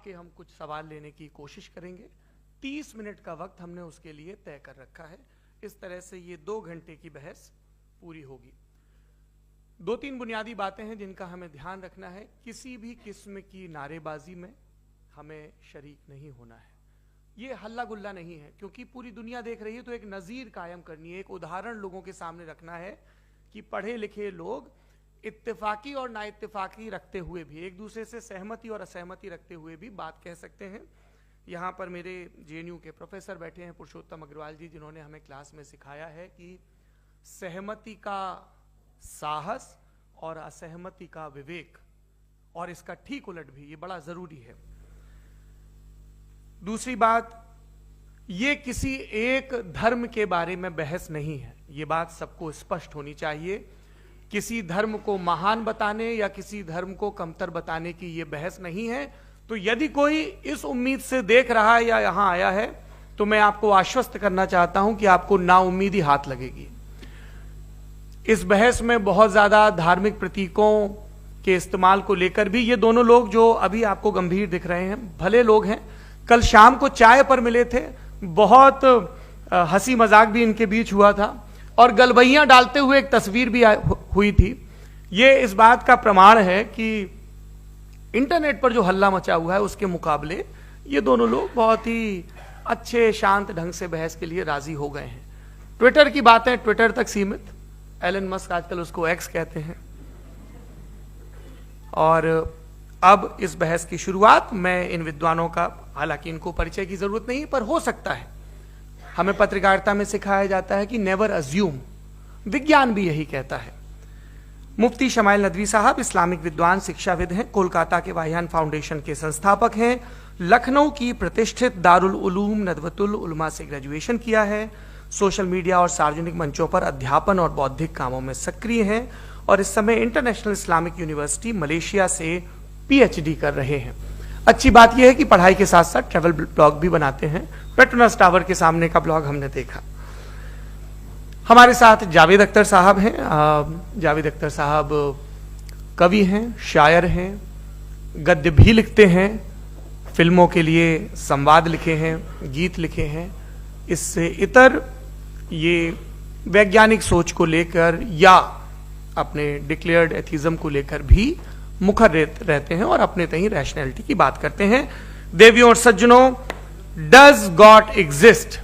आपके हम कुछ सवाल लेने की कोशिश करेंगे। 30 मिनट का वक्त हमने उसके लिए तय कर रखा है। इस तरह से ये 2 घंटे की बहस पूरी होगी। 2-3 बुनियादी बातें हैं जिनका हमें ध्यान रखना है। किसी भी किस्म की नारेबाजी में हमें शरीक नहीं होना है। ये हल्ला गुल्ला नहीं है, क्योंकि पूरी दुनिया देख रही है, तो एक नज़ीर कायम करनी है, एक उदाहरण लोगों के सामने रखना है कि पढ़े लिखे लोग इत्तेफाकी और ना इत्तेफाकी रखते हुए भी, एक दूसरे से सहमति और असहमति रखते हुए भी बात कह सकते हैं। यहाँ पर मेरे JNU के प्रोफेसर बैठे हैं, पुरुषोत्तम अग्रवाल जी, जिन्होंने हमें क्लास में सिखाया है कि सहमति का साहस और असहमति का विवेक, और इसका ठीक उलट भी, ये बड़ा जरूरी है। दूसरी बात, ये किसी एक धर्म के बारे में बहस नहीं है, ये बात सबको स्पष्ट होनी चाहिए। किसी धर्म को महान बताने या किसी धर्म को कमतर बताने की ये बहस नहीं है। तो यदि कोई इस उम्मीद से देख रहा है या यहां आया है, तो मैं आपको आश्वस्त करना चाहता हूं कि आपको नाउम्मीदी हाथ लगेगी। इस बहस में बहुत ज्यादा धार्मिक प्रतीकों के इस्तेमाल को लेकर भी, ये दोनों लोग जो अभी आपको गंभीर दिख रहे हैं, भले लोग हैं, कल शाम को चाय पर मिले थे, बहुत हंसी मजाक भी इनके बीच हुआ था, और गलबैयां डालते हुए एक तस्वीर भी हुई थी। ये इस बात का प्रमाण है कि इंटरनेट पर जो हल्ला मचा हुआ है उसके मुकाबले ये दोनों लोग बहुत ही अच्छे शांत ढंग से बहस के लिए राजी हो गए हैं। ट्विटर की बातें ट्विटर तक सीमित, एलन मस्क आजकल उसको एक्स कहते हैं। और अब इस बहस की शुरुआत, मैं इन विद्वानों का, हालांकि इनको परिचय की जरूरत नहीं, पर हो सकता है, हमें पत्रकारिता में सिखाया जाता है कि नेवर अज्यूम, विज्ञान भी यही कहता है। मुफ्ती शमाइल नदवी साहब इस्लामिक विद्वान, शिक्षाविद हैं, कोलकाता के वाहियान फाउंडेशन के संस्थापक हैं, लखनऊ की प्रतिष्ठित दारुल उलूम नदवतुल उलमा से ग्रेजुएशन किया है, सोशल मीडिया और सार्वजनिक मंचों पर अध्यापन और बौद्धिक कामों में सक्रिय हैं, और इस समय इंटरनेशनल इस्लामिक यूनिवर्सिटी मलेशिया से PhD कर रहे हैं। अच्छी बात यह है कि पढ़ाई के साथ साथ ट्रैवल ब्लॉग भी बनाते हैं। पेट्रोनस टावर के सामने का ब्लॉग हमने देखा। हमारे साथ जावेद अख्तर साहब हैं। जावेद अख्तर साहब कवि हैं, शायर हैं, गद्य भी लिखते हैं, फिल्मों के लिए संवाद लिखे हैं, गीत लिखे हैं। इससे इतर ये वैज्ञानिक सोच को लेकर या अपने डिक्लेयर्ड एथिज्म को लेकर भी मुखर रहते हैं और अपने तहीं रैशनैलिटी की बात करते हैं। देवियों और सज्जनों, डज गॉड एग्जिस्ट?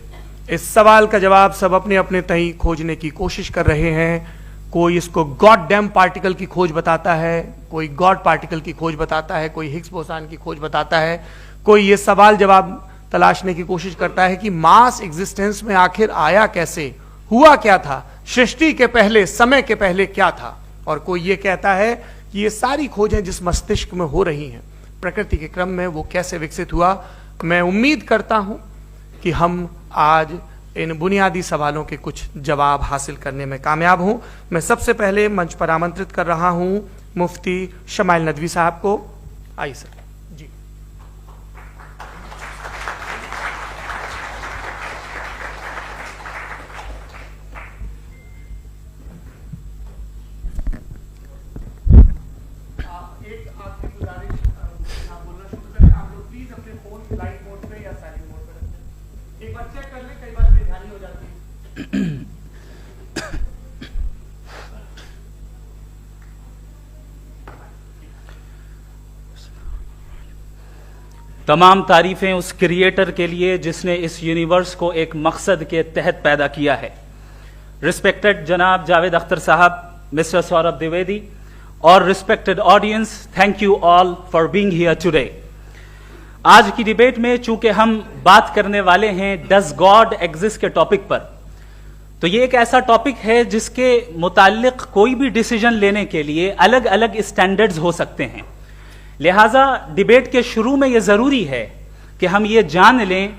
इस सवाल का जवाब सब अपने अपने तहीं खोजने की कोशिश कर रहे हैं। कोई इसको गॉड डैम पार्टिकल की खोज बताता है, कोई गॉड पार्टिकल की खोज बताता है, कोई हिग्स बोसान की खोज बताता है, कोई ये सवाल जवाब तलाशने की कोशिश करता है कि मास एग्जिस्टेंस में आखिर आया कैसे, हुआ क्या था, सृष्टि के पहले, समय के पहले क्या था, और कोई ये कहता है कि ये सारी खोजें जिस मस्तिष्क में हो रही हैं प्रकृति के क्रम में, वो कैसे विकसित हुआ। मैं उम्मीद करता हूं कि हम आज इन बुनियादी सवालों के कुछ जवाब हासिल करने में कामयाब हूं। मैं सबसे पहले मंच पर आमंत्रित कर रहा हूं मुफ्ती शमाइल नदवी साहब को। आइए सर जी। एक आखिरी गुजारिश, बोलना शुरू करें, आप लोग प्लीज अपने फोन फ्लाइट मोड पे या साइलेंट मोड पे रखें। एक बार चेक कर लें, कई बार बेध्यानी हो जाती है। तमाम तारीफें उस क्रिएटर के लिए जिसने इस यूनिवर्स को एक मकसद के तहत पैदा किया है। रिस्पेक्टेड जनाब जावेद अख्तर साहब, मिस्टर सौरभ द्विवेदी, और respected audience, thank you all for being here today. आज की डिबेट में चूंकि हम बात करने वाले हैं डज गॉड एग्जिस्ट के टॉपिक पर, तो ये एक ऐसा टॉपिक है जिसके मुताल्लिक कोई भी डिसीजन लेने के लिए अलग अलग स्टैंडर्ड्स हो सकते हैं। लिहाजा डिबेट के शुरू में यह जरूरी है कि हम ये जान लें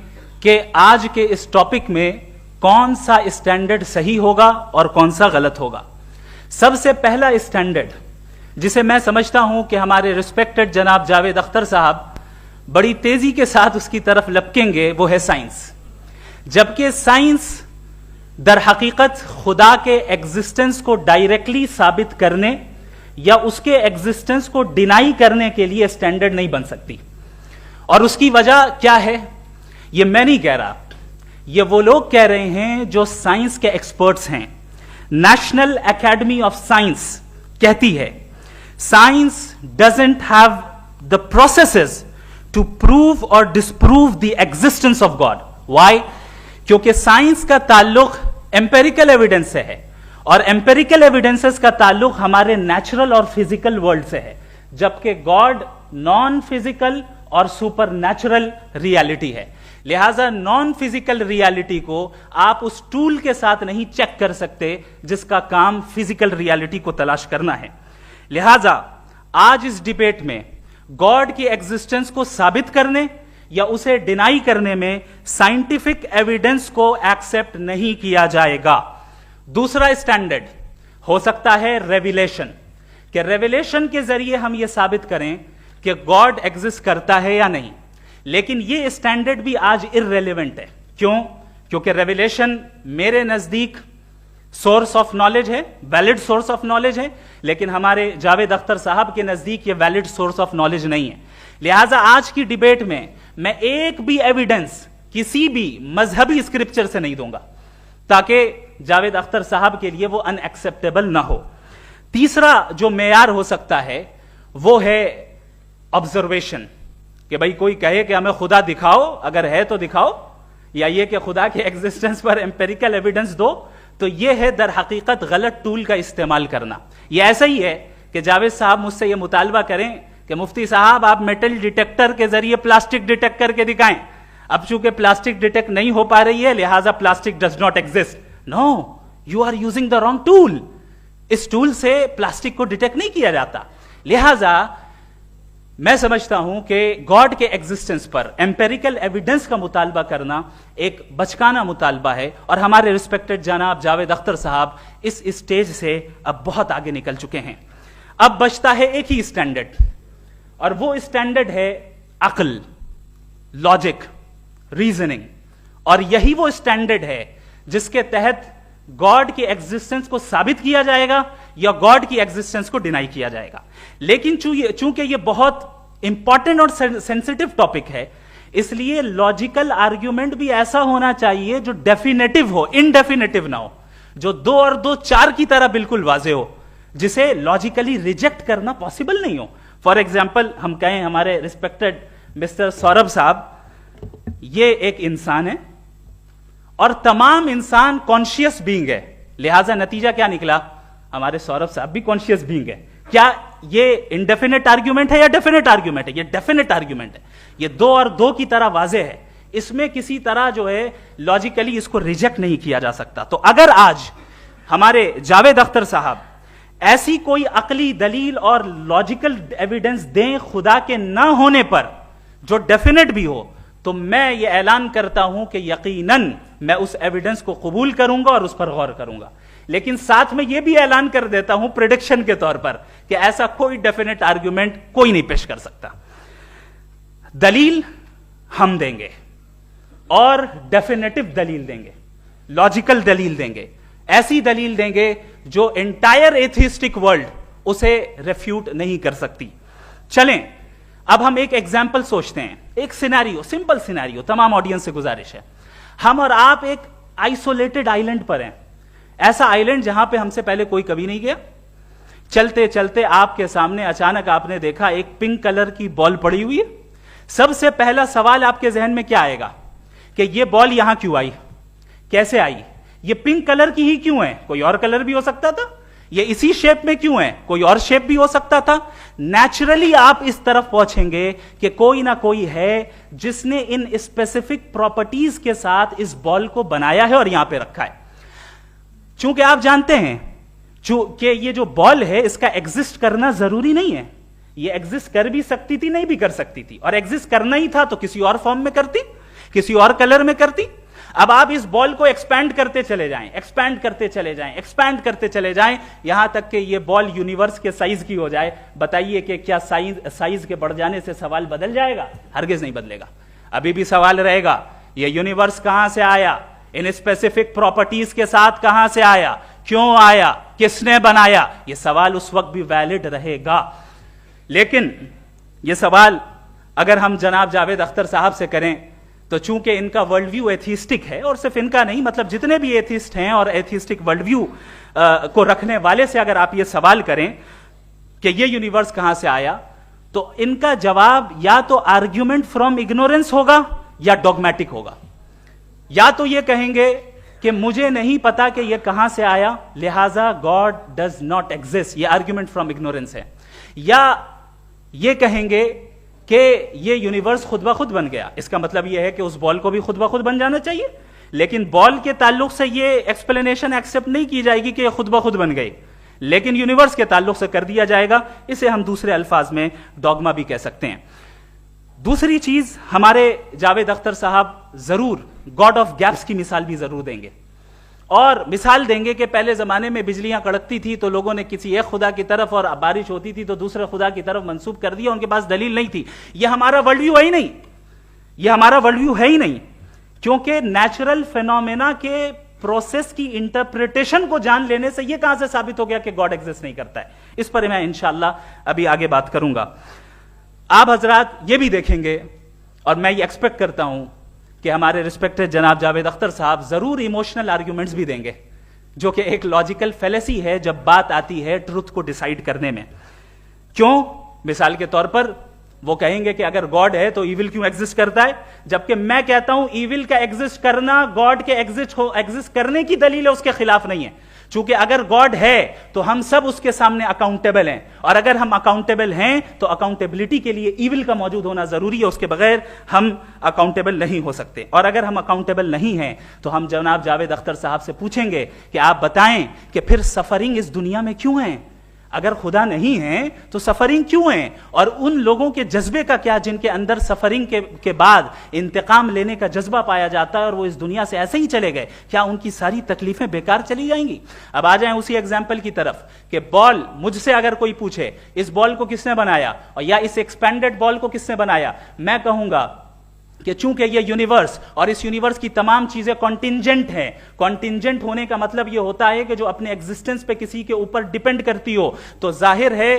कि आज के इस टॉपिक में कौन सा स्टैंडर्ड सही होगा और कौन सा गलत होगा। सबसे पहला स्टैंडर्ड जिसे मैं समझता हूं कि हमारे रिस्पेक्टेड जनाब जावेद अख्तर साहब बड़ी तेजी के साथ उसकी तरफ लपकेंगे, वो है साइंस। जबकि साइंस दर हकीकत खुदा के एग्जिस्टेंस को डायरेक्टली साबित करने या उसके एग्जिस्टेंस को डिनाई करने के लिए स्टैंडर्ड नहीं बन सकती। और उसकी वजह क्या है, ये मैं नहीं कह रहा, ये वो लोग कह रहे हैं जो साइंस के एक्सपर्ट्स हैं। नेशनल एकेडमी ऑफ साइंस कहती है science doesn't have the processes to prove और disprove the existence of God. Why? क्योंकि साइंस का ताल्लुक एम्पेरिकल एविडेंस से है और एम्पेरिकल एविडेंसेस का ताल्लुक हमारे नेचुरल और फिजिकल वर्ल्ड से है, जबकि गॉड नॉन फिजिकल और सुपर नेचुरल रियलिटी है। लिहाजा नॉन फिजिकल रियलिटी को आप उस टूल के साथ नहीं चेक कर सकते जिसका काम फिजिकल रियलिटी को तलाश करना है। लिहाजा आज इस डिबेट में गॉड की एग्जिस्टेंस को साबित करने या उसे डिनाई करने में साइंटिफिक एविडेंस को एक्सेप्ट नहीं किया जाएगा। दूसरा स्टैंडर्ड हो सकता है रेविलेशन, कि रेविलेशन के जरिए हम यह साबित करें कि गॉड एग्जिस्ट करता है या नहीं। लेकिन यह स्टैंडर्ड भी आज इररेलेवेंट है। क्यों? क्योंकि रेविलेशन मेरे नजदीक सोर्स ऑफ नॉलेज है, वैलिड सोर्स ऑफ नॉलेज है, लेकिन हमारे जावेद अख्तर साहब के नजदीक यह वैलिड सोर्स ऑफ नॉलेज नहीं है। लिहाजा आज की डिबेट में मैं एक भी एविडेंस किसी भी मजहबी स्क्रिप्चर से नहीं दूंगा ताकि जावेद अख्तर साहब के लिए वो अनएक्सेप्टेबल ना हो। तीसरा जो मेयार हो सकता है वो है ऑब्जर्वेशन, कि भाई कोई कहे कि हमें खुदा दिखाओ, अगर है तो दिखाओ, या ये कि खुदा के एग्जिस्टेंस पर एम्पेरिकल एविडेंस दो, तो यह है दर हकीकत गलत टूल का इस्तेमाल करना। यह ऐसा ही है कि जावेद साहब मुझसे यह मुतालबा करें कि मुफ्ती साहब आप मेटल डिटेक्टर के जरिए प्लास्टिक डिटेक्ट करके दिखाएं। अब चूंकि प्लास्टिक डिटेक्ट नहीं हो पा रही है लिहाजा plastic does not exist. No, you are using the wrong tool. इस टूल से प्लास्टिक को डिटेक्ट नहीं किया जाता। लिहाजा मैं समझता हूं कि गॉड के एग्जिस्टेंस पर एम्पेरिकल एविडेंस का मुतालबा करना एक बचकाना मुतालबा है और हमारे रिस्पेक्टेड जनाब जावेद अख्तर साहब इस स्टेज से अब बहुत आगे निकल चुके हैं। अब बचता है एक ही स्टैंडर्ड, और वो स्टैंडर्ड है अक्ल, लॉजिक, रीजनिंग। और यही वो स्टैंडर्ड है जिसके तहत गॉड की एग्जिस्टेंस को साबित किया जाएगा या गॉड की एग्जिस्टेंस को डिनाई किया जाएगा। लेकिन चूंकि ये बहुत इंपॉर्टेंट और सेंसिटिव टॉपिक है, इसलिए लॉजिकल आर्ग्यूमेंट भी ऐसा होना चाहिए जो डेफिनेटिव हो, इनडेफिनेटिव ना हो, जो 2 और 2 4 की तरह बिल्कुल वाजे हो, जिसे लॉजिकली रिजेक्ट करना पॉसिबल नहीं हो। फॉर एग्जाम्पल हम कहें हमारे रिस्पेक्टेड मिस्टर सौरभ साहब, ये एक इंसान है और तमाम इंसान कॉन्शियस बीइंग है, लिहाजा नतीजा क्या निकला, हमारे सौरभ साहब भी कॉन्शियस बीइंग है। क्या ये इनडेफिनेट आर्ग्यूमेंट है या डेफिनेट आर्ग्यूमेंट है? ये डेफिनेट आर्ग्यूमेंट है। ये 2 और 2 की तरह वाजे है, इसमें किसी तरह जो है लॉजिकली इसको रिजेक्ट नहीं किया जा सकता। तो अगर आज हमारे जावेद अख्तर साहब ऐसी कोई अकली दलील और लॉजिकल एविडेंस दें खुदा के ना होने पर जो डेफिनेट भी हो, तो मैं ये ऐलान करता हूं कि यकीनन मैं उस एविडेंस को कबूल करूंगा और उस पर गौर करूंगा। लेकिन साथ में यह भी ऐलान कर देता हूं प्रेडिक्शन के तौर पर कि ऐसा कोई डेफिनेट आर्ग्यूमेंट कोई नहीं पेश कर सकता। दलील हम देंगे और डेफिनेटिव दलील देंगे, लॉजिकल दलील देंगे, ऐसी दलील देंगे जो एंटायर एथिस्टिक वर्ल्ड उसे रेफ्यूट नहीं कर सकती। चलें अब हम एक एग्जाम्पल सोचते हैं, एक सिनेरियो, सिंपल सिनेरियो, तमाम ऑडियंस से गुजारिश है, हम और आप एक आइसोलेटेड आइलैंड पर हैं, ऐसा आइलैंड जहां पे हमसे पहले कोई कभी नहीं गया। चलते चलते आपके सामने अचानक आपने देखा एक पिंक कलर की बॉल पड़ी हुई है। सबसे पहला सवाल आपके जहन में क्या आएगा कि यह बॉल यहां क्यों आई, कैसे आई, ये पिंक कलर की ही क्यों है, कोई और कलर भी हो सकता था, ये इसी शेप में क्यों है, कोई और शेप भी हो सकता था। नेचुरली आप इस तरफ पहुंचेंगे कि कोई ना कोई है जिसने इन स्पेसिफिक प्रॉपर्टीज के साथ इस बॉल को बनाया है और यहां पे रखा है। चूंकि आप जानते हैं कि ये जो बॉल है इसका एग्जिस्ट करना जरूरी नहीं है, ये एग्जिस्ट कर भी सकती थी, नहीं भी कर सकती थी, और एग्जिस्ट करना ही था तो किसी और फॉर्म में करती, किसी और कलर में करती। अब आप इस बॉल को एक्सपैंड करते चले जाएं, एक्सपैंड करते चले जाएं, एक्सपैंड करते चले जाएं, यहां तक कि ये बॉल यूनिवर्स के साइज की हो जाए। बताइए कि क्या साइज के बढ़ जाने से सवाल बदल जाएगा? हरगिज नहीं बदलेगा। अभी भी सवाल रहेगा ये यूनिवर्स कहां से आया, इन स्पेसिफिक प्रॉपर्टीज के साथ कहां से आया, क्यों आया, किसने बनाया, यह सवाल उस वक्त भी वैलिड रहेगा। लेकिन यह सवाल अगर हम जनाब जावेद अख्तर साहब से करें तो चूंकि इनका वर्ल्ड व्यू एथिस्टिक है, और सिर्फ इनका नहीं, मतलब जितने भी एथिस्ट हैं और एथिस्टिक वर्ल्ड व्यू को रखने वाले से अगर आप ये सवाल करें कि ये यूनिवर्स कहां से आया, तो इनका जवाब या तो आर्ग्यूमेंट फ्रॉम इग्नोरेंस होगा या डॉगमेटिक होगा। या तो ये कहेंगे कि मुझे नहीं पता कि ये कहां से आया, लिहाजा गॉड डज नॉट एग्जिस्ट, ये आर्ग्यूमेंट फ्रॉम इग्नोरेंस है। या ये कहेंगे कि ये यूनिवर्स खुद ब खुद बन गया, इसका मतलब ये है कि उस बॉल को भी खुद ब खुद बन जाना चाहिए, लेकिन बॉल के ताल्लुक से ये एक्सप्लेनेशन एक्सेप्ट नहीं की जाएगी कि ये खुद ब खुद बन गई, लेकिन यूनिवर्स के ताल्लुक से कर दिया जाएगा। इसे हम दूसरे अल्फाज में डॉगमा भी कह सकते हैं। दूसरी चीज, हमारे जावेद अख्तर साहब जरूर गॉड ऑफ गैप्स की मिसाल भी जरूर देंगे, और मिसाल देंगे कि पहले जमाने में बिजलियां कड़कती थी तो लोगों ने किसी एक खुदा की तरफ, और बारिश होती थी तो दूसरे खुदा की तरफ मंसूब कर दिया, उनके पास दलील नहीं थी। यह हमारा वर्ल्ड व्यू है ही नहीं, यह हमारा वर्ल्ड व्यू है ही नहीं, क्योंकि नेचुरल फेनोमेना के प्रोसेस की इंटरप्रिटेशन को जान लेने से यह कहां से साबित हो गया कि गॉड एग्जिस्ट नहीं करता है। इस पर मैं इंशाअल्लाह अभी आगे बात करूंगा। आप हजरात ये भी देखेंगे, और मैं ये एक्सपेक्ट करता हूं कि हमारे रिस्पेक्टेड जनाब जावेद अख्तर साहब जरूर इमोशनल आर्ग्यूमेंट्स भी देंगे, जो कि एक लॉजिकल फेलेसी है जब बात आती है ट्रुथ को डिसाइड करने में। क्यों? मिसाल के तौर पर वो कहेंगे कि अगर गॉड है तो ईविल क्यों एग्जिस्ट करता है, जबकि मैं कहता हूं ईविल का एग्जिस्ट करना गॉड के एग्जिस्ट करने की दलील है, उसके खिलाफ नहीं है। चूंकि अगर गॉड है तो हम सब उसके सामने अकाउंटेबल हैं, और अगर हम अकाउंटेबल हैं तो अकाउंटेबिलिटी के लिए ईविल का मौजूद होना जरूरी है, उसके बगैर हम अकाउंटेबल नहीं हो सकते। और अगर हम अकाउंटेबल नहीं हैं तो हम जनाब जावेद अख्तर साहब से पूछेंगे कि आप बताएं कि फिर सफरिंग इस दुनिया में क्यों है? अगर खुदा नहीं है तो सफरिंग क्यों है? और उन लोगों के जज्बे का क्या जिनके अंदर सफरिंग के बाद इंतकाम लेने का जज्बा पाया जाता है और वो इस दुनिया से ऐसे ही चले गए, क्या उनकी सारी तकलीफें बेकार चली जाएंगी? अब आ जाएं उसी एग्जाम्पल की तरफ कि बॉल, मुझसे अगर कोई पूछे इस बॉल को किसने बनाया और या इस एक्सपेंडेड बॉल को किसने बनाया, मैं कहूंगा कि चूंकि ये यूनिवर्स और इस यूनिवर्स की तमाम चीजें कॉन्टिंजेंट हैं। कॉन्टिंजेंट होने का मतलब ये होता है कि जो अपने एग्जिस्टेंस पे किसी के ऊपर डिपेंड करती हो, तो जाहिर है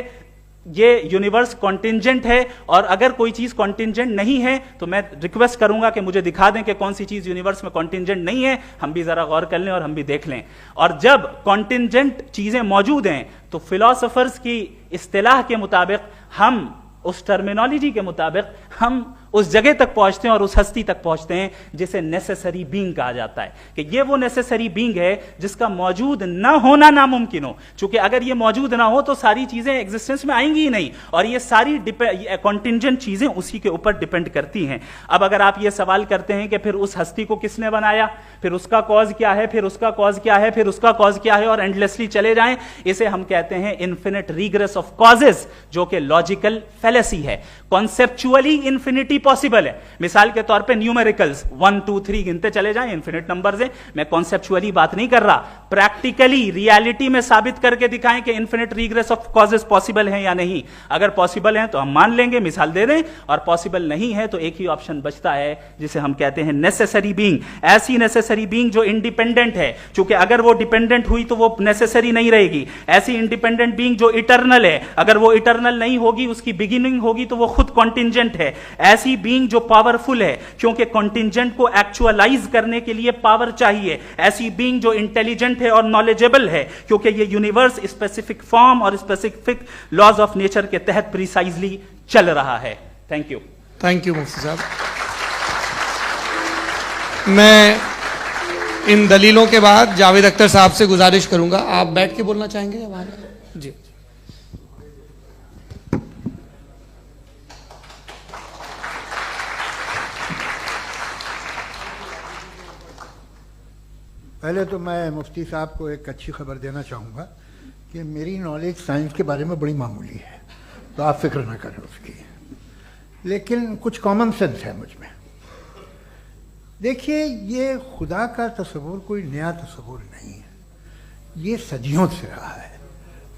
ये यूनिवर्स कॉन्टिंजेंट है। और अगर कोई चीज कॉन्टिंजेंट नहीं है तो मैं रिक्वेस्ट करूंगा कि मुझे दिखा दें कि कौन सी चीज यूनिवर्स में कॉन्टिंजेंट नहीं है, हम भी जरा गौर कर लें और हम भी देख लें। और जब कॉन्टिंजेंट चीजें मौजूद हैं तो फिलोसोफर्स की इस्तिलाह के मुताबिक, हम उस टर्मिनोलॉजी के मुताबिक हम उस जगह तक पहुंचते हैं और उस हस्ती तक पहुंचते हैं जिसे नेसेसरी बीइंग कहा जाता है, कि ये वो नेसेसरी बीइंग है जिसका मौजूद ना होना नामुमकिन हो। क्योंकि अगर ये मौजूद ना हो तो सारी चीजें एग्जिस्टेंस में आएंगी ही नहीं, और ये सारी कॉन्टिंजेंट चीजें उसी के ऊपर डिपेंड करती हैं। अब अगर आप ये सवाल करते हैं कि फिर उस हस्ती को किसने बनाया, फिर उसका कॉज क्या है, फिर उसका कॉज क्या है, फिर उसका कॉज क्या है, और एंडलेसली चले जाएं, इसे हम कहते हैं इन्फिनिट रिग्रेस ऑफ कॉजेज, जो कि लॉजिकल फेलेसी है। कॉन्सेप्चुअली इन्फिनिटी पॉसिबल है। मिसाल के तौर पे न्यूमेरिकल्स 1 2 3 गिनते चले जाएं, इन्फिनिट नंबर्स हैं। मैं कॉन्सेप्चुअली बात नहीं कर रहा, प्रैक्टिकली रियलिटी में साबित करके दिखाएं कि infinite regress of causes possible है या नहीं। अगर पॉसिबल है तो हम मान लेंगे, मिसाल दे दें, और पॉसिबल नहीं है तो एक ही ऑप्शन बचता है जिसे हम कहते हैं नेसेसरी बीइंग। ऐसी नेसेसरी बीइंग जो इंडिपेंडेंट है, क्योंकि अगर वो डिपेंडेंट हुई तो वो नेसेसरी नहीं रहेगी। ऐसी इंडिपेंडेंट बीइंग जो इटर्नल है, अगर वो इटर्नल नहीं होगी, उसकी बिगिनिंग होगी तो वो खुद कॉन्टिंजेंट है। ऐसी बीइंग जो पावरफुल है, क्योंकि कॉन्टिंजेंट को एक्चुअलाइज करने के लिए पावर चाहिए। ऐसी बीइंग जो इंटेलिजेंट है और नॉलेजेबल है, क्योंकि ये यूनिवर्स स्पेसिफिक फॉर्म और स्पेसिफिक लॉज ऑफ नेचर के तहत प्रिसाइजली चल रहा है। Thank you. थैंक यू मुफ्ती साहब। मैं इन दलीलों के बाद जावेद अख्तर साहब से गुजारिश करूंगा, आप बैठ के बोलना चाहेंगे या बाहर? जी। पहले तो मैं मुफ्ती साहब को एक अच्छी खबर देना चाहूँगा कि मेरी नॉलेज साइंस के बारे में बड़ी मामूली है, तो आप फिक्र ना करें उसकी, लेकिन कुछ कॉमन सेंस है मुझ में। देखिए, ये खुदा का तस्वुर कोई नया तस्वुर नहीं है, ये सदियों से रहा है।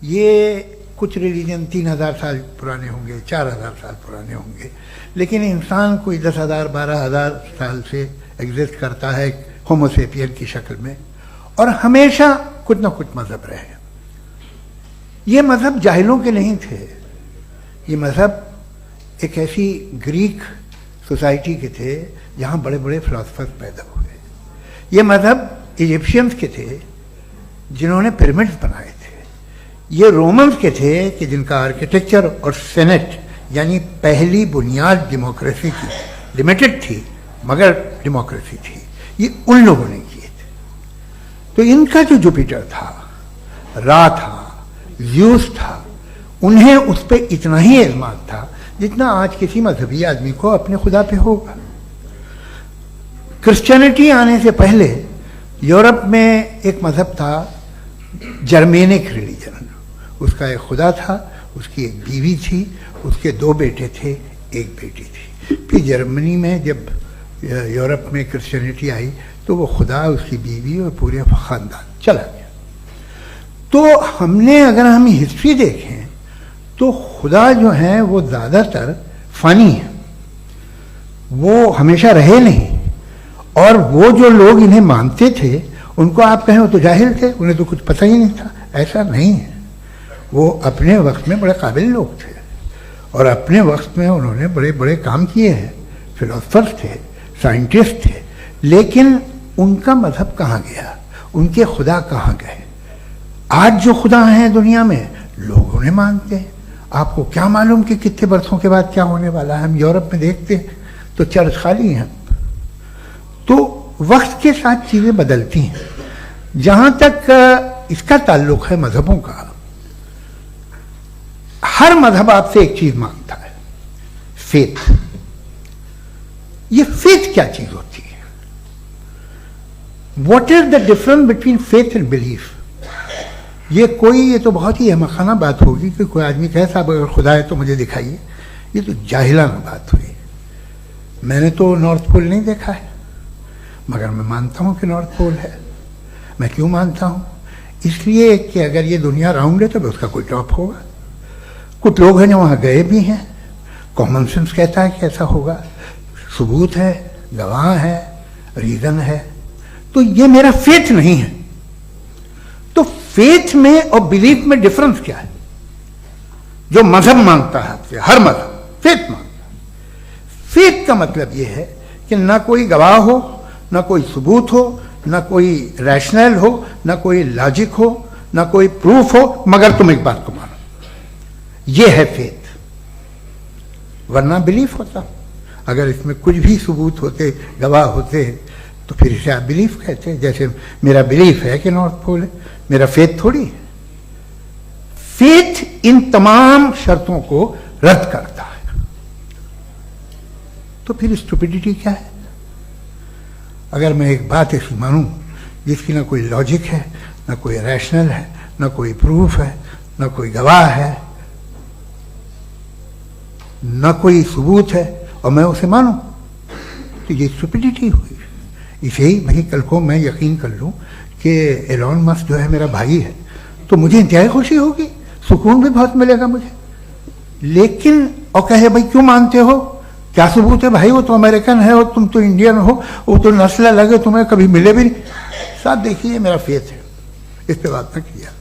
ये कुछ रिलीजन 3000 साल पुराने होंगे, 4000 साल पुराने होंगे, लेकिन इंसान कोई 10,000 12,000 साल से एग्जिस्ट करता है होमो सेपियन की शक्ल में, और हमेशा कुछ ना कुछ मजहब रहे। ये मजहब जाहिलों के नहीं थे, ये मजहब एक ऐसी ग्रीक सोसाइटी के थे जहाँ बड़े बड़े फिलोसफर्स पैदा हुए। ये मजहब इजिप्शियंस के थे जिन्होंने पिरामिड्स बनाए थे। ये रोमन्स के थे कि जिनका आर्किटेक्चर और सेनेट यानी पहली बुनियाद डेमोक्रेसी की, लिमिटेड थी मगर डेमोक्रेसी थी, ये उन लोगों ने किए थे। तो इनका जो जुपिटर था, रा था, ज़्यूस था, उन्हें उस पर इतना ही एतमाद था जितना आज किसी मजहबी आदमी को अपने खुदा पे होगा। क्रिश्चियनिटी आने से पहले यूरोप में एक मजहब था जर्मेनिक रिलीजन। उसका एक खुदा था, उसकी एक बीवी थी, उसके 2 बेटे थे, एक बेटी थी। फिर जर्मनी में जब यूरोप में क्रिश्चियनिटी आई तो वो खुदा, उसकी बीवी और पूरे ख़ानदान चला गया। तो हमने, अगर हम हिस्ट्री देखें तो खुदा जो है वो ज़्यादातर फ़नी है, वो हमेशा रहे नहीं। और वो जो लोग इन्हें मानते थे उनको आप कहें वो तो जाहिल थे, उन्हें तो कुछ पता ही नहीं था, ऐसा नहीं है। वो अपने वक्त में बड़े काबिल लोग थे और अपने वक्त में उन्होंने बड़े बड़े काम किए हैं, फिलोसफर्स थे, साइंटिस्ट थे। लेकिन उनका मजहब कहाँ गया, उनके खुदा कहाँ गए? आज जो खुदा हैं दुनिया में लोग उन्हें मानते हैं। आपको क्या मालूम कि कितने बरसों के बाद क्या होने वाला है? हम यूरोप में देखते हैं तो चर्च खाली हैं। तो वक्त के साथ चीज़ें बदलती हैं। जहाँ तक इसका ताल्लुक है मजहबों का, हर मजहब आपसे एक चीज़ मांगता है, फेथ। ये फेथ क्या चीज़ होती है? What is the difference between faith and belief? ये तो बहुत ही अहमखाना बात होगी कि कोई आदमी कहे साहब अगर खुदा है तो मुझे दिखाइए। ये तो जाहिलाना बात हुई। मैंने तो नॉर्थ पोल नहीं देखा है, मगर मैं मानता हूँ कि नॉर्थ पोल है। मैं क्यों मानता हूँ? इसलिए कि अगर ये दुनिया राउंड है तो उसका कोई टॉप होगा। कुछ लोग हैं जो वहाँ गए भी हैं, कॉमन सेंस कहता है कि ऐसा होगा, सबूत है, गवाह है, रीज़न है। तो ये मेरा फेथ नहीं है। तो फेथ में और बिलीफ में डिफरेंस क्या है? जो मजहब मांगता है आपसे, हर मजहब फेथ मांगता है। फेथ का मतलब ये है कि ना कोई गवाह हो, ना कोई सबूत हो, ना कोई रैशनल हो, ना कोई लॉजिक हो, ना कोई प्रूफ हो, मगर तुम एक बात को मानो। ये है फेथ। वरना बिलीफ होता। अगर इसमें कुछ भी सबूत होते, गवाह होते, तो फिर इसे आप बिलीफ कहते हैं। जैसे मेरा बिलीफ है कि नॉर्थ पोल है, मेरा फेथ थोड़ी है। फेथ इन तमाम शर्तों को रद्द करता है। तो फिर स्टुपिडिटी क्या है? अगर मैं एक बात ऐसी मानूं जिसकी ना कोई लॉजिक है, ना कोई रैशनल है, ना कोई प्रूफ है, ना कोई गवाह है, ना कोई सबूत है, और मैं उसे मानूं, तो ये स्टुपिडिटी हुई। इसे ही भाई कल को मैं यकीन कर लूं कि एलोन मस्क जो है मेरा भाई है, तो मुझे इंतहाई खुशी होगी, सुकून भी बहुत मिलेगा मुझे। लेकिन और कहे भाई क्यों मानते हो, क्या सबूत है? भाई वो तो अमेरिकन है और तुम तो इंडियन हो, वो तो नस्ल लगे, तुम्हें कभी मिले भी नहीं। साहब देखिए मेरा फेथ है, इस पे बात न किया।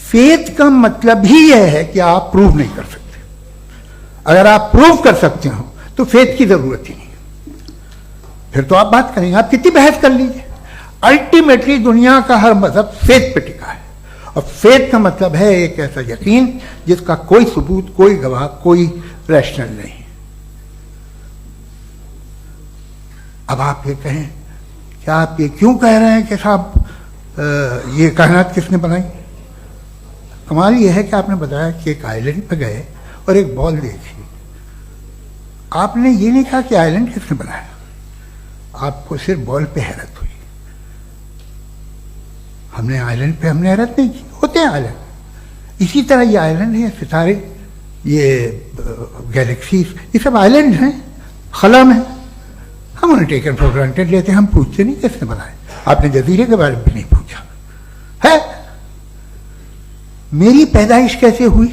फेथ का मतलब ही यह है कि आप प्रूव नहीं कर सकते। अगर आप प्रूव कर सकते हो तो फेथ की जरूरत ही नहीं, फिर तो आप बात करेंगे, आप कितनी बहस कर लीजिए। अल्टीमेटली दुनिया का हर मजहब फेथ पे टिका है, और फेथ का मतलब है एक ऐसा यकीन जिसका कोई सबूत, कोई गवाह, कोई रैशनल नहीं। अब आप ये कहें, क्या आप ये क्यों कह रहे हैं कि साहब ये कायनात किसने बनाई? कमाल ये है कि आपने बताया कि एक आइलैंड पे गए और एक बॉल देखी। आपने ये नहीं कहा कि आइलैंड किसने बनाया, आपको सिर्फ बॉल पे हैरत हुई। हमने आइलैंड पे हमने हैरत नहीं की, होते हैं आइलैंड। इसी तरह ये आइलैंड है, सितारे, ये गैलेक्सीज, ये सब आइलैंड हैं खला में। हम उन्हें टेकन फॉर ग्रांटेड लेते हैं, हम पूछते नहीं किसने बनाए। आपने जजीरे के बारे में भी नहीं पूछा है। मेरी पैदाइश कैसे हुई?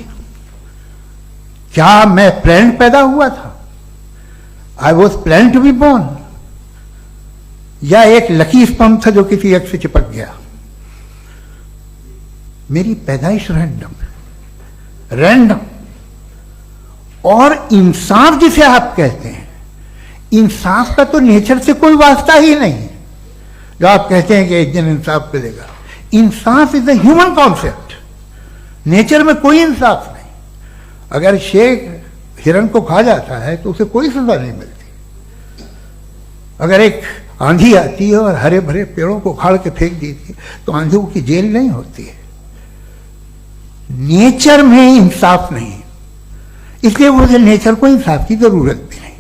क्या मैं प्लान पैदा हुआ था? I was plan to be born, या एक लकी स्पर्म था जो किसी एग से चिपक गया? मेरी पैदाइश रैंडम, और इंसाफ जिसे आप कहते हैं, इंसाफ का तो नेचर से कोई वास्ता ही नहीं। जो आप कहते हैं कि एक दिन इंसाफ मिलेगा, इंसाफ is a human concept, nature में कोई इंसाफ नहीं। अगर शेर हिरन को खा जाता है तो उसे कोई सजा नहीं मिलती। अगर एक आंधी आती है और हरे भरे पेड़ों को उखाड़ के फेंक देती है तो आंधियों की जेल नहीं होती है। नेचर में इंसाफ नहीं, इसलिए मुझे नेचर को इंसाफ की जरूरत भी नहीं।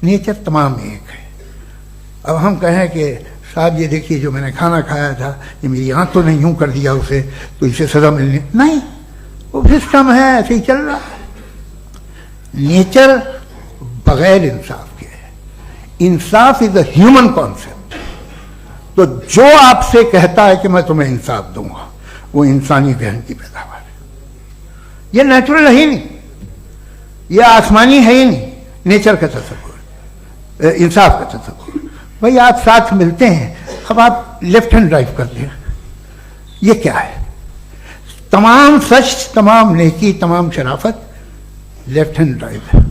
नेचर तमाम एक है। अब हम कहें कि साहब ये देखिए जो मैंने खाना खाया था ये मेरी आंख तो नहीं यूं कर दिया उसे तो इसे सजा मिलनी नहीं, वो सिस्टम है, ऐसे ही चल रहा है। नेचर बगैर इंसाफ के है। इंसाफ इज अ ह्यूमन कॉन्सेप्ट। तो जो आपसे कहता है कि मैं तुम्हें इंसाफ दूंगा वो इंसानी जहन की पैदावार है। ये नेचुरल है ही नहीं, ये आसमानी है ही नहीं। नेचर का तसव्वुर, इंसाफ का तसव्वुर। भाई आप साथ मिलते हैं, अब आप लेफ्ट हैंड ड्राइव करते हैं, ये क्या है? तमाम सच, तमाम नेकी, तमाम शराफत लेफ्ट हैंड ड्राइव है।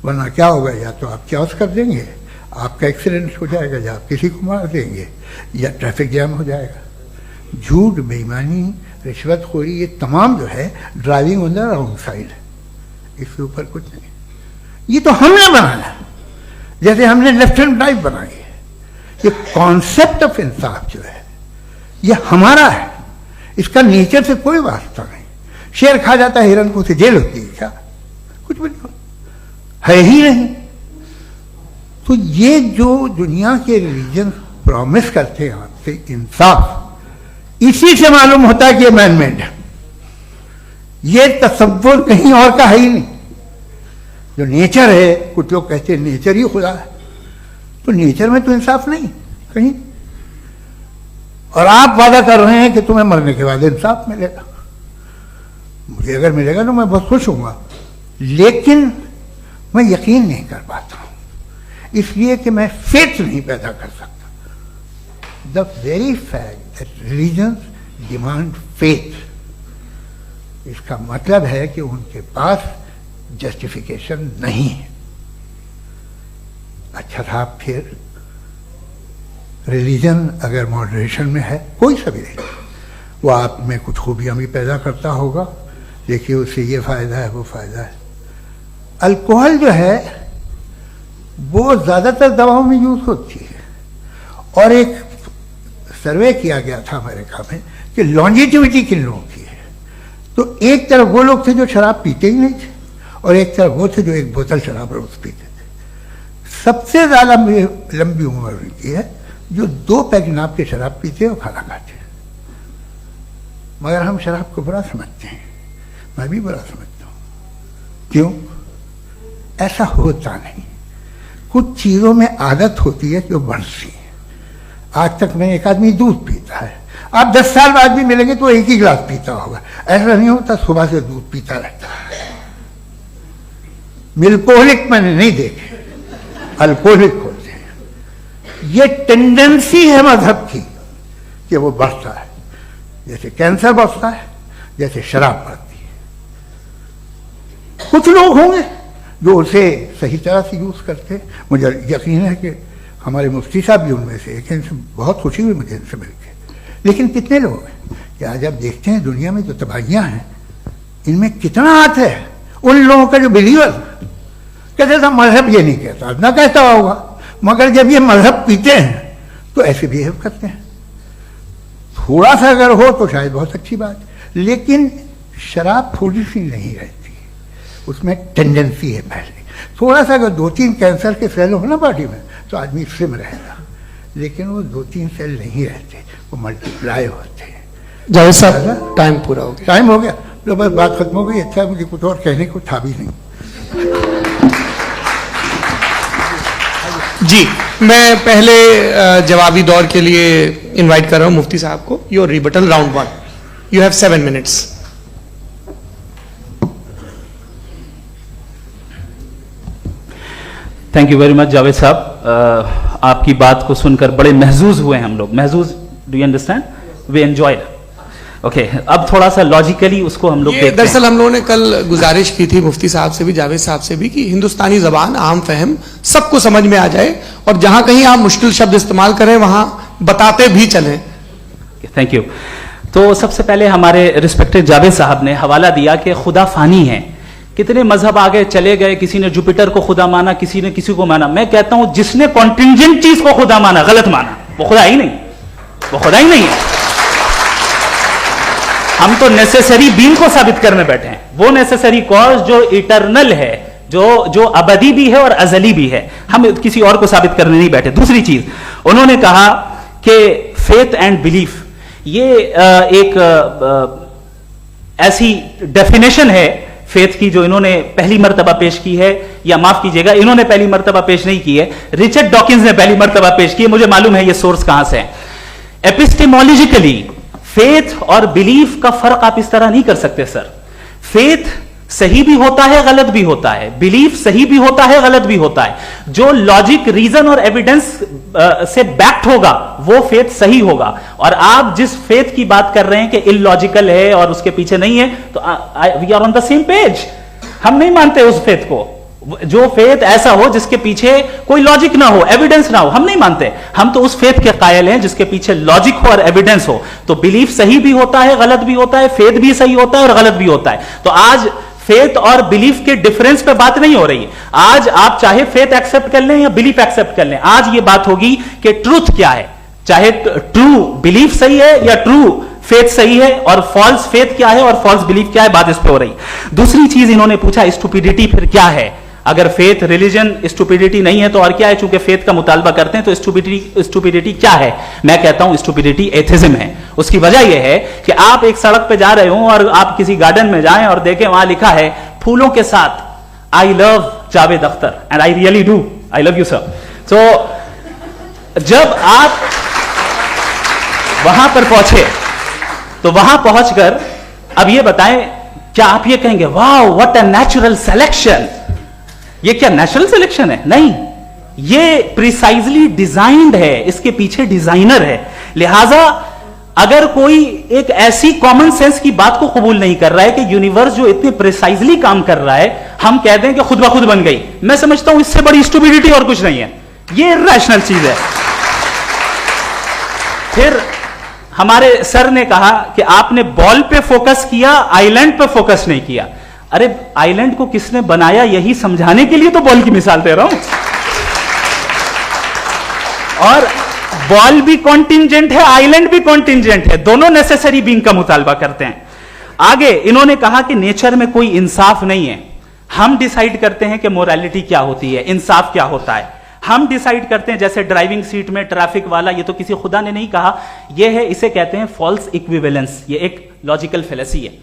वरना क्या होगा, या तो आप क्रॉस कर देंगे, आपका एक्सीडेंट हो जाएगा, या आप किसी को मार देंगे, या ट्रैफिक जैम हो जाएगा। झूठ, बेईमानी, रिश्वतखोरी, ये तमाम जो है driving on the wrong side है। इसके ऊपर कुछ नहीं। ये तो हमने बनाया, जैसे हमने लेफ्ट हैंड ड्राइव बनाई है। ये कॉन्सेप्ट ऑफ इंसाफ जो है ये हमारा है, इसका नेचर से कोई वास्ता नहीं। शेर खा जाता है हिरन को, उसे जेल होती है क्या? कुछ भी नहीं है ही नहीं। तो ये जो दुनिया के रिलीजन प्रॉमिस करते हैं आपसे इंसाफ, इसी से मालूम होता है कि ये मैन मेड है। ये तसव्वुर कहीं और का है ही नहीं। जो नेचर है, कुछ लोग कहते हैं नेचर ही खुदा है, तो नेचर में तो इंसाफ नहीं कहीं। और आप वादा कर रहे हैं कि तुम्हें मरने के बाद इंसाफ मिलेगा। मुझे अगर मिलेगा तो मैं बहुत खुश हूंगा, लेकिन मैं यकीन नहीं कर पाता हूं, इसलिए कि मैं फेथ नहीं पैदा कर सकता। The very fact that religion demand faith, इसका मतलब है कि उनके पास जस्टिफिकेशन नहीं है। अच्छा था, फिर रिलीजन अगर मॉडरेशन में है, कोई सा भी नहीं, वो आप में कुछ खूबियां भी पैदा करता होगा, देखिए उससे ये फायदा है, वो फायदा है। अल्कोहल जो है वो ज्यादातर दवाओं में यूज होती है, और एक सर्वे किया गया था अमेरिका में कि लॉन्जिटिविटी किन लोगों की है। तो एक तरफ वो लोग थे जो शराब पीते ही नहीं थे, और एक तरफ वो थे जो एक बोतल शराब रोज पीते थे। सबसे ज्यादा लंबी उम्र उनकी है जो 2 पैक नाप के शराब पीते और खाना खाते हैं। मगर हम शराब को बुरा समझते हैं, मैं भी बुरा समझता हूं। क्यों? ऐसा होता नहीं। कुछ चीजों में आदत होती है कि वो बढ़ती है। आज तक में एक आदमी दूध पीता है, आप 10 साल बाद भी मिलेंगे तो एक ही गिलास पीता होगा। ऐसा नहीं होता, सुबह से दूध पीता रहता है। मिल्कोहलिक मैंने नहीं देखे, अल्कोहलिक होते हैं। ये टेंडेंसी है मजहब की कि वो बढ़ता है, जैसे कैंसर बढ़ता है, जैसे शराब बढ़ती है। कुछ लोग होंगे जो उसे सही तरह से यूज करते। मुझे यकीन है कि हमारे मुफ्ती साहब भी उनमें से एक, इनसे बहुत खुशी हुई मुझे इनसे मिलकर। लेकिन कितने लोग हैं कि आज आप देखते हैं दुनिया में जो तबाहियां हैं, इनमें कितना हाथ है उन लोगों का जो बिलीवर कहते था मजहब ये नहीं कहता, ना कहता होगा, मगर जब ये मजहब पीते हैं तो ऐसे बिहेव करते हैं। थोड़ा सा अगर हो तो शायद बहुत अच्छी बात, लेकिन शराब थोड़ी सी नहीं रहती, उसमें टेंडेंसी है पहले। थोड़ा सा अगर 2-3 कैंसर के सेल हो ना बॉडी में तो आदमी स्लिम रहेगा, लेकिन वो 2-3 सेल नहीं रहते, वो मल्टीप्लाई होते हैं। जावेद साहब टाइम पूरा हो गया। टाइम हो गया तो बस बात खत्म हो गई। अच्छा, मुझे कुछ और कहने को था भी नहीं। जी, मैं पहले जवाबी दौर के लिए इनवाइट कर रहा हूं मुफ्ती साहब को। Your rebuttal round 1, you have 7 minutes. Thank you very much Javed साहब। आपकी बात को सुनकर बड़े महजूज हुए हम लोग। महजूज, do you understand? We enjoyed. Okay, अब थोड़ा सा लॉजिकली उसको हम लोग देखते हैं। दरअसल हम लोगों ने कल गुजारिश की थी मुफ्ती साहब से भी, जावेद साहब से भी, कि हिंदुस्तानी जबान आम फहम सबको समझ में आ जाए और जहां कहीं आप मुश्किल शब्द इस्तेमाल करें वहां बताते भी चलें। Thank you. तो सबसे पहले हमारे रिस्पेक्टेड जावेद साहब ने हवाला दिया कि खुदा फानी है, कितने मजहब आगे चले गए, किसी ने जुपिटर को खुदा माना, किसी ने किसी को माना। मैं कहता हूं जिसने कॉन्टिंजेंट चीज को खुदा माना, गलत माना, वो खुदा ही नहीं, वो खुदा ही नहीं है। हम तो नेसेसरी बीन को साबित करने बैठे हैं, वो नेसेसरी कॉज जो इटरनल है, जो अबदी भी है और अजली भी है, हम किसी और को साबित करने नहीं बैठे। दूसरी चीज उन्होंने कहा कि फेथ एंड बिलीफ, ये एक ऐसी डेफिनेशन है फेथ की जो इन्होंने पहली मर्तबा पेश की है, या माफ कीजिएगा इन्होंने पहली मर्तबा पेश नहीं की है, रिचर्ड डॉकिंस ने पहली मर्तबा पेश की है। मुझे मालूम है ये सोर्स कहां से है। एपिस्टेमोलॉजिकली फेथ और बिलीफ का फर्क आप इस तरह नहीं कर सकते सर। फेथ सही भी होता है, गलत भी होता है, बिलीफ सही भी होता है, गलत भी होता है। जो लॉजिक, रीजन और एविडेंस से बैक्ड होगा वो फेथ सही होगा। और आप जिस फेथ की बात कर रहे हैं कि इलॉजिकल है और उसके पीछे नहीं है, तो we are on the same page. हम नहीं मानते उस फेथ को, जो फेथ ऐसा हो जिसके पीछे कोई लॉजिक ना हो, एविडेंस ना हो, हम नहीं मानते। हम तो उस फेथ के कायल हैं जिसके पीछे लॉजिक हो और एविडेंस हो। तो बिलीफ सही भी होता है, गलत भी होता है, फेथ भी सही होता है और गलत भी होता है। तो आज फेथ और बिलीफ के डिफरेंस पे बात नहीं हो रही। आज आप चाहे फेथ एक्सेप्ट कर लें या बिलीफ एक्सेप्ट कर लें, आज ये बात होगी कि ट्रूथ क्या है, चाहे ट्रू बिलीफ सही है या ट्रू फेथ सही है, और फॉल्स फेथ क्या है और फॉल्स बिलीफ क्या है, बात इस पे हो रही। दूसरी चीज इन्होंने पूछा स्टुपिडिटी फिर क्या है। अगर फेथ रिलीजन स्टुपिडिटी नहीं है तो और क्या है? चूंकि फेथ का मुतालबा करते हैं तो स्टुपिडिटी क्या है? मैं कहता हूं स्टुपिडिटी एथिज्म है। उसकी वजह यह है कि आप एक सड़क पे जा रहे हो और आप किसी गार्डन में जाएं और देखें वहां लिखा है फूलों के साथ I love Javed Akhtar, and I really do, I love you sir. तो जब आप वहां पर पहुंचे तो वहां पहुंचकर अब ये बताएं, क्या आप ये कहेंगे वाह व्हाट अ नेचुरल सिलेक्शन? ये क्या नेचुरल सिलेक्शन है? नहीं, ये प्रिसाइजली डिजाइंड है, इसके पीछे डिजाइनर है। लिहाजा अगर कोई एक ऐसी कॉमन सेंस की बात को कबूल नहीं कर रहा है कि यूनिवर्स जो इतने प्रिसाइजली काम कर रहा है, हम कह दें कि खुद ब खुद बन गई, मैं समझता हूं इससे बड़ी स्टुपिडिटी और कुछ नहीं है। ये इर्रेशनल चीज है। फिर हमारे सर ने कहा कि आपने बॉल पे फोकस किया, आइलैंड पे फोकस नहीं किया। अरे आइलैंड को किसने बनाया यही समझाने के लिए तो बॉल की मिसाल दे रहा हूं। और बॉल भी कॉन्टिंजेंट है, आइलैंड भी कॉन्टिंजेंट है, दोनों नेसेसरी बीइंग का मुतालबा करते हैं। आगे इन्होंने कहा कि नेचर में कोई इंसाफ नहीं है। हम डिसाइड करते हैं कि मोरालिटी क्या होती है, इंसाफ क्या होता है। हम डिसाइड करते हैं, जैसे ड्राइविंग सीट में ट्रैफिक वाला, ये तो किसी खुदा ने नहीं कहा, यह है, इसे कहते हैं फॉल्स इक्विवेलेंस। ये एक लॉजिकल फेलेसी है।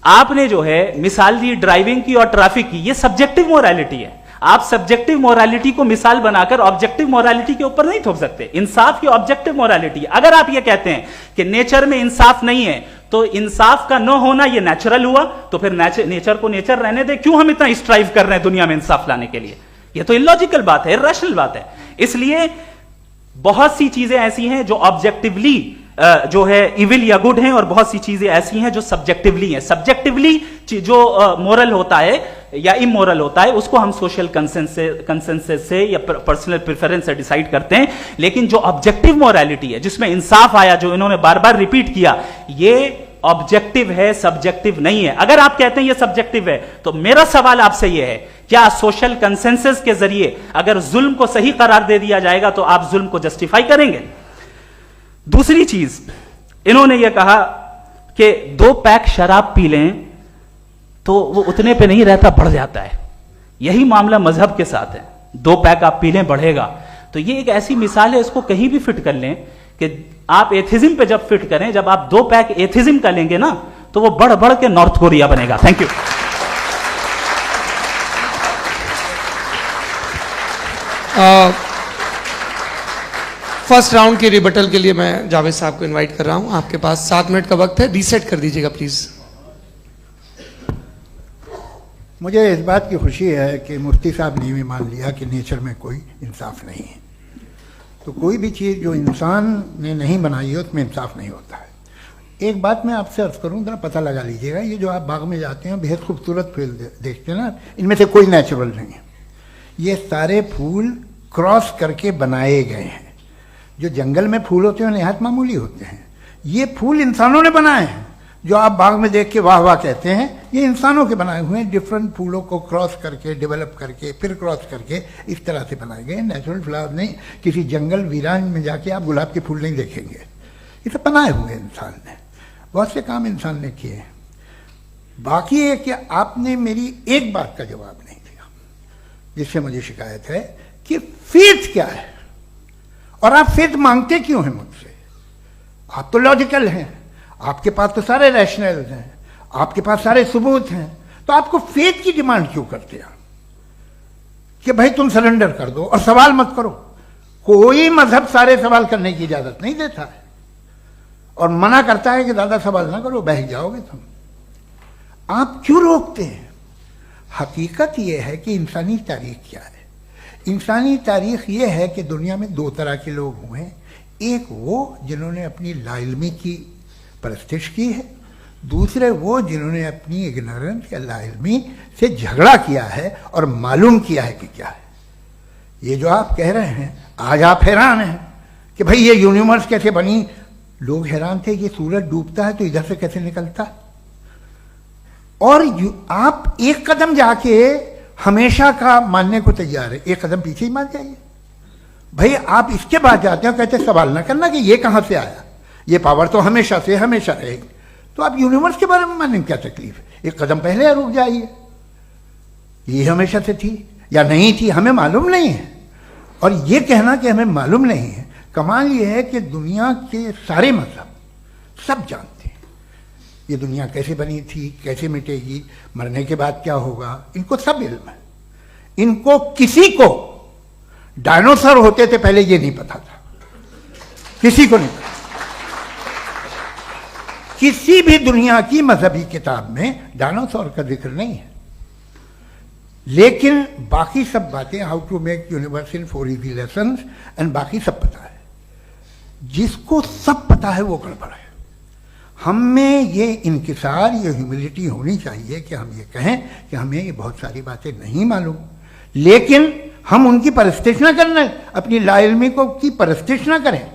आपने जो है मिसाल दी ड्राइविंग की और ट्रैफिक की, ये सब्जेक्टिव मोरालिटी है। आप सब्जेक्टिव मोरालिटी को मिसाल बनाकर ऑब्जेक्टिव मोरालिटी के ऊपर नहीं थोप सकते। इंसाफ की ऑब्जेक्टिव मोरालिटी है। अगर आप ये कहते हैं कि नेचर में इंसाफ नहीं है तो इंसाफ का न होना ये नेचुरल हुआ, तो फिर नेचर को नेचर रहने दे, क्यों हम इतना स्ट्राइव कर रहे हैं दुनिया में इंसाफ लाने के लिए? ये तो इलॉजिकल बात है, इर्रेशनल बात है। इसलिए बहुत सी चीजें ऐसी हैं जो ऑब्जेक्टिवली जो है इविल या गुड हैं, और बहुत सी चीजें ऐसी हैं जो सब्जेक्टिवली हैं। सब्जेक्टिवली जो मोरल होता है या इमोरल होता है उसको हम सोशल कंसेंसस से या पर्सनल प्रेफरेंस से डिसाइड करते हैं। लेकिन जो ऑब्जेक्टिव मोरालिटी है, जिसमें इंसाफ आया, जो इन्होंने बार बार रिपीट किया, ये ऑब्जेक्टिव है, सब्जेक्टिव नहीं है। अगर आप कहते हैं ये सब्जेक्टिव है तो मेरा सवाल आपसे ये है, क्या सोशल कंसेंसस के जरिए अगर जुल्म को सही करार दे दिया जाएगा तो आप जुल्म को जस्टिफाई करेंगे? दूसरी चीज इन्होंने यह कहा कि 2 पैक शराब पी लें तो वो उतने पे नहीं रहता, बढ़ जाता है। यही मामला मजहब के साथ है। 2 पैक आप पी लें बढ़ेगा। तो ये एक ऐसी मिसाल है, इसको कहीं भी फिट कर लें कि आप एथिज्म पे जब फिट करें, जब आप 2 पैक एथिज्म का लेंगे ना तो वो बढ़ बढ़ के नॉर्थ कोरिया बनेगा। Thank you. फर्स्ट राउंड के रिबटल के लिए मैं जावेद साहब को इनवाइट कर रहा हूं। आपके पास 7 मिनट का वक्त है, रीसेट कर दीजिएगा प्लीज। मुझे इस बात की खुशी है कि मुफ्ती साहब ने भी मान लिया कि नेचर में कोई इंसाफ नहीं है। तो कोई भी चीज़ जो इंसान ने नहीं बनाई है उसमें इंसाफ नहीं होता है। एक बात मैं आपसे अर्ज करूं, जरा पता लगा लीजिएगा, ये जो आप बाग में जाते हैं बेहद खूबसूरत फूल देखते हैं ना, इनमें से कोई नेचुरल नहीं है। ये सारे फूल क्रॉस करके बनाए गए हैं। जो जंगल में फूल होते हैं निहायत मामूली होते हैं, ये फूल इंसानों ने बनाए हैं। जो आप बाग में देख के वाह वाह कहते हैं, ये इंसानों के बनाए हुए हैं। डिफरेंट फूलों को क्रॉस करके, डेवलप करके, फिर क्रॉस करके इस तरह से बनाए गए। नेचुरल फ्लावर नहीं। किसी जंगल वीरान में जाके आप गुलाब के फूल नहीं देखेंगे। ये सब बनाए हुए इंसान ने, बहुत से काम इंसान ने किए हैं। बाकी है कि आपने मेरी एक बात का जवाब नहीं दिया, जिससे मुझे शिकायत है कि फेथ क्या है और आप फेथ मांगते क्यों हैं मुझसे? आप तो लॉजिकल हैं, आपके पास तो सारे रैशनल्स हैं, आपके पास सारे सबूत हैं, तो आपको फेथ की डिमांड क्यों करते हैं कि भाई तुम सरेंडर कर दो और सवाल मत करो? कोई मजहब सारे सवाल करने की इजाजत नहीं देता है और मना करता है कि ज्यादा सवाल ना करो, बह जाओगे तुम। आप क्यों रोकते हैं? हकीकत यह है कि इंसानी तारीख क्या है। इंसानी तारीख यह है कि दुनिया में दो तरह के लोग हुए हैं। एक वो जिन्होंने अपनी लाइल्मी की परस्तिश की है, दूसरे वो जिन्होंने अपनी इग्नोरेंस या लाइल्मी से झगड़ा किया है और मालूम किया है कि क्या है। ये जो आप कह रहे हैं, आज आप हैरान हैं कि भाई ये यूनिवर्स कैसे बनी। लोग हैरान थे कि सूरज डूबता है तो इधर से कैसे निकलता। और आप एक कदम जाके हमेशा का मानने को तैयार है, एक कदम पीछे ही मान जाइए। भाई आप इसके बाद जाते हो, कहते सवाल ना करना कि ये कहां से आया, ये पावर तो हमेशा से हमेशा रहेगी। तो आप यूनिवर्स के बारे में मानने में क्या तकलीफ है? एक कदम पहले रुक जाइए। ये हमेशा से थी या नहीं थी, हमें मालूम नहीं है। और ये कहना कि हमें मालूम नहीं है, कमाल ये है कि दुनिया के सारे मजहब सब जानते हैं ये दुनिया कैसे बनी थी, कैसे मिटेगी, मरने के बाद क्या होगा, इनको सब इल्म है। इनको किसी को डायनासोर होते थे पहले ये नहीं पता था, किसी को नहीं पता। किसी भी दुनिया की मजहबी किताब में डायनासोर का जिक्र नहीं है। लेकिन बाकी सब बातें, how to make universe in 4 easy lessons and बाकी सब पता है। जिसको सब पता है वो गड़बड़ है। हम में ये इंकिसार, ये ह्यूमिलिटी होनी चाहिए कि हम ये कहें कि हमें ये बहुत सारी बातें नहीं मालूम, लेकिन हम उनकी परस्तिश ना करना, अपनी लाइल्मी को की परस्तिश ना करें,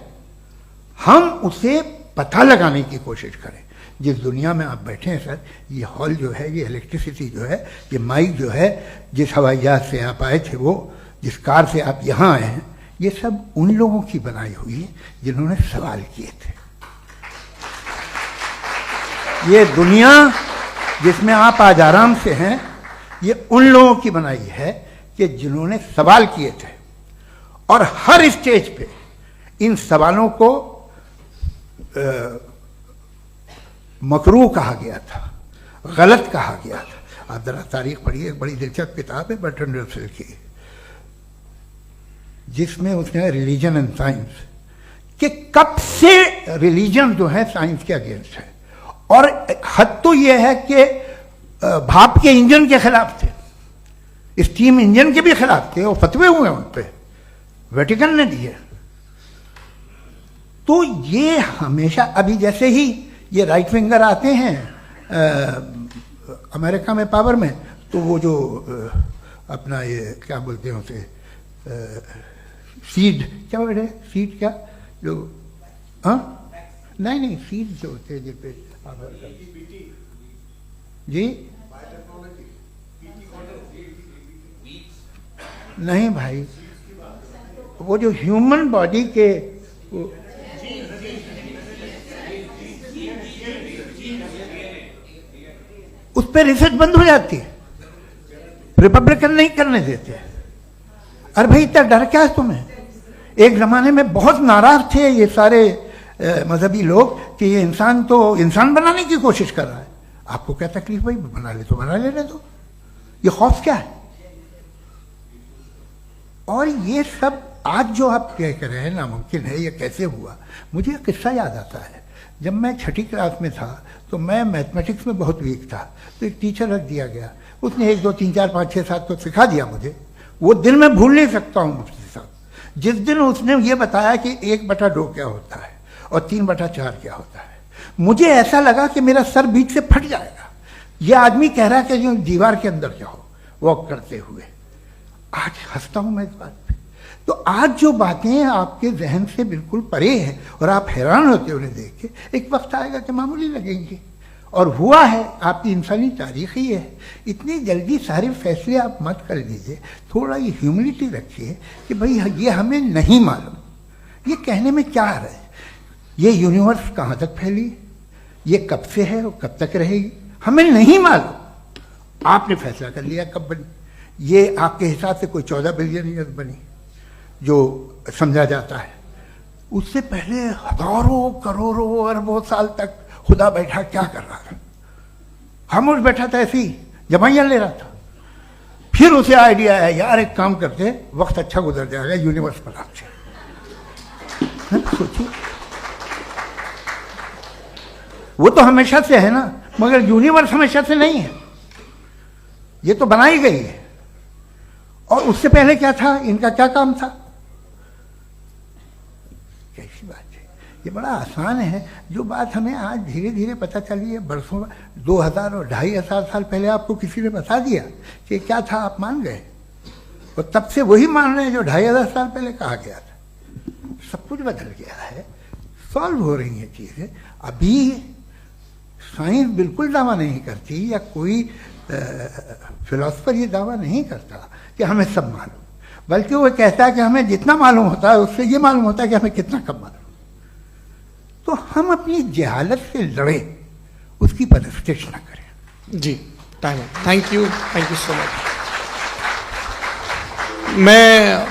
हम उसे पता लगाने की कोशिश करें। जिस दुनिया में आप बैठे हैं सर, ये हॉल जो है, ये इलेक्ट्रिसिटी जो है, ये माइक जो है, जिस हवाई जहाज से आप आए थे, वो जिस कार से आप यहाँ आए हैं, ये सब उन लोगों की बनाई हुई है जिन्होंने सवाल किए थे। ये दुनिया जिसमें आप आज आराम से हैं, ये उन लोगों की बनाई है कि जिन्होंने सवाल किए थे। और हर स्टेज पे इन सवालों को मकरूह कहा गया था, गलत कहा गया था। आप जरा तारीख पढ़िए, एक बड़ी दिलचस्प किताब है बर्ट्रैंड रसेल की, जिसमें उसने रिलीजन एंड साइंस कि कब से रिलीजन जो है साइंस के अगेंस्ट है। और हद तो यह है कि भाप के इंजन के खिलाफ थे, स्टीम इंजन के भी खिलाफ थे, और फतवे हुए उन पे, वेटिकन ने दिए। तो ये हमेशा, अभी जैसे ही ये राइट विंगर आते हैं अमेरिका में पावर में, तो वो जो अपना ये क्या बोलते हैं उसे, सीड क्या बोलते हैं, सीड क्या जो, हाँ नहीं सीड जो होते हैं जिन पे जी, नहीं भाई, वो जो ह्यूमन बॉडी के उस पर रिसर्च बंद हो जाती है, रिपब्लिकन नहीं करने देते। अरे भाई इतना डर क्या है तुम्हें? एक जमाने में बहुत नाराज थे ये सारे मजहबी लोग कि ये इंसान तो इंसान बनाने की कोशिश कर रहा है। आपको क्या तकलीफ भाई, बना ले तो बना लेने दो, ये खौफ क्या है? और ये सब आज जो आप कह रहे हैं नामुमकिन है, ये कैसे हुआ? मुझे एक किस्सा याद आता है। जब मैं 6ठी क्लास में था तो मैं मैथमेटिक्स में बहुत वीक था, तो एक टीचर रख दिया गया, उसने 1 2 3 4 5 6 7 तो सिखा दिया मुझे। वो दिन मैं भूल नहीं सकता हूँ मुफ्ती साहब, जिस दिन उसने ये बताया कि 1/2 क्या होता है और 3/4 क्या होता है। मुझे ऐसा लगा कि मेरा सर बीच से फट जाएगा। यह आदमी कह रहा है कि जो दीवार के अंदर जाओ वॉक करते हुए। आज हंसता हूं मैं इस बात पे। तो आज जो बातें आपके जहन से बिल्कुल परे हैं और आप हैरान होते उन्हें देख के, एक वक्त आएगा कि मामूली लगेंगे। और हुआ है, आपकी इंसानी तारीख ही है। इतनी जल्दी सारे फैसले आप मत कर लीजिए, थोड़ा ये ह्यूमिलिटी रखिए कि भाई ये हमें नहीं मालूम। ये कहने में क्या है, ये यूनिवर्स कहाँ तक फैली, ये कब से है और कब तक रहेगी, हमें नहीं मालूम। आपने फैसला कर लिया कब बनी। ये आपके हिसाब से कोई 14 बिलियन ईयर बनी जो समझा जाता है। उससे पहले हजारों करोड़ों अरबों साल तक खुदा बैठा क्या कर रहा था? खामोश बैठा था, ऐसी जमाइयां ले रहा था। फिर उसे आइडिया आया, यार एक काम करते, वक्त अच्छा गुजर जाएगा, यूनिवर्स बना दे। सोचिए, वो तो हमेशा से है ना, मगर यूनिवर्स हमेशा से नहीं है, ये तो बनाई गई है। और उससे पहले क्या था, इनका क्या काम था? कैसी बात है, ये बड़ा आसान है। जो बात हमें आज धीरे धीरे पता चली है, बरसों 2000 और 2500 साल पहले आपको किसी ने बता दिया कि क्या था, आप मान गए, और तब से वही मान रहे हैं जो 2500 साल पहले कहा गया था। सब कुछ बदल गया है, सॉल्व हो रही हैं चीजें। अभी साइंस बिल्कुल दावा नहीं करती, या कोई फिलोसफर ये दावा नहीं करता कि हमें सब मालूम, बल्कि वो कहता है कि हमें जितना मालूम होता है उससे ये मालूम होता है कि हमें कितना कम मालूम। तो हम अपनी जहालत से लड़े, उसकी परस्तिश न करें। जी, time. Thank you so much. मैं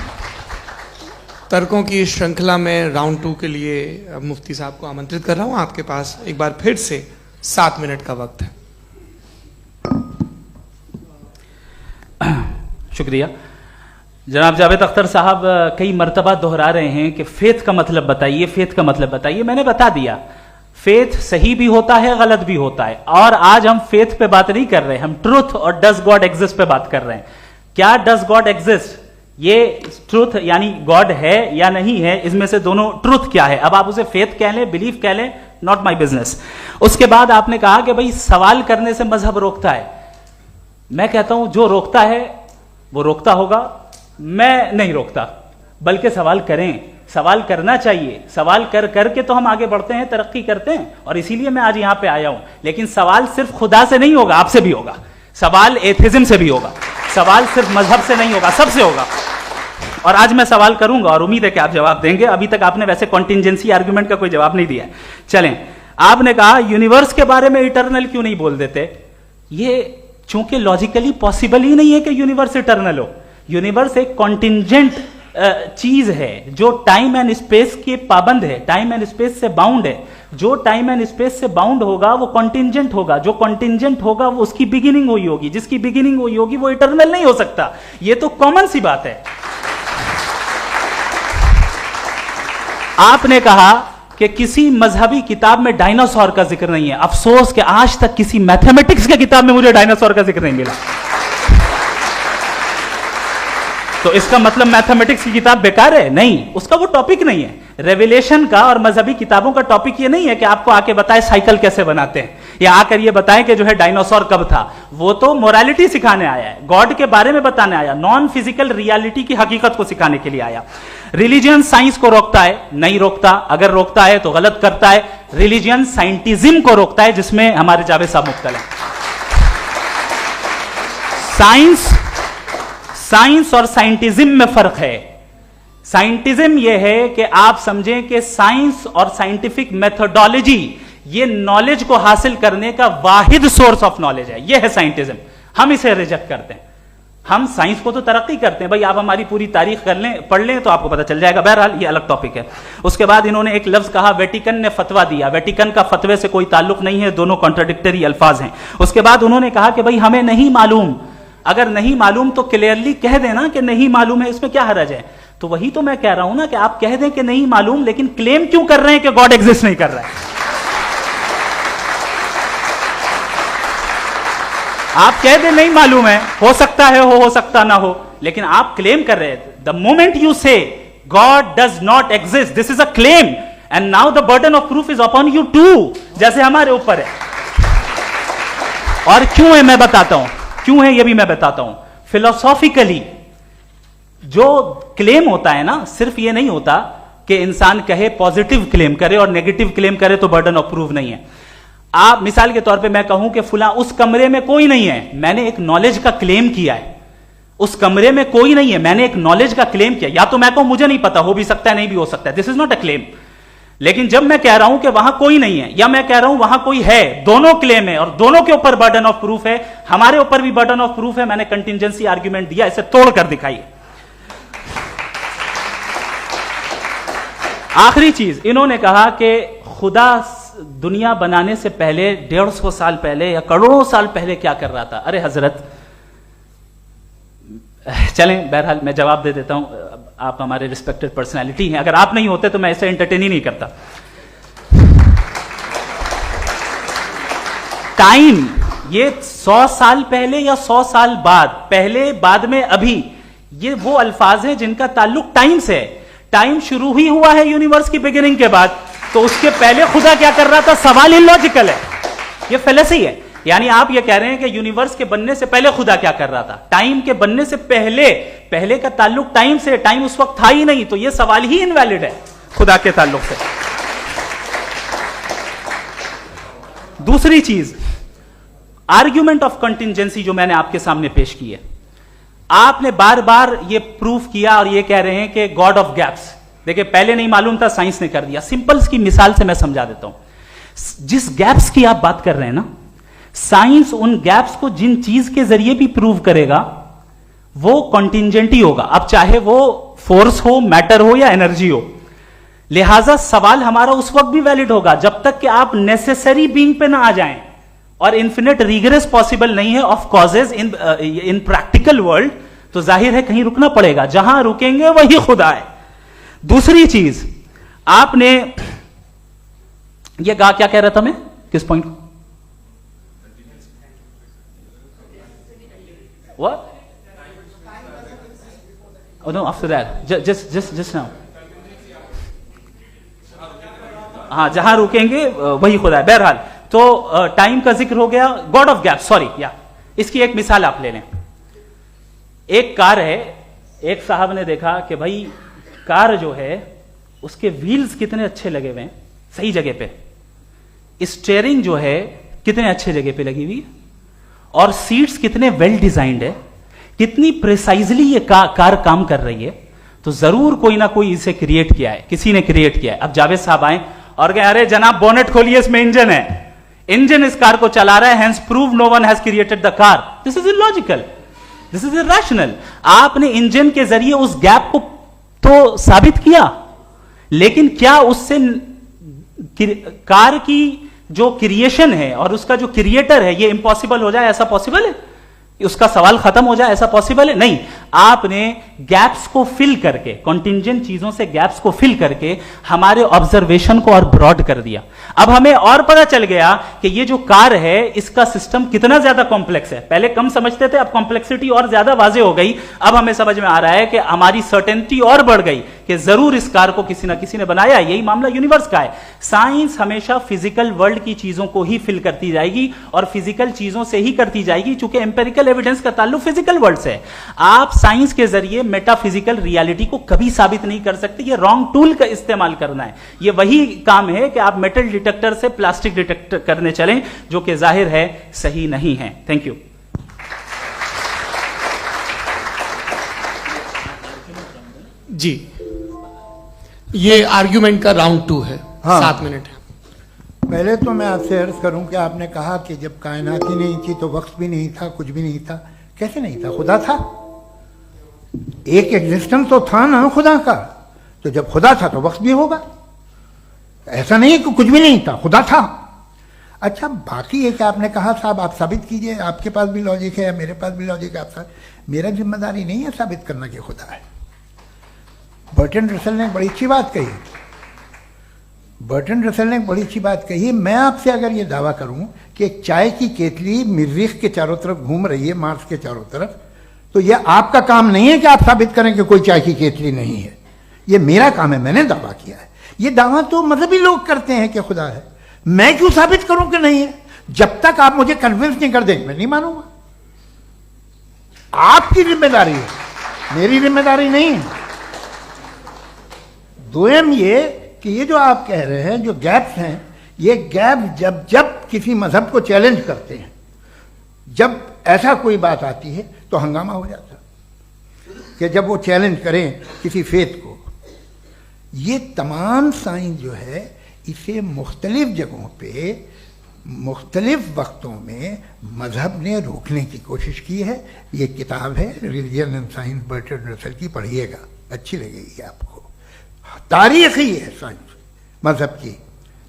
तर्कों की श्रृंखला में राउंड 2 के लिए मुफ्ती साहब को आमंत्रित कर रहा हूं। आपके पास एक बार फिर से 7 मिनट का वक्त है। शुक्रिया। जनाब जावेद अख्तर साहब कई मर्तबा दोहरा रहे हैं कि फेथ का मतलब बताइए, फेथ का मतलब बताइए। मैंने बता दिया, फेथ सही भी होता है, गलत भी होता है। और आज हम फेथ पे बात नहीं कर रहे, हम ट्रुथ और डज गॉड एग्जिस्ट पे बात कर रहे हैं। क्या डज गॉड एग्जिस्ट, ये ट्रुथ यानी गॉड है या नहीं है, इसमें से दोनों ट्रुथ क्या है। अब आप उसे फेथ कह लें, बिलीफ कह लें, नॉट माई बिजनेस। उसके बाद आपने कहा कि भाई सवाल करने से मजहब रोकता है। मैं कहता हूं जो रोकता है वो रोकता होगा, मैं नहीं रोकता, बल्कि सवाल करें, सवाल करना चाहिए। सवाल कर करके तो हम आगे बढ़ते हैं, तरक्की करते हैं, और इसीलिए मैं आज यहां पे आया हूं। लेकिन सवाल सिर्फ खुदा से नहीं होगा, आपसे भी होगा। सवाल एथिज्म से भी होगा, सवाल सिर्फ मजहब से नहीं होगा, सबसे होगा। और आज मैं सवाल करूंगा और उम्मीद है कि आप जवाब देंगे। अभी तक आपने वैसे कॉन्टिंजेंसी आर्गुमेंट का कोई जवाब नहीं दिया। चलें, आपने कहा यूनिवर्स के बारे में इटर्नल क्यों नहीं बोल देते। ये चूंकि लॉजिकली पॉसिबल ही नहीं है कि यूनिवर्स इटर्नल हो। यूनिवर्स एक कॉन्टिंजेंट चीज है जो टाइम एंड स्पेस के पाबंद है, टाइम एंड स्पेस से बाउंड है। जो टाइम एंड स्पेस से बाउंड होगा वो कॉन्टिंजेंट होगा, जो कॉन्टिंजेंट होगा वो उसकी बिगिनिंग हुई होगी, जिसकी बिगिनिंग हुई होगी वो इटर्नल नहीं हो सकता। ये तो कॉमन सी बात है। आपने कहा कि किसी मजहबी किताब में डायनासोर का जिक्र नहीं है। अफसोस कि आज तक किसी मैथमेटिक्स के किताब में मुझे डायनासोर का जिक्र नहीं मिला। तो इसका मतलब मैथमेटिक्स की किताब बेकार है? नहीं, उसका वो टॉपिक नहीं है। रेवलेशन का और मजहबी किताबों का टॉपिक ये नहीं है कि आपको आके बताए साइकिल कैसे बनाते हैं, या आकर ये बताएं कि जो है डायनासोर कब था। वो तो मोरालिटी सिखाने आया है, गॉड के बारे में बताने आया, नॉन फिजिकल रियलिटी की हकीकत को सिखाने के लिए आया। रिलीजियन साइंस को रोकता है? नहीं रोकता। अगर रोकता है तो गलत करता है। रिलीजियन साइंटिज्म को रोकता है, जिसमें हमारे जावेद साहब मुब्तला है। साइंस और साइंटिज्म में फर्क है। साइंटिज्म यह है कि आप समझें कि साइंस और साइंटिफिक मेथोडोलॉजी ये नॉलेज को हासिल करने का वाहिद सोर्स ऑफ नॉलेज है। यह है साइंटिज्म। हम इसे रिजेक्ट करते हैं। हम साइंस को तो तरक्की करते हैं, भाई आप हमारी पूरी तारीख कर लें, पढ़ लें तो आपको पता चल जाएगा। बहरहाल ये अलग टॉपिक है। उसके बाद इन्होंने एक लफ्ज कहा, वेटिकन ने फतवा दिया। वेटिकन का फतवे से कोई ताल्लुक नहीं है, दोनों कॉन्ट्राडिक्टरी अल्फाज हैं। उसके बाद उन्होंने कहा कि भाई हमें नहीं मालूम। अगर नहीं मालूम तो क्लियरली कह देना कि नहीं मालूम है, इसमें क्या हरज है। तो वही तो मैं कह रहा हूं ना कि आप कह दें कि नहीं मालूम, लेकिन क्लेम क्यों कर रहे हैं कि गॉड एग्जिस्ट नहीं कर रहा है। आप कह दें नहीं मालूम है, हो सकता है हो सकता ना हो, लेकिन आप क्लेम कर रहे हैं। The moment you say God does not exist, this is a claim, and now the burden of proof is upon you too, जैसे हमारे ऊपर है। और क्यों है मैं बताता हूं, क्यों है ये भी मैं बताता हूं। फिलोसॉफिकली जो क्लेम होता है ना, सिर्फ ये नहीं होता कि इंसान कहे पॉजिटिव क्लेम करे और नेगेटिव क्लेम करे तो बर्डन ऑफ प्रूफ नहीं है। आप मिसाल के तौर पे मैं कहूं कि फुला उस कमरे में कोई नहीं है, मैंने एक नॉलेज का क्लेम किया है। उस कमरे में कोई नहीं है, मैंने एक नॉलेज का क्लेम किया। या तो मैं कहूं मुझे नहीं पता, हो भी सकता है नहीं भी हो सकता है, this is not a claim. लेकिन जब मैं कह रहा हूं कि वहां कोई नहीं है या मैं कह रहा हूं वहां कोई है, दोनों क्लेम है और दोनों के ऊपर बर्डन ऑफ प्रूफ है। हमारे ऊपर भी बर्डन ऑफ प्रूफ है, मैंने कंटिजेंसी आर्ग्यूमेंट दिया, इसे तोड़कर दिखाइए। आखिरी चीज, इन्होंने कहा कि खुदा दुनिया बनाने से पहले 150 साल पहले या करोड़ों साल पहले क्या कर रहा था। अरे हजरत, चलें बहरहाल मैं जवाब दे देता हूं, आप हमारे रिस्पेक्टेड पर्सनालिटी हैं, अगर आप नहीं होते तो मैं इसे एंटरटेन ही नहीं करता। टाइम, ये 100 साल पहले या 100 साल बाद, पहले बाद में अभी, ये वो अल्फाज हैं जिनका ताल्लुक टाइम से है। टाइम शुरू ही हुआ है यूनिवर्स की बिगिनिंग के बाद, तो उसके पहले खुदा क्या कर रहा था, सवाल इलॉजिकल है, ये फेलेसी है। यानी आप ये कह रहे हैं कि यूनिवर्स के बनने से पहले खुदा क्या कर रहा था, टाइम के बनने से पहले, पहले का ताल्लुक टाइम से, टाइम उस वक्त था ही नहीं, तो ये सवाल ही इनवैलिड है खुदा के ताल्लुक से। दूसरी चीज, आर्ग्यूमेंट ऑफ कंटिजेंसी जो मैंने आपके सामने पेश की है, आपने बार बार ये प्रूफ किया और ये कह रहे हैं कि गॉड ऑफ गैप्स। देखिए पहले नहीं मालूम था, साइंस ने कर दिया। सिंपल की मिसाल से मैं समझा देता हूं। जिस गैप्स की आप बात कर रहे हैं ना, साइंस उन गैप्स को जिन चीज के जरिए भी प्रूव करेगा वो कॉन्टिंजेंट ही होगा, अब चाहे वो फोर्स हो, मैटर हो या एनर्जी हो। लिहाजा सवाल हमारा उस वक्त भी वैलिड होगा जब तक कि आप नेसेसरी बीइंग पे ना आ जाएं, और इन्फिनिट रिग्रेस पॉसिबल नहीं है of causes in practical world, तो जाहिर है कहीं रुकना पड़ेगा, जहां रुकेंगे वही खुदा है। दूसरी चीज, आपने ये कहा, क्या कह रहा था मैं, किस पॉइंट को? What? Oh no, after that. Just now. हाँ, जहां रुकेंगे वही खुदा है। बहरहाल, तो टाइम का जिक्र हो गया, गॉड ऑफ गैप, सॉरी, या इसकी एक मिसाल आप ले लें। एक कार है, एक साहब ने देखा कि भाई कार जो है उसके व्हील्स कितने अच्छे लगे हुए हैं, सही जगह पे, स्टीयरिंग जो है कितने अच्छे जगह पे लगी हुई है, और सीट्स कितने वेल डिजाइंड है, कितनी प्रिसाइजली ये कार काम कर रही है, तो जरूर कोई ना कोई इसे क्रिएट किया है, किसी ने क्रिएट किया है। अब जावेद साहब आए और कहे, अरे जनाब बोनेट खोलिए, इसमें इंजन है, इंजन इस कार को चला रहा है, hence prove no one has created the car. This is illogical, this is irrational. आपने इंजन के जरिए उस गैप को तो साबित किया, लेकिन क्या उससे कार की जो क्रिएशन है और उसका जो क्रिएटर है ये इम्पॉसिबल हो जाए, ऐसा पॉसिबल है? उसका सवाल खत्म हो जाए, ऐसा पॉसिबल है? नहीं। आपने गैप्स को फिल करके, कॉन्टिंजेंट चीजों से गैप्स को फिल करके हमारे ऑब्जर्वेशन को और ब्रॉड कर दिया। अब हमें और पता चल गया कि ये जो कार है इसका सिस्टम कितना ज्यादा कॉम्प्लेक्स है। पहले कम समझते थे, अब कॉम्प्लेक्सिटी और ज्यादा वाजे हो गई। अब हमें समझ में आ रहा है कि हमारी सर्टेनिटी और बढ़ गई कि जरूर इस कार को किसी ना किसी ने बनाया। यही मामला यूनिवर्स का है। साइंस हमेशा फिजिकल वर्ल्ड की चीजों को ही फिल करती जाएगी और फिजिकल चीजों से ही करती जाएगी, चूंकि एम्पेरिकल एविडेंस का ताल्लुक फिजिकल वर्ल्ड से है। आप साइंस के जरिए मेटाफिजिकल रियलिटी को कभी साबित नहीं कर सकते। ये रॉन्ग टूल का इस्तेमाल करना है। ये वही काम है कि आप मेटल डिटेक्टर से प्लास्टिक डिटेक्टर करने चलें, जो कि जाहिर है सही नहीं है। Thank you. जी, ये आर्ग्यूमेंट का राउंड 2 है। हाँ। 7 मिनट है। पहले तो मैं आपसे अर्ज करूं कि आपने कहा कि जब कायनात ही नहीं थी तो वक्त भी नहीं था, कुछ भी नहीं था। कैसे नहीं था? खुदा था। एक एग्जिस्टेंस तो था ना खुदा का। तो जब खुदा था तो वक्त भी होगा। ऐसा नहीं कि कुछ भी नहीं था, खुदा था। अच्छा, बाकी एक आपने कहा साहब आप साबित कीजिए, आपके पास भी लॉजिक है, मेरे पास भी लॉजिक है। आप मेरा जिम्मेदारी नहीं है साबित करना कि खुदा है। बर्टन रसल ने बड़ी अच्छी बात कही। बर्टन रसल ने बड़ी अच्छी बात कही। मैं आपसे अगर ये दावा करूं कि एक चाय की केतली मरीख के चारों तरफ घूम रही है, मार्स के चारों तरफ, तो यह आपका काम नहीं है कि आप साबित करें कि कोई चाय की केतली नहीं है। ये मेरा काम है, मैंने दावा किया है। ये दावा तो मजहबी लोग करते हैं कि खुदा है, मैं क्यों साबित करूं कि नहीं है? जब तक आप मुझे कन्विंस नहीं कर देंगे मैं नहीं मानूंगा। आपकी जिम्मेदारी है, मेरी जिम्मेदारी नहीं है। दोयम ये कि ये जो आप कह रहे हैं जो गैप्स हैं, ये गैप जब जब किसी मजहब को चैलेंज करते हैं, जब ऐसा कोई बात आती है तो हंगामा हो जाता है कि जब वो चैलेंज करें किसी फेथ को। ये तमाम साइंस जो है इसे मुख्तलिफ जगहों पे मुख्तलिफ वक्तों में मजहब ने रोकने की कोशिश की है। ये किताब है religion and science Bertrand Russell की, पढ़िएगा, अच्छी लगेगी आपको। तारीख ही है साइंस, मजहब की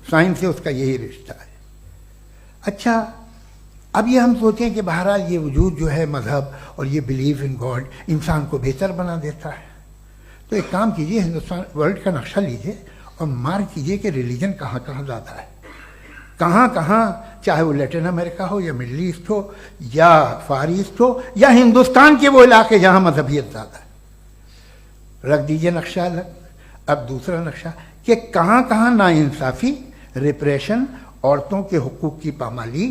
साइंस से उसका यही रिश्ता है। अच्छा, अब ये हम सोचें कि बहरहाल ये वजूद जो है मजहब और ये बिलीव इन गॉड इंसान को बेहतर बना देता है, तो एक काम कीजिए, हिंदुस्तान वर्ल्ड का नक्शा लीजिए और मार्क कीजिए कि रिलीजन कहाँ कहाँ ज़्यादा है, कहाँ कहाँ, चाहे वो लैटिन अमेरिका हो या मिडल ईस्ट हो या फार ईस्ट हो या हिंदुस्तान के वो इलाके जहाँ मजहबियत ज़्यादा है। रख दीजिए नक्शा अलग। अब दूसरा नक्शा कि कहाँ कहाँ नाइंसाफ़ी, रिप्रेशन, औरतों के हुकूक की पामाली,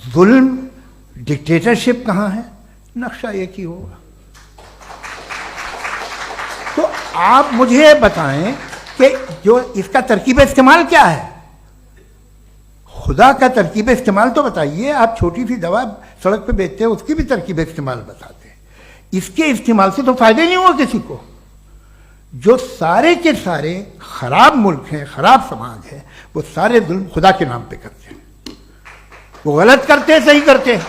जुल्म, डिक्टेटरशिप कहाँ है, नक्शा एक ही होगा। तो आप मुझे बताएं कि जो इसका तरकीब इस्तेमाल क्या है, खुदा का तरकीब इस्तेमाल तो बताइए। आप छोटी सी दवा सड़क पे बेचते हैं उसकी भी तरकीब इस्तेमाल बताते हैं। इसके इस्तेमाल से तो फायदा नहीं हुआ किसी को। जो सारे के सारे खराब मुल्क हैं, खराब समाज है, वो सारे जुल्म खुदा के नाम पे करते हैं। वो गलत करते हैं, सही करते हैं,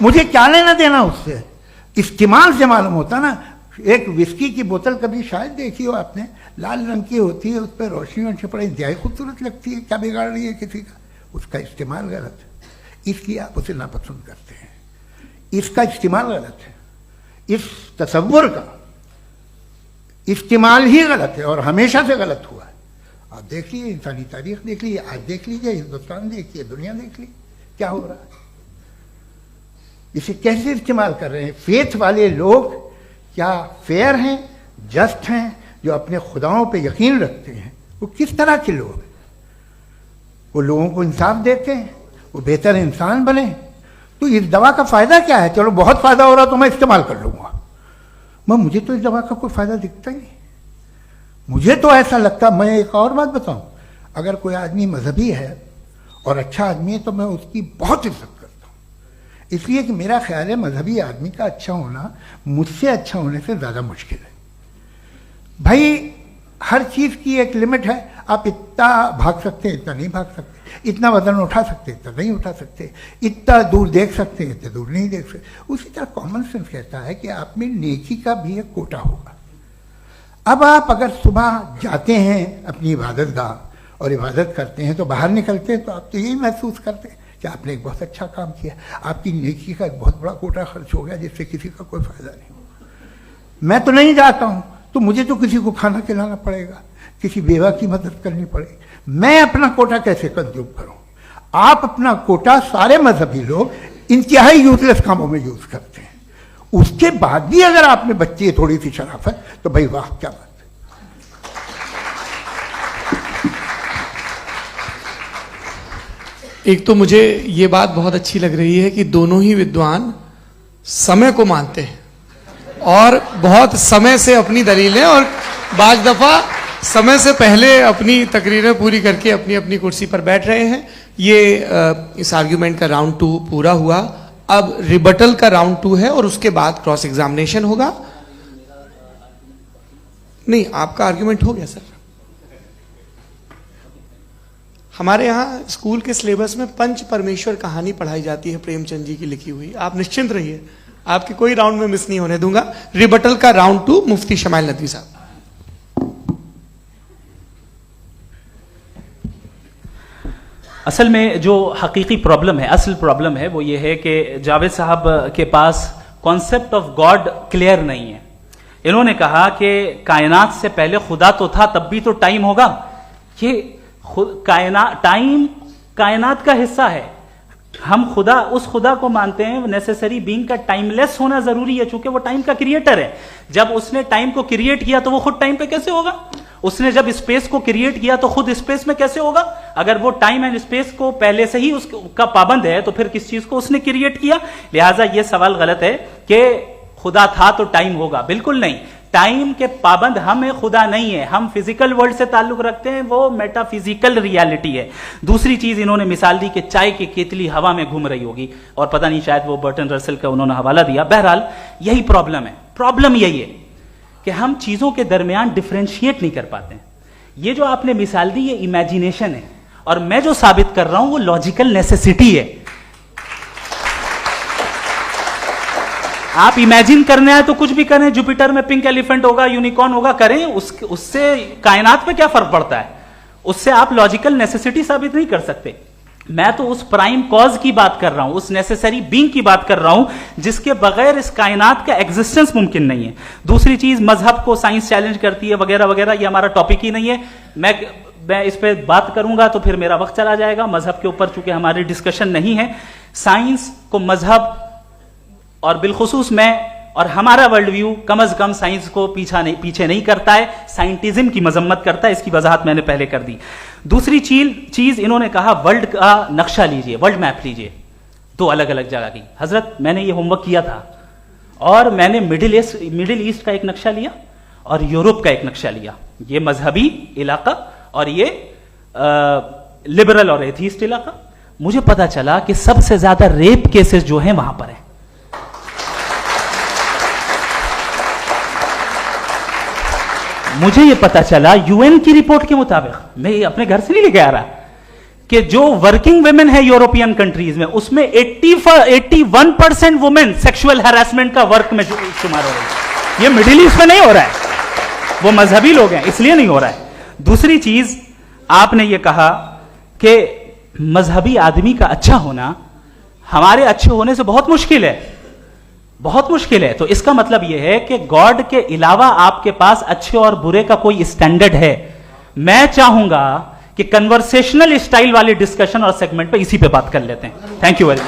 मुझे क्या लेना देना उससे। इस्तेमाल से मालूम होता ना। एक विस्की की बोतल कभी शायद देखी हो आपने, लाल रंग की होती है, उस पर रोशनी और छपड़ा इंतहाई खूबसूरत लगती है, क्या बिगाड़ रही है किसी का? उसका इस्तेमाल गलत है, इसलिए आप उसे नापसंद करते हैं। इसका इस्तेमाल गलत है, इस तसव्वुर का इस्तेमाल ही गलत है और हमेशा से गलत हुआ है। आप देखिए, इंसानी तारीख देख लीजिए, आज देख लीजिए, हिंदुस्तान देखिए, दुनिया देख लीजिए, क्या हो रहा है। इसे कैसे इस्तेमाल कर रहे हैं फेथ वाले लोग? क्या फेयर हैं, जस्ट हैं, जो अपने खुदाओं पे यकीन रखते हैं? वो किस तरह के लोग हैं? वो लोगों को इंसाफ देते हैं, वो बेहतर इंसान बने। तो इस दवा का फायदा क्या है? चलो बहुत फायदा हो रहा तो मैं इस्तेमाल कर लूंगा। मुझे तो इस दवा का कोई फायदा दिखता ही नहीं। मुझे तो ऐसा लगता, मैं एक और बात बताऊं, अगर कोई आदमी मजहबी है और अच्छा आदमी है तो मैं उसकी बहुत इज्जत करता हूं, इसलिए कि मेरा ख्याल है मजहबी आदमी का अच्छा होना मुझसे अच्छा होने से ज़्यादा मुश्किल है। भाई हर चीज़ की एक लिमिट है। आप इतना भाग सकते हैं, इतना नहीं भाग सकते, इतना वजन उठा सकते, इतना नहीं उठा सकते, इतना दूर देख सकते हैं, इतना दूर नहीं देख सकते। उसी तरह कॉमन सेंस कहता है कि आप में नेकी का भी एक कोटा होगा। अब आप अगर सुबह जाते हैं अपनी इबादत गाह और इबादत करते हैं तो बाहर निकलते हैं तो आप तो यही महसूस करते हैं कि आपने एक बहुत अच्छा काम किया, आपकी नेकी का एक बहुत बड़ा कोटा खर्च हो गया जिससे किसी का कोई फायदा नहीं हो। मैं तो नहीं जाता हूँ तो मुझे तो किसी को खाना खिलाना पड़ेगा, किसी बेवा की मदद करनी पड़ेगी। मैं अपना कोटा कैसे कंज्यूम करूं? आप अपना कोटा, सारे मजहबी लोग इंतहाई यूजलेस कामों में यूज करते हैं। उसके बाद भी अगर आप में बच्ची है थोड़ी सी शराफत तो भाई वाह, क्या बात है। एक तो मुझे ये बात बहुत अच्छी लग रही है कि दोनों ही विद्वान समय को मानते हैं और बहुत समय से अपनी दलीलें और बाज दफा समय से पहले अपनी तकरीरें पूरी करके अपनी अपनी कुर्सी पर बैठ रहे हैं। ये इस आर्ग्यूमेंट का राउंड 2 पूरा हुआ। अब रिबटल का राउंड 2 है और उसके बाद क्रॉस एग्जामिनेशन होगा। नहीं, आपका आर्ग्यूमेंट हो गया सर। हमारे यहाँ स्कूल के सिलेबस में पंच परमेश्वर कहानी पढ़ाई जाती है, प्रेमचंद जी की लिखी हुई। आप निश्चिंत रहिए, आपके कोई राउंड में मिस नहीं होने दूंगा। रिबटल का राउंड 2 मुफ्ती शमाइल नदवी साहब। असल में जो हकीकी प्रॉब्लम है, असल प्रॉब्लम है वो ये है कि जावेद साहब के पास कॉन्सेप्ट ऑफ गॉड क्लियर नहीं है। इन्होंने कहा कि कायनात से पहले खुदा तो था, तब भी तो टाइम होगा। ये टाइम कायनात का हिस्सा है। हम खुदा, उस खुदा को मानते हैं, नेसेसरी बीइंग का टाइमलेस होना जरूरी है, चूंकि वो टाइम का क्रिएटर है। जब उसने टाइम को क्रिएट किया तो वो खुद टाइम पे कैसे होगा? उसने जब स्पेस को क्रिएट किया तो खुद स्पेस में कैसे होगा? अगर वो टाइम एंड स्पेस को पहले से ही उसका पाबंद है तो फिर किस चीज को उसने क्रिएट किया? लिहाजा ये सवाल गलत है कि खुदा था तो टाइम होगा। बिल्कुल नहीं, टाइम के पाबंद हम है, खुदा नहीं है। हम फिजिकल वर्ल्ड से ताल्लुक रखते हैं, वो मेटाफिजिकल रियलिटी है। दूसरी चीज इन्होंने मिसाल दी कि चाय की केतली हवा में घूम रही होगी, और पता नहीं शायद वो बर्टन रसेल का उन्होंने हवाला दिया। बहरहाल यही प्रॉब्लम है। प्रॉब्लम यही है कि हम चीजों के दरमियान डिफरेंशिएट नहीं कर पाते हैं। ये जो आपने मिसाल दी ये इमेजिनेशन है, और मैं जो साबित कर रहा हूं वो लॉजिकल नेसेसिटी है। आप इमेजिन करने आए तो कुछ भी करें, जुपिटर में पिंक एलिफेंट होगा, यूनिकॉर्न होगा, करें, उससे कायनात पे क्या फर्क पड़ता है? उससे आप लॉजिकल नेसेसिटी साबित नहीं कर सकते। मैं तो उस प्राइम कॉज की बात कर रहा हूं, उस नेसेसरी बीइंग की बात कर रहा हूं जिसके बगैर इस कायनात का एग्जिस्टेंस मुमकिन नहीं है। दूसरी चीज, मजहब को साइंस चैलेंज करती है वगैरह वगैरह, ये हमारा टॉपिक ही नहीं है। मैं इस पे बात करूंगा तो फिर मेरा वक्त चला जाएगा। मजहब के ऊपर चूंकि हमारी डिस्कशन नहीं है, साइंस को मजहब और बिलखुसूस मैं और हमारा वर्ल्ड व्यू कम अज कम साइंस को पीछे नहीं करता है, साइंटिज्म की मजम्मत करता है। इसकी वजाहत मैंने पहले कर दी। दूसरी चीज इन्होंने कहा वर्ल्ड का नक्शा लीजिए, वर्ल्ड मैप लीजिए, दो अलग अलग जगह की। हजरत, मैंने ये होमवर्क किया था और मैंने मिडिल ईस्ट का एक नक्शा लिया और यूरोप का एक नक्शा लिया, ये मजहबी इलाका और ये लिबरल और एथीस्ट इलाका। मुझे पता चला कि सबसे ज्यादा रेप केसेस जो हैं वहां पर है। मुझे यह पता चला यूएन की रिपोर्ट के मुताबिक, मैं अपने घर से नहीं लेके आ रहा, कि जो वर्किंग वुमेन है यूरोपियन कंट्रीज में उसमें 81% वुमेन सेक्सुअल हैरेसमेंट का वर्क में शुमार हो रही है। ये मिडिल ईस्ट में नहीं हो रहा है, वो मजहबी लोग हैं इसलिए नहीं हो रहा है। दूसरी चीज, आपने ये कहा कि मजहबी आदमी का अच्छा होना हमारे अच्छे होने से बहुत मुश्किल है, बहुत मुश्किल है। तो इसका मतलब यह है कि गॉड के अलावा आपके पास अच्छे और बुरे का कोई स्टैंडर्ड है। मैं चाहूंगा कि कन्वर्सेशनल स्टाइल वाली डिस्कशन और सेगमेंट पे इसी पे बात कर लेते हैं। Thank you very much.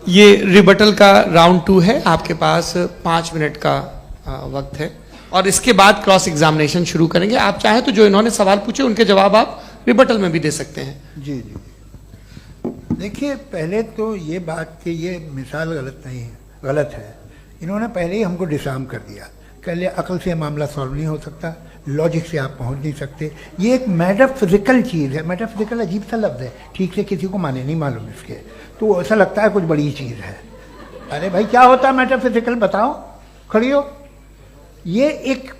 ये रिबटल का राउंड 2 है, आपके पास 5 मिनट का वक्त है और इसके बाद क्रॉस एग्जामिनेशन शुरू करेंगे। आप चाहें तो जो इन्होंने सवाल पूछे उनके जवाब आप रिबटल में भी दे सकते हैं। जी जी, देखिए पहले तो ये बात कि ये मिसाल गलत नहीं है, गलत है। इन्होंने पहले ही हमको डिसार्म कर दिया, कह लिया अकल से मामला सॉल्व नहीं हो सकता, लॉजिक से आप पहुंच नहीं सकते। ये एक मेटाफिजिकल चीज़ है। मेटाफिजिकल अजीब सा लफ्ज़ है, ठीक से किसी को माने नहीं मालूम इसके, तो ऐसा लगता है कुछ बड़ी चीज़ है। अरे भाई क्या होता है मेटाफिजिकल, बताओ, खड़ी हो। ये एक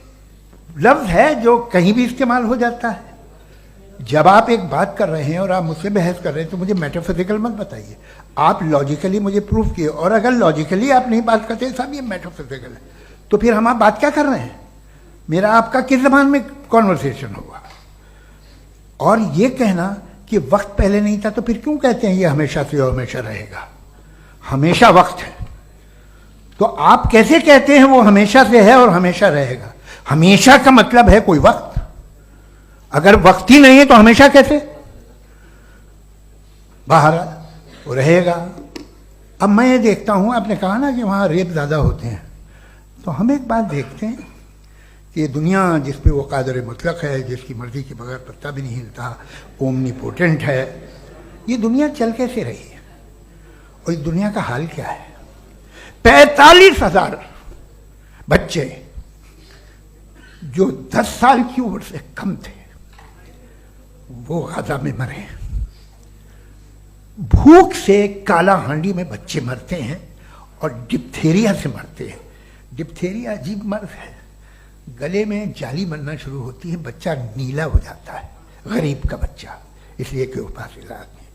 लफ्ज़ है जो कहीं भी इस्तेमाल हो जाता है। जब आप एक बात कर रहे हैं और आप मुझसे बहस कर रहे हैं तो मुझे मेटाफिजिकल मत बताइए, आप लॉजिकली मुझे प्रूफ किए। और अगर लॉजिकली आप नहीं बात करते साहब ये मेटाफिजिकल है, तो फिर हम आप बात क्या कर रहे हैं? मेरा आपका किस ज़बान में कॉन्वर्सेशन होगा? और ये कहना कि वक्त पहले नहीं था, तो फिर क्यों कहते हैं ये हमेशा से और हमेशा रहेगा? हमेशा वक्त है, तो आप कैसे कहते हैं वो हमेशा से है और हमेशा रहेगा? हमेशा का मतलब है कोई वक्त, अगर वक्त ही नहीं है तो हमेशा कैसे? बाहर वो रहेगा। अब मैं ये देखता हूं, आपने कहा ना कि वहां रेप ज्यादा होते हैं, तो हम एक बात देखते हैं कि दुनिया जिस पे वो कादर मुतलक है, जिसकी मर्जी के बगैर पत्ता भी नहीं हिलता, ओमनीपोटेंट है, ये दुनिया चल कैसे रही है? और इस दुनिया का हाल क्या है? 45,000 बच्चे जो 10 साल की उम्र से कम थे वो गाजा में मरे। भूख से काला हांडी में बच्चे मरते हैं और डिप्थेरिया से मरते हैं। डिप्थेरिया अजीब मर्ज है, गले में जाली बनना शुरू होती है, बच्चा नीला हो जाता है, गरीब का बच्चा, इसलिए कि उपास इलाज में।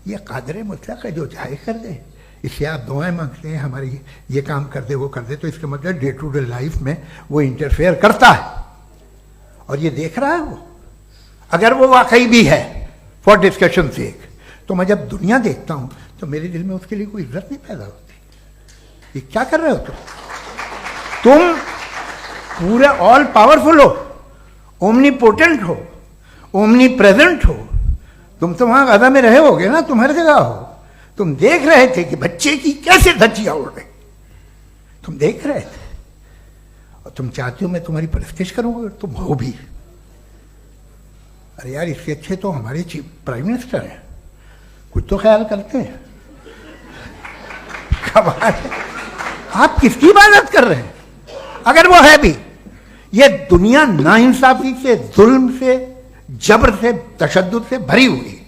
ये कादर मुतलक है, जो चाहे कर दे। इससे आप दुआएं मांगते हैं हमारी ये काम कर दे वो कर दे, तो इसका मतलब डे टू डे लाइफ में वो इंटरफेयर करता है और ये देख रहा है वो। अगर वो वाकई भी है फॉर डिस्कशन सेक, तो मैं जब दुनिया देखता हूं तो मेरे दिल में उसके लिए कोई इज्जत नहीं पैदा होती। ये क्या कर रहे हो तुम पूरे ऑल पावरफुल हो, ओमनीपोटेंट हो, ओमनी प्रेजेंट हो। तुम तो वहां गाजा में रहे होगे ना, तुम हर जगह हो। तुम देख रहे थे कि बच्चे की कैसे धज्जियां उड़ रही, तुम देख रहे थे और तुम चाहती हो मैं तुम्हारी परस्तिश करूंगा, तुम हो भी। अरे यार, इससे अच्छे तो हमारे चीफ प्राइम मिनिस्टर हैं, कुछ तो ख्याल करते हैं। कमाल है। आप किसकी इबादत कर रहे हैं? अगर वो है भी, ये दुनिया नाइंसाफी से, जुल्म से, जबर से, तशद्दुद से भरी हुई।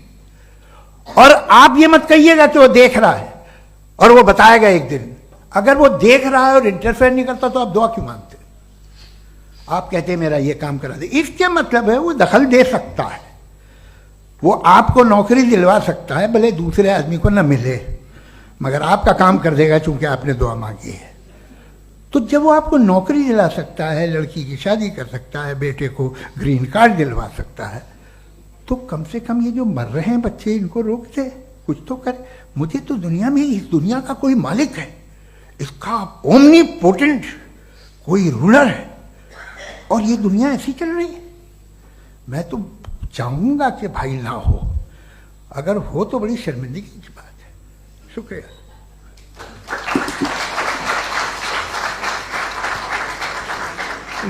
और आप ये मत कहिएगा कि वो देख रहा है और वो बताएगा एक दिन। अगर वो देख रहा है और इंटरफेयर नहीं करता तो आप दुआ क्यों मांगते? आप कहते हैं मेरा ये काम करा दे, इसके मतलब है वो दखल दे सकता है, वो आपको नौकरी दिलवा सकता है, भले दूसरे आदमी को न मिले, मगर आपका काम कर देगा चूंकि आपने दुआ मांगी है। तो जब वो आपको नौकरी दिला सकता है, लड़की की शादी कर सकता है, बेटे को ग्रीन कार्ड दिलवा सकता है, तो कम से कम ये जो मर रहे हैं बच्चे, इनको रोक दे, कुछ तो करे। मुझे तो दुनिया में, इस दुनिया का कोई मालिक है, इसका ओमनीपोटेंट कोई रूलर है, और ये दुनिया ऐसी चल रही है। मैं तो चाहूंगा कि भाई ना हो, अगर हो तो बड़ी शर्मिंदगी की बात है। शुक्रिया।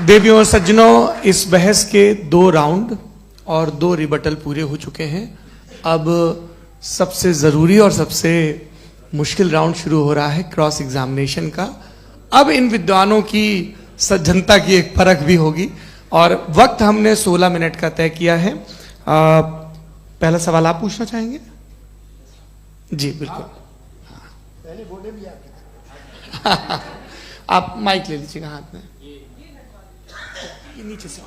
देवियों और सज्जनों, इस बहस के 2 राउंड और 2 रिबटल पूरे हो चुके हैं। अब सबसे जरूरी और सबसे मुश्किल राउंड शुरू हो रहा है, क्रॉस एग्जामिनेशन का। अब इन विद्वानों की सज्जनता की एक परख भी होगी, और वक्त हमने 16 मिनट का तय किया है। पहला सवाल आप पूछना चाहेंगे? जी बिल्कुल। पहले बोले भी आप माइक ले लीजिएगा हाथ में, ये नीचे से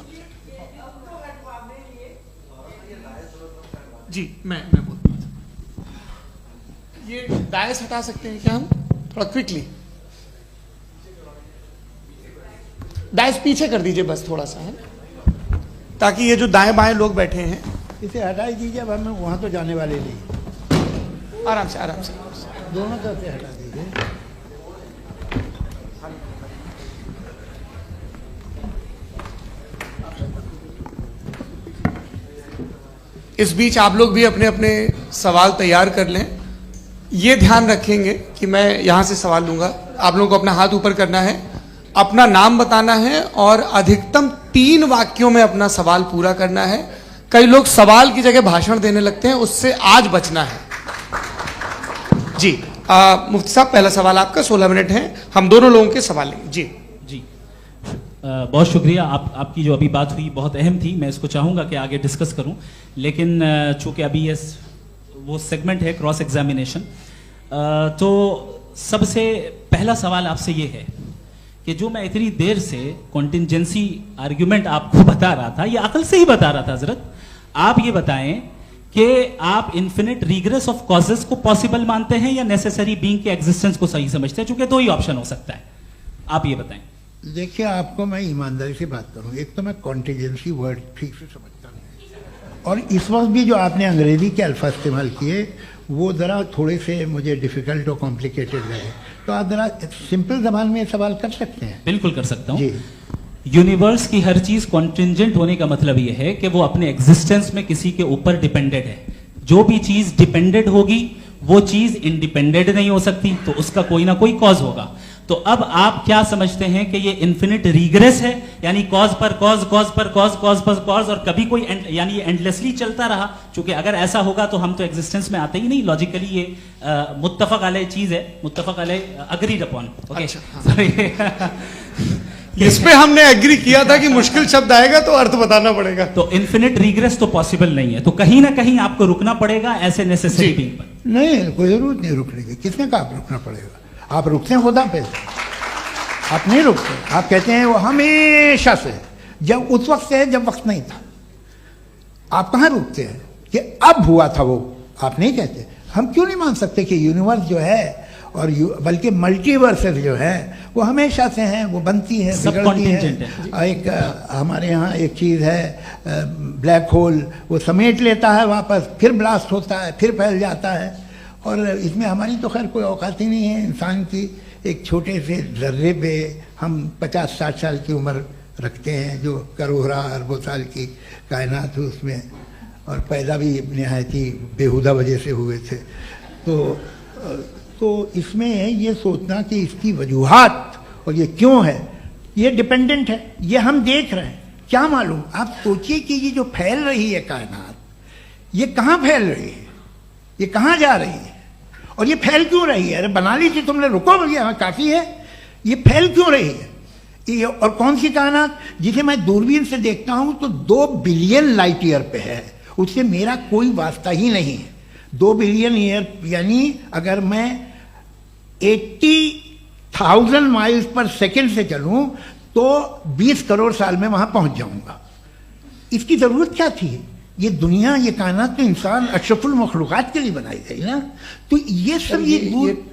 जी। मैं बोलता हूँ, ये डायस हटा सकते हैं क्या हम थोड़ा क्विकली? डायस पीछे कर दीजिए बस थोड़ा सा, है, ताकि ये जो दाएं बाएं लोग बैठे हैं, इसे हटा ही दीजिए। अब हम वहां तो जाने वाले नहीं। आराम से आराम से दोनों तरफ से हटा दीजिए। इस बीच आप लोग भी अपने अपने सवाल तैयार कर लें। ये ध्यान रखेंगे कि मैं यहां से सवाल लूंगा, आप लोगों को अपना हाथ ऊपर करना है, अपना नाम बताना है और अधिकतम 3 वाक्यों में अपना सवाल पूरा करना है। कई लोग सवाल की जगह भाषण देने लगते हैं, उससे आज बचना है। जी मुफ्ती साहब, पहला सवाल आपका, 16 मिनट है, हम दोनों लोगों के सवाल लेंगे। जी जी बहुत शुक्रिया। आपकी जो अभी बात हुई बहुत अहम थी, मैं इसको चाहूँगा कि आगे डिस्कस करूँ, लेकिन चूँकि अभी ये वो सेगमेंट है क्रॉस एग्जामिनेशन, तो सबसे पहला सवाल आपसे ये है कि जो मैं इतनी देर से कॉन्टिंजेंसी आर्ग्यूमेंट आपको बता रहा था, ये अकल से ही बता रहा था हजरत, आप ये बताएं कि आप इन्फिनिट रिग्रेस ऑफ कॉजेस को पॉसिबल मानते हैं या नेसेसरी बीइंग के एग्जिस्टेंस को सही समझते हैं? चूंकि 2 ही ऑप्शन हो सकता है, आप ये बताएं। देखिए, आपको मैं ईमानदारी से बात करूं, एक तो मैं कॉन्टिजेंसी वर्ड ठीक से समझता नहीं, और इस वक्त भी जो आपने अंग्रेजी के अल्फाज इस्तेमाल किए वो ज़रा थोड़े से मुझे डिफ़िकल्ट और कॉम्प्लिकेटेड लगे, तो आप ज़रा सिंपल ज़बान में सवाल कर सकते हैं? बिल्कुल कर सकता हूँ। जी। यूनिवर्स की हर चीज कॉन्टिंजेंट होने का मतलब यह है कि वो अपने एग्जिस्टेंस में किसी के ऊपर डिपेंडेंट है। जो भी चीज डिपेंडेंट होगी वो चीज इंडिपेंडेंट नहीं हो सकती, तो उसका कोई ना कोई कॉज होगा। तो अब आप क्या समझते हैं कि ये इन्फिनिट रिग्रेस है, यानी कॉज पर कॉज, कॉज पर कॉज, कॉज पर कॉज, और कभी कोई यानी ये एंडलेसली चलता रहा? क्योंकि अगर ऐसा होगा तो हम तो एग्जिस्टेंस में आते ही नहीं। लॉजिकली ये मुत्तफक अलैह चीज है, मुत्तफक अलैह, अग्रीड अपॉन। ओके, इस पे हमने एग्री किया था कि मुश्किल शब्द आएगा तो अर्थ बताना पड़ेगा। तो इन्फिनिट रिग्रेस तो पॉसिबल नहीं है, तो कहीं ना कहीं आपको रुकना पड़ेगा ऐसे नेसेसरी बीइंग पर। नहीं, कोई जरूरत नहीं रुकने की। किसने कहा आप रुकना पड़ेगा? आप रुकते हैं खुदा पे, आप नहीं रुकते। आप कहते हैं वो हमेशा से, जब उस वक्त से है जब वक्त नहीं था। आप कहाँ रुकते हैं कि अब हुआ था वो? आप नहीं कहते। हम क्यों नहीं मान सकते कि यूनिवर्स जो है और बल्कि मल्टीवर्सेस जो है वो हमेशा से हैं, वो बनती है, बिगड़ती है। एक हमारे यहाँ एक चीज़ है ब्लैक होल, वो समेट लेता है वापस, फिर ब्लास्ट होता है, फिर फैल जाता है। और इसमें हमारी तो खैर कोई औकात ही नहीं है। इंसान की एक छोटे से जर्रे पे हम 50-60 साल की उम्र रखते हैं, जो करोड़ों अरबों साल की कायनात है उसमें, और पैदा भी नहायत ही बेहुदा वजह से हुए थे। तो इसमें ये सोचना कि इसकी वजूहात और ये क्यों है, ये डिपेंडेंट है, ये हम देख रहे हैं। क्या मालूम, आप सोचिए कि ये जो फैल रही है कायनात, ये कहाँ फैल रही है, ये कहाँ जा रही है, और ये फैल क्यों रही है? अरे बना ली थी तुमने, रुको भैया, काफी है। ये फैल क्यों रही है? ये और कौन सी कायनात जिसे मैं दूरबीन से देखता हूं तो 2 बिलियन लाइट ईयर पे है, उससे मेरा कोई वास्ता ही नहीं है। 2 बिलियन ईयर यानी अगर मैं 80,000 माइल्स पर सेकेंड से चलूं तो 20 करोड़ साल में वहां पहुंच जाऊंगा। इसकी जरूरत क्या थी? ये दुनिया, ये कायनात तो इंसान अशरफुल मखलूकात के लिए बनाई गई ना। तो ये सब ये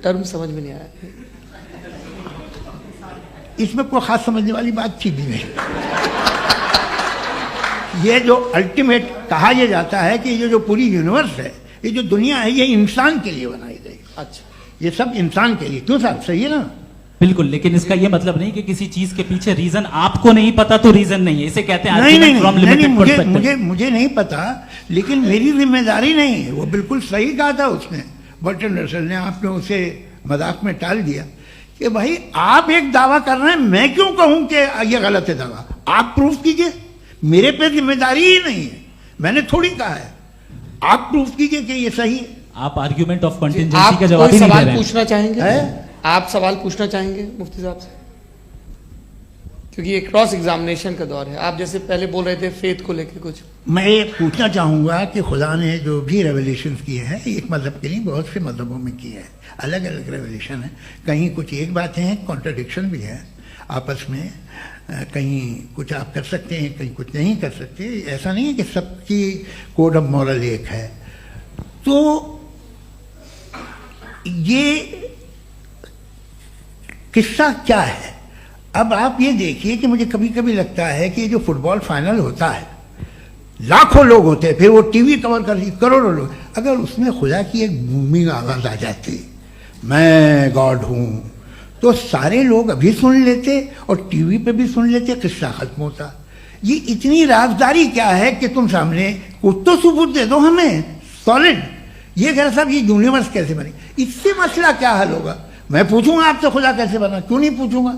टर्म समझ में नहीं आया, इसमें कोई खास समझने वाली बात थी भी नहीं। ये जो अल्टीमेट कहा यह जाता है कि ये जो पूरी यूनिवर्स है, ये जो दुनिया है, ये इंसान के लिए बनाई गई। अच्छा, ये सब इंसान के लिए। क्यों साहब, सही है ना? बिल्कुल, लेकिन इसका ये मतलब नहीं कि किसी चीज के पीछे रीजन आपको नहीं पता तो रीजन नहीं है, इसे कहते हैं नहीं, argument from limited मुझे perspective। मुझे मुझे नहीं पता, लेकिन मेरी जिम्मेदारी नहीं है। वो बिल्कुल सही कहा था उसने, बर्टन रसल ने। आपने उसे मजाक में टाल दिया कि भाई आप एक दावा कर रहे हैं, मैं क्यों कहूं कि ये गलत है दावा? आप प्रूफ कीजिए, मेरे पे जिम्मेदारी ही नहीं है, मैंने थोड़ी कहा है। आप प्रूफ कीजिए कि ये सही है। आप आर्ग्यूमेंट ऑफ कंटिजेंसी आप का जवाब कोई ही नहीं दे सवाल रहे हैं। पूछना चाहेंगे? है? आप सवाल पूछना चाहेंगे मुफ्ती साहब से? क्योंकि ये क्रॉस एग्जामिनेशन का दौर है। आप जैसे पहले बोल रहे थे फेथ को लेके कुछ, मैं ये पूछना चाहूँगा कि खुदा ने जो भी रेवलेशन किए हैं, एक मज़हब के नहीं बहुत से मज़हबों में किए हैं, अलग अलग रेवलेशन है। कहीं कुछ एक बातें हैं, कॉन्ट्रडिक्शन भी है आपस में, कहीं कुछ आप कर सकते हैं, कहीं कुछ नहीं कर सकते। ऐसा नहीं है कि सबकी कोड ऑफ मॉरल एक है। तो ये किस्सा क्या है? अब आप ये देखिए कि मुझे कभी कभी लगता है कि ये जो फुटबॉल फाइनल होता है, लाखों लोग होते हैं, फिर वो टीवी कवर करती, करोड़ों लोग, अगर उसमें खुदा की एक भूमि आवाज आ जाती, मैं गॉड हूं, तो सारे लोग अभी सुन लेते और टीवी पे भी सुन लेते, किस्सा खत्म होता। ये इतनी राजदारी क्या है कि तुम सामने कुछ तो सबूत दे दो हमें सॉलिड। ये कह साहब ये यूनिवर्स कैसे बनी, इससे मसला क्या हल होगा? मैं पूछूंगा आपसे खुदा कैसे बना? क्यों नहीं पूछूंगा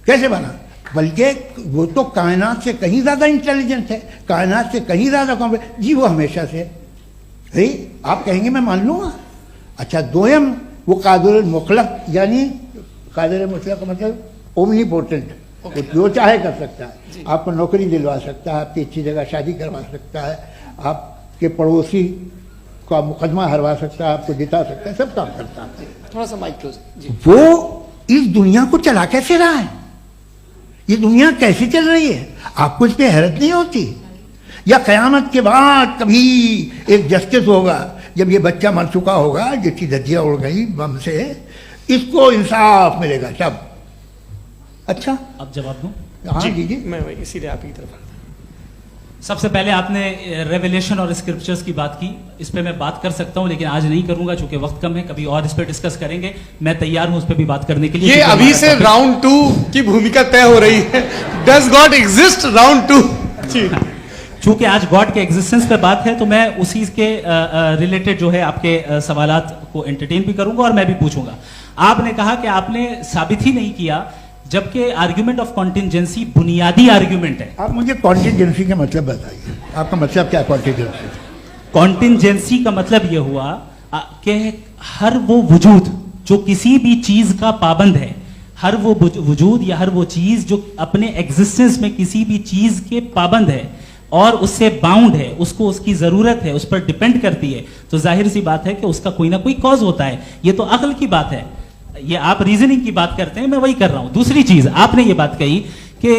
कैसे बना? बल्कि वो तो कायनात से कहीं ज्यादा इंटेलिजेंट है, कायनात से कहीं ज्यादा कॉम्प्लेक्स। जी वो हमेशा से है, आप कहेंगे मैं मान लूंगा। अच्छा, दोयम वो कादिर मुतलक, यानी कादिर मुतलक का मतलब ओमनीपोटेंट, वो जो चाहे कर सकता है। आपको नौकरी दिलवा सकता है, आपकी अच्छी जगह शादी करवा सकता है, आपके पड़ोसी का मुकदमा हरवा सकता है, आपको जिता सकता है, सब काम करता है। थोड़ा सा माइक क्लोज जी। वो इस दुनिया को चला कैसे रहा है? ये दुनिया कैसे चल रही है? आपको इस पर हैरत नहीं होती? या कयामत के बाद कभी एक जस्टिस होगा, जब ये बच्चा मर चुका होगा, जिसकी धज्जियां उड़ गई बम से, इसको इंसाफ मिलेगा सब। अच्छा, अब जवाब दूं? हाँ जी। मैं वही इसीलिए आप ही की तरफ। सबसे पहले आपने रेवलेशन और स्क्रिप्चर्स की बात की, इस पे मैं बात कर सकता हूं, लेकिन आज नहीं करूंगा चूंकि वक्त कम है, कभी और इस पे डिस्कस करेंगे। मैं तैयार हूं उस पे भी बात करने के लिए। ये अभी से राउंड 2 की भूमिका तय हो रही है। Does God exist round 2? चूंकि आज गॉड के एग्जिस्टेंस पे बात है, तो मैं उसी के रिलेटेड जो है आपके सवालात को एंटरटेन भी करूंगा और मैं भी पूछूंगा। आपने कहा कि आपने साबित ही नहीं किया, जबकि आर्ग्यूमेंट ऑफ कॉन्टिजेंसी बुनियादी आर्ग्यूमेंट है। आप मुझे कॉन्टिजेंसी का मतलब बताइए, आपका मतलब क्या? कॉन्टिजेंसी कॉन्टिजेंसी का मतलब यह हुआ कि हर वो वजूद जो किसी भी चीज का पाबंद है, हर वो वजूद या हर वो चीज जो अपने एग्जिस्टेंस में किसी भी चीज के पाबंद है और उससे बाउंड है, उसको उसकी जरूरत है, उस पर डिपेंड करती है, तो जाहिर सी बात है कि उसका कोई ना कोई कॉज होता है। ये तो अक्ल की बात है। ये आप रीजनिंग की बात करते हैं, मैं वही कर रहा हूं। दूसरी चीज, आपने ये बात कही कि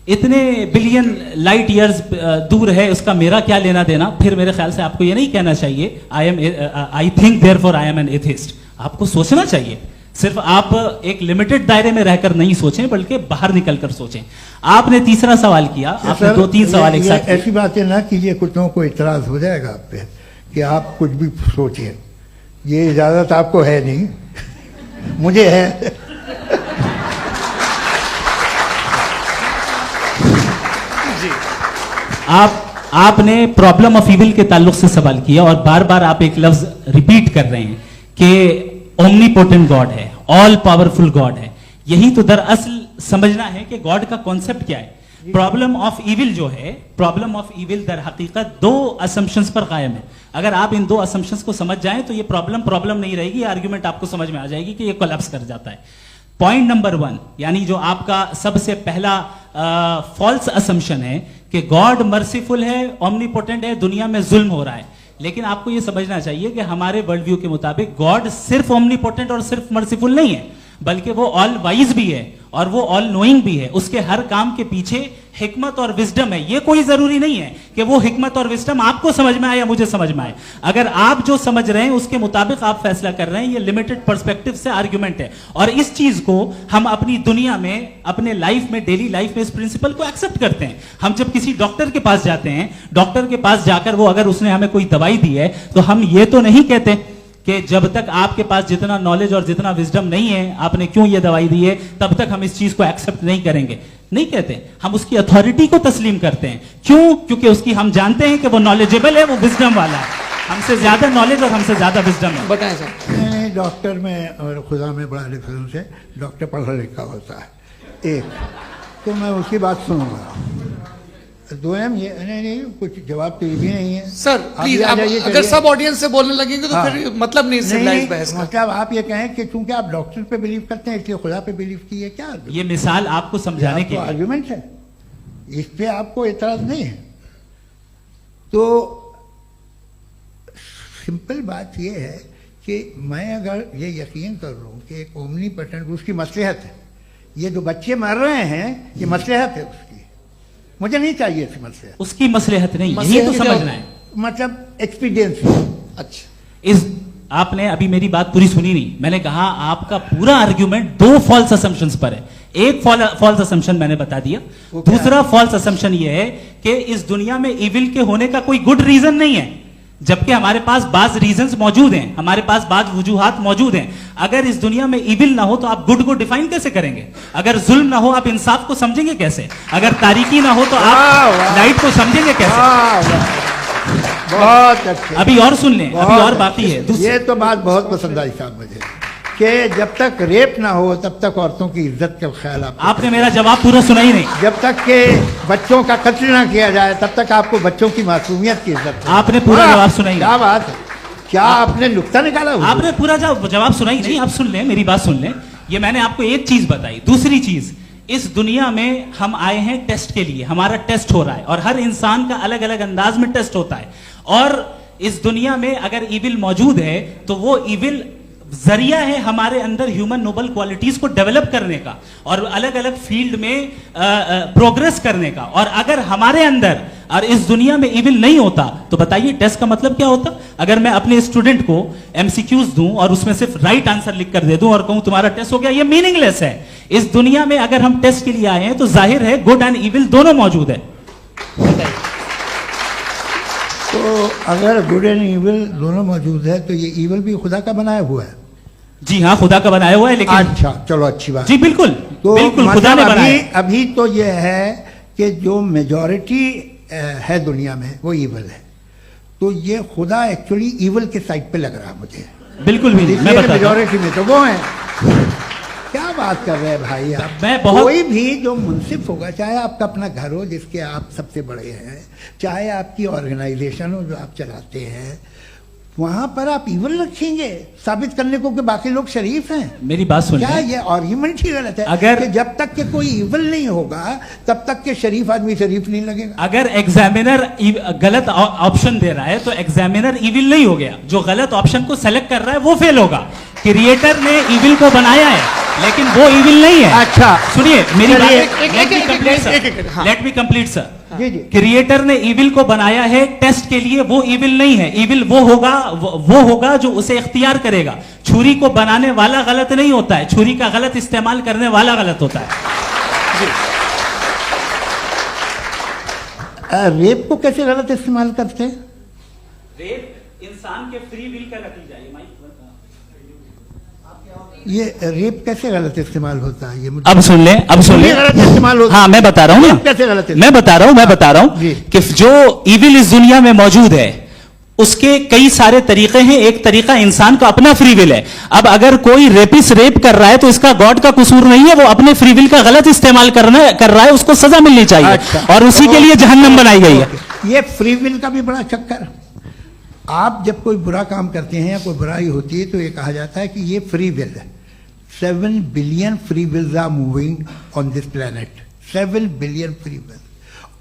इतने बिलियन लाइट ईयर्स दूर है, उसका मेरा क्या लेना देना। फिर मेरे ख्याल से आपको ये नहीं कहना चाहिए I think therefore I am an atheist. आपको सोचना चाहिए, सिर्फ आप एक लिमिटेड दायरे में रहकर नहीं सोचें, बल्कि बाहर निकलकर सोचें। आपने तीसरा सवाल किया, आपने 2-3 सवाल एक साथ। ऐसी बातें ना कीजिए, कुछ लोगों को इतराज हो जाएगा आप पे कि आप कुछ भी सोचिए। ये इजाजत आपको है नहीं, मुझे है। आपने प्रॉब्लम ऑफ इविल के ताल्लुक से सवाल किया और बार बार आप एक लफ्ज रिपीट कर रहे हैं कि ओमनीपोटेंट गॉड है। ऑल पावरफुल गॉड है। यही तो दरअसल समझना है कि गॉड का कॉन्सेप्ट क्या है। प्रॉब्लम ऑफ इविल जो है, प्रॉब्लम ऑफ इविल दर हकीकत दो असम्पशंस पर कायम है। अगर आप इन दो असम्पशंस को समझ जाएं तो ये प्रॉब्लम नहीं रहेगी, आर्ग्यूमेंट आपको समझ में आ जाएगी कि ये कोलैप्स कर जाता है। पॉइंट नंबर 1, यानी जो आपका सबसे पहला फॉल्स असम्पशन है कि गॉड मर्सीफुल है, ओमनीपोटेंट है, दुनिया में जुल्म हो रहा है। लेकिन आपको यह समझना चाहिए कि हमारे वर्ल्ड व्यू के मुताबिक गॉड सिर्फ ओमनीपोटेंट और सिर्फ मर्सीफुल नहीं है, बल्कि वो ऑल वाइज भी है और वो ऑल नोइंग भी है। उसके हर काम के पीछे हिकमत और विजडम है। ये कोई जरूरी नहीं है कि वो हिकमत और विजडम आपको समझ में आए या मुझे समझ में आए। अगर आप जो समझ रहे हैं उसके मुताबिक आप फैसला कर रहे हैं, ये लिमिटेड पर्सपेक्टिव से आर्ग्यूमेंट है। और इस चीज को हम अपनी दुनिया में, अपने लाइफ में, डेली लाइफ में इस प्रिंसिपल को एक्सेप्ट करते हैं। हम जब किसी डॉक्टर के पास जाते हैं, डॉक्टर के पास जाकर वो अगर उसने हमें कोई दवाई दी है तो हम ये तो नहीं कहते कि जब तक आपके पास जितना नॉलेज और जितना विजडम नहीं है, आपने क्यों ये दवाई दी है, तब तक हम इस चीज को एक्सेप्ट नहीं करेंगे। नहीं कहते, हम उसकी अथॉरिटी को तस्लीम करते हैं। क्यों? क्योंकि उसकी हम जानते हैं कि वो नॉलेजेबल है, वो विजडम वाला है, हमसे ज्यादा नॉलेज और हमसे ज्यादा विजडम है। बताएं सर। डॉक्टर में और खुदा में बड़ा डिफरेंस है। डॉक्टर पढ़ा लिखा होता है एक, तो मैं उसकी बात सुनूंगा। दो ये नहीं कुछ जवाब तो ये भी नहीं है सर। प्लीज आप अगर सब ऑडियंस से बोलने लगेंगे तो फिर मतलब नहीं सिविलाइज्ड बहस का। मतलब आप ये कहें कि चूंकि आप डॉक्टर पे बिलीव करते हैं इसलिए खुदा पे बिलीव किए, क्या ये मिसाल आपको समझाने के आर्गुमेंट है, इस पे आपको एतराज नहीं है। तो सिंपल बात ये है कि मैं अगर ये यकीन कर लूं कि एक ओमनीपोटेंट, उसकी मसलहत है, ये जो बच्चे मर रहे हैं ये मसलहत है उसकी, मुझे नहीं चाहिए इसकी मसलहत। उसकी मसलहत नहीं, यही तो समझना है, मतलब एक्सपीरियंस। अच्छा, इस आपने अभी मेरी बात पूरी सुनी नहीं। मैंने कहा आपका पूरा आर्ग्यूमेंट दो फॉल्स असम्पशंस पर है। एक फॉल्स असम्पशन मैंने बता दिया, दूसरा फॉल्स असम्पशन ये है कि इस दुनिया में इविल के होने का कोई गुड रीजन नहीं है, जबकि हमारे पास बाज रीजंस मौजूद हैं, हमारे पास बाज वजूहात मौजूद हैं। अगर इस दुनिया में इविल ना हो तो आप गुड को डिफाइन कैसे करेंगे? अगर जुल्म ना हो आप इंसाफ को समझेंगे कैसे? अगर तारीकी ना हो तो आप लाइट को समझेंगे कैसे? बहुत अच्छे। अभी और सुन लें, अभी और बाकी है। ये तो बात बहुत पसंद आई साहब मुझे, कि जब तक रेप ना हो तब तक औरतों की इज्जत का ख्याल आपने मेरा जवाब पूरा सुना ही नहीं। जब तक के बच्चों का कत्ल ना किया जाए तब तक आपको बच्चों की मासूमियत की इज्जत। आपने पूरा जवाब सुना ही नहीं। क्या बात है, क्या आपने नुक्ता निकाला? आपने पूरा जवाब सुना ही नहीं। आप सुन लें, मेरी बात सुन लें। ये मैंने आपको एक चीज बताई। दूसरी चीज, इस दुनिया में हम आए हैं टेस्ट के लिए, हमारा टेस्ट हो रहा है और हर इंसान का अलग अलग अंदाज में टेस्ट होता है। और इस दुनिया में अगर इविल मौजूद है तो वो इविल जरिया है हमारे अंदर ह्यूमन नोबल क्वालिटीज को डेवलप करने का और अलग अलग फील्ड में प्रोग्रेस करने का। और अगर हमारे अंदर और इस दुनिया में इविल नहीं होता तो बताइए टेस्ट का मतलब क्या होता? अगर मैं अपने स्टूडेंट को एमसीक्यूज दूं और उसमें सिर्फ राइट आंसर लिख कर दे दूं और कहूं तुम्हारा टेस्ट हो गया, ये मीनिंगलेस है। इस दुनिया में अगर हम टेस्ट के लिए आए हैं तो जाहिर है गुड एंड इविल दोनों मौजूद है। तो अगर गुड एंड इविल दोनों मौजूद है तो ये इविल भी खुदा का बनाया हुआ है। जी हाँ, खुदा का बनाया हुआ है। लेकिन अच्छा, चलो अच्छी बात। जी बिल्कुल, तो बिल्कुल खुदा ने बनाया। अभी तो ये है कि जो मेजॉरिटी है दुनिया में वो इविल है, तो ये खुदा एक्चुअली इविल के साइड पे लग रहा है मुझे। बिल्कुल भी नहीं, मैं बताता हूं। मेजॉरिटी में तो वो है। क्या बात कर रहे हैं भाई आप? कोई भी जो मुंसिफ होगा, चाहे आपका अपना घर हो जिसके आप सबसे बड़े हैं, चाहे आपकी ऑर्गेनाइजेशन हो जो आप चलाते हैं, वहां पर आप इविल रखेंगे साबित करने को कि बाकी लोग शरीफ हैं। मेरी बात सुन, क्या ये आर्ग्यूमेंट ही गलत है? अगर कि जब तक के कोई इविल नहीं होगा तब तक के शरीफ आदमी शरीफ नहीं लगेगा। अगर एग्जामिनर गलत ऑप्शन दे रहा है तो एग्जामिनर इविल नहीं हो गया, जो गलत ऑप्शन को सेलेक्ट कर रहा है वो फेल होगा। क्रिएटर ने इविल को बनाया है लेकिन वो इविल नहीं है। अच्छा सुनिए मेरी बात, let me complete sir. Creator ने इविल को बनाया है टेस्ट के लिए, वो इविल नहीं है। इविल वो होगा जो उसे इख्तियार करेगा। छुरी को बनाने वाला गलत नहीं होता है, छुरी का गलत इस्तेमाल करने वाला गलत होता है। रेप को कैसे गलत इस्तेमाल करते हैं? रेप इंसान के फ्री विल का नतीजा है। ये रेप कैसे गलत इस्तेमाल होता है? ये अब सुन ले, गलत इस्तेमाल होता है। हाँ मैं बता रहा हूँ ना, कैसे गलत? मैं बता रहा हूँ कि जो इविल इस दुनिया में मौजूद है उसके कई सारे तरीके हैं। एक तरीका इंसान का अपना फ्री विल है। अब अगर कोई रेपिस्ट रेप कर रहा है तो इसका गॉड का कसूर नहीं है, वो अपने फ्री विल का गलत इस्तेमाल कर रहा है, उसको सजा मिलनी चाहिए। अच्छा। और उसी के लिए जहन्नम बनाई गई है। ये फ्री विल का भी बड़ा चक्कर। आप जब कोई बुरा काम करते हैं या कोई बुराई होती है तो ये कहा जाता है कि ये फ्री विल है। 7 billion free wills are moving on this planet. 7 billion free will.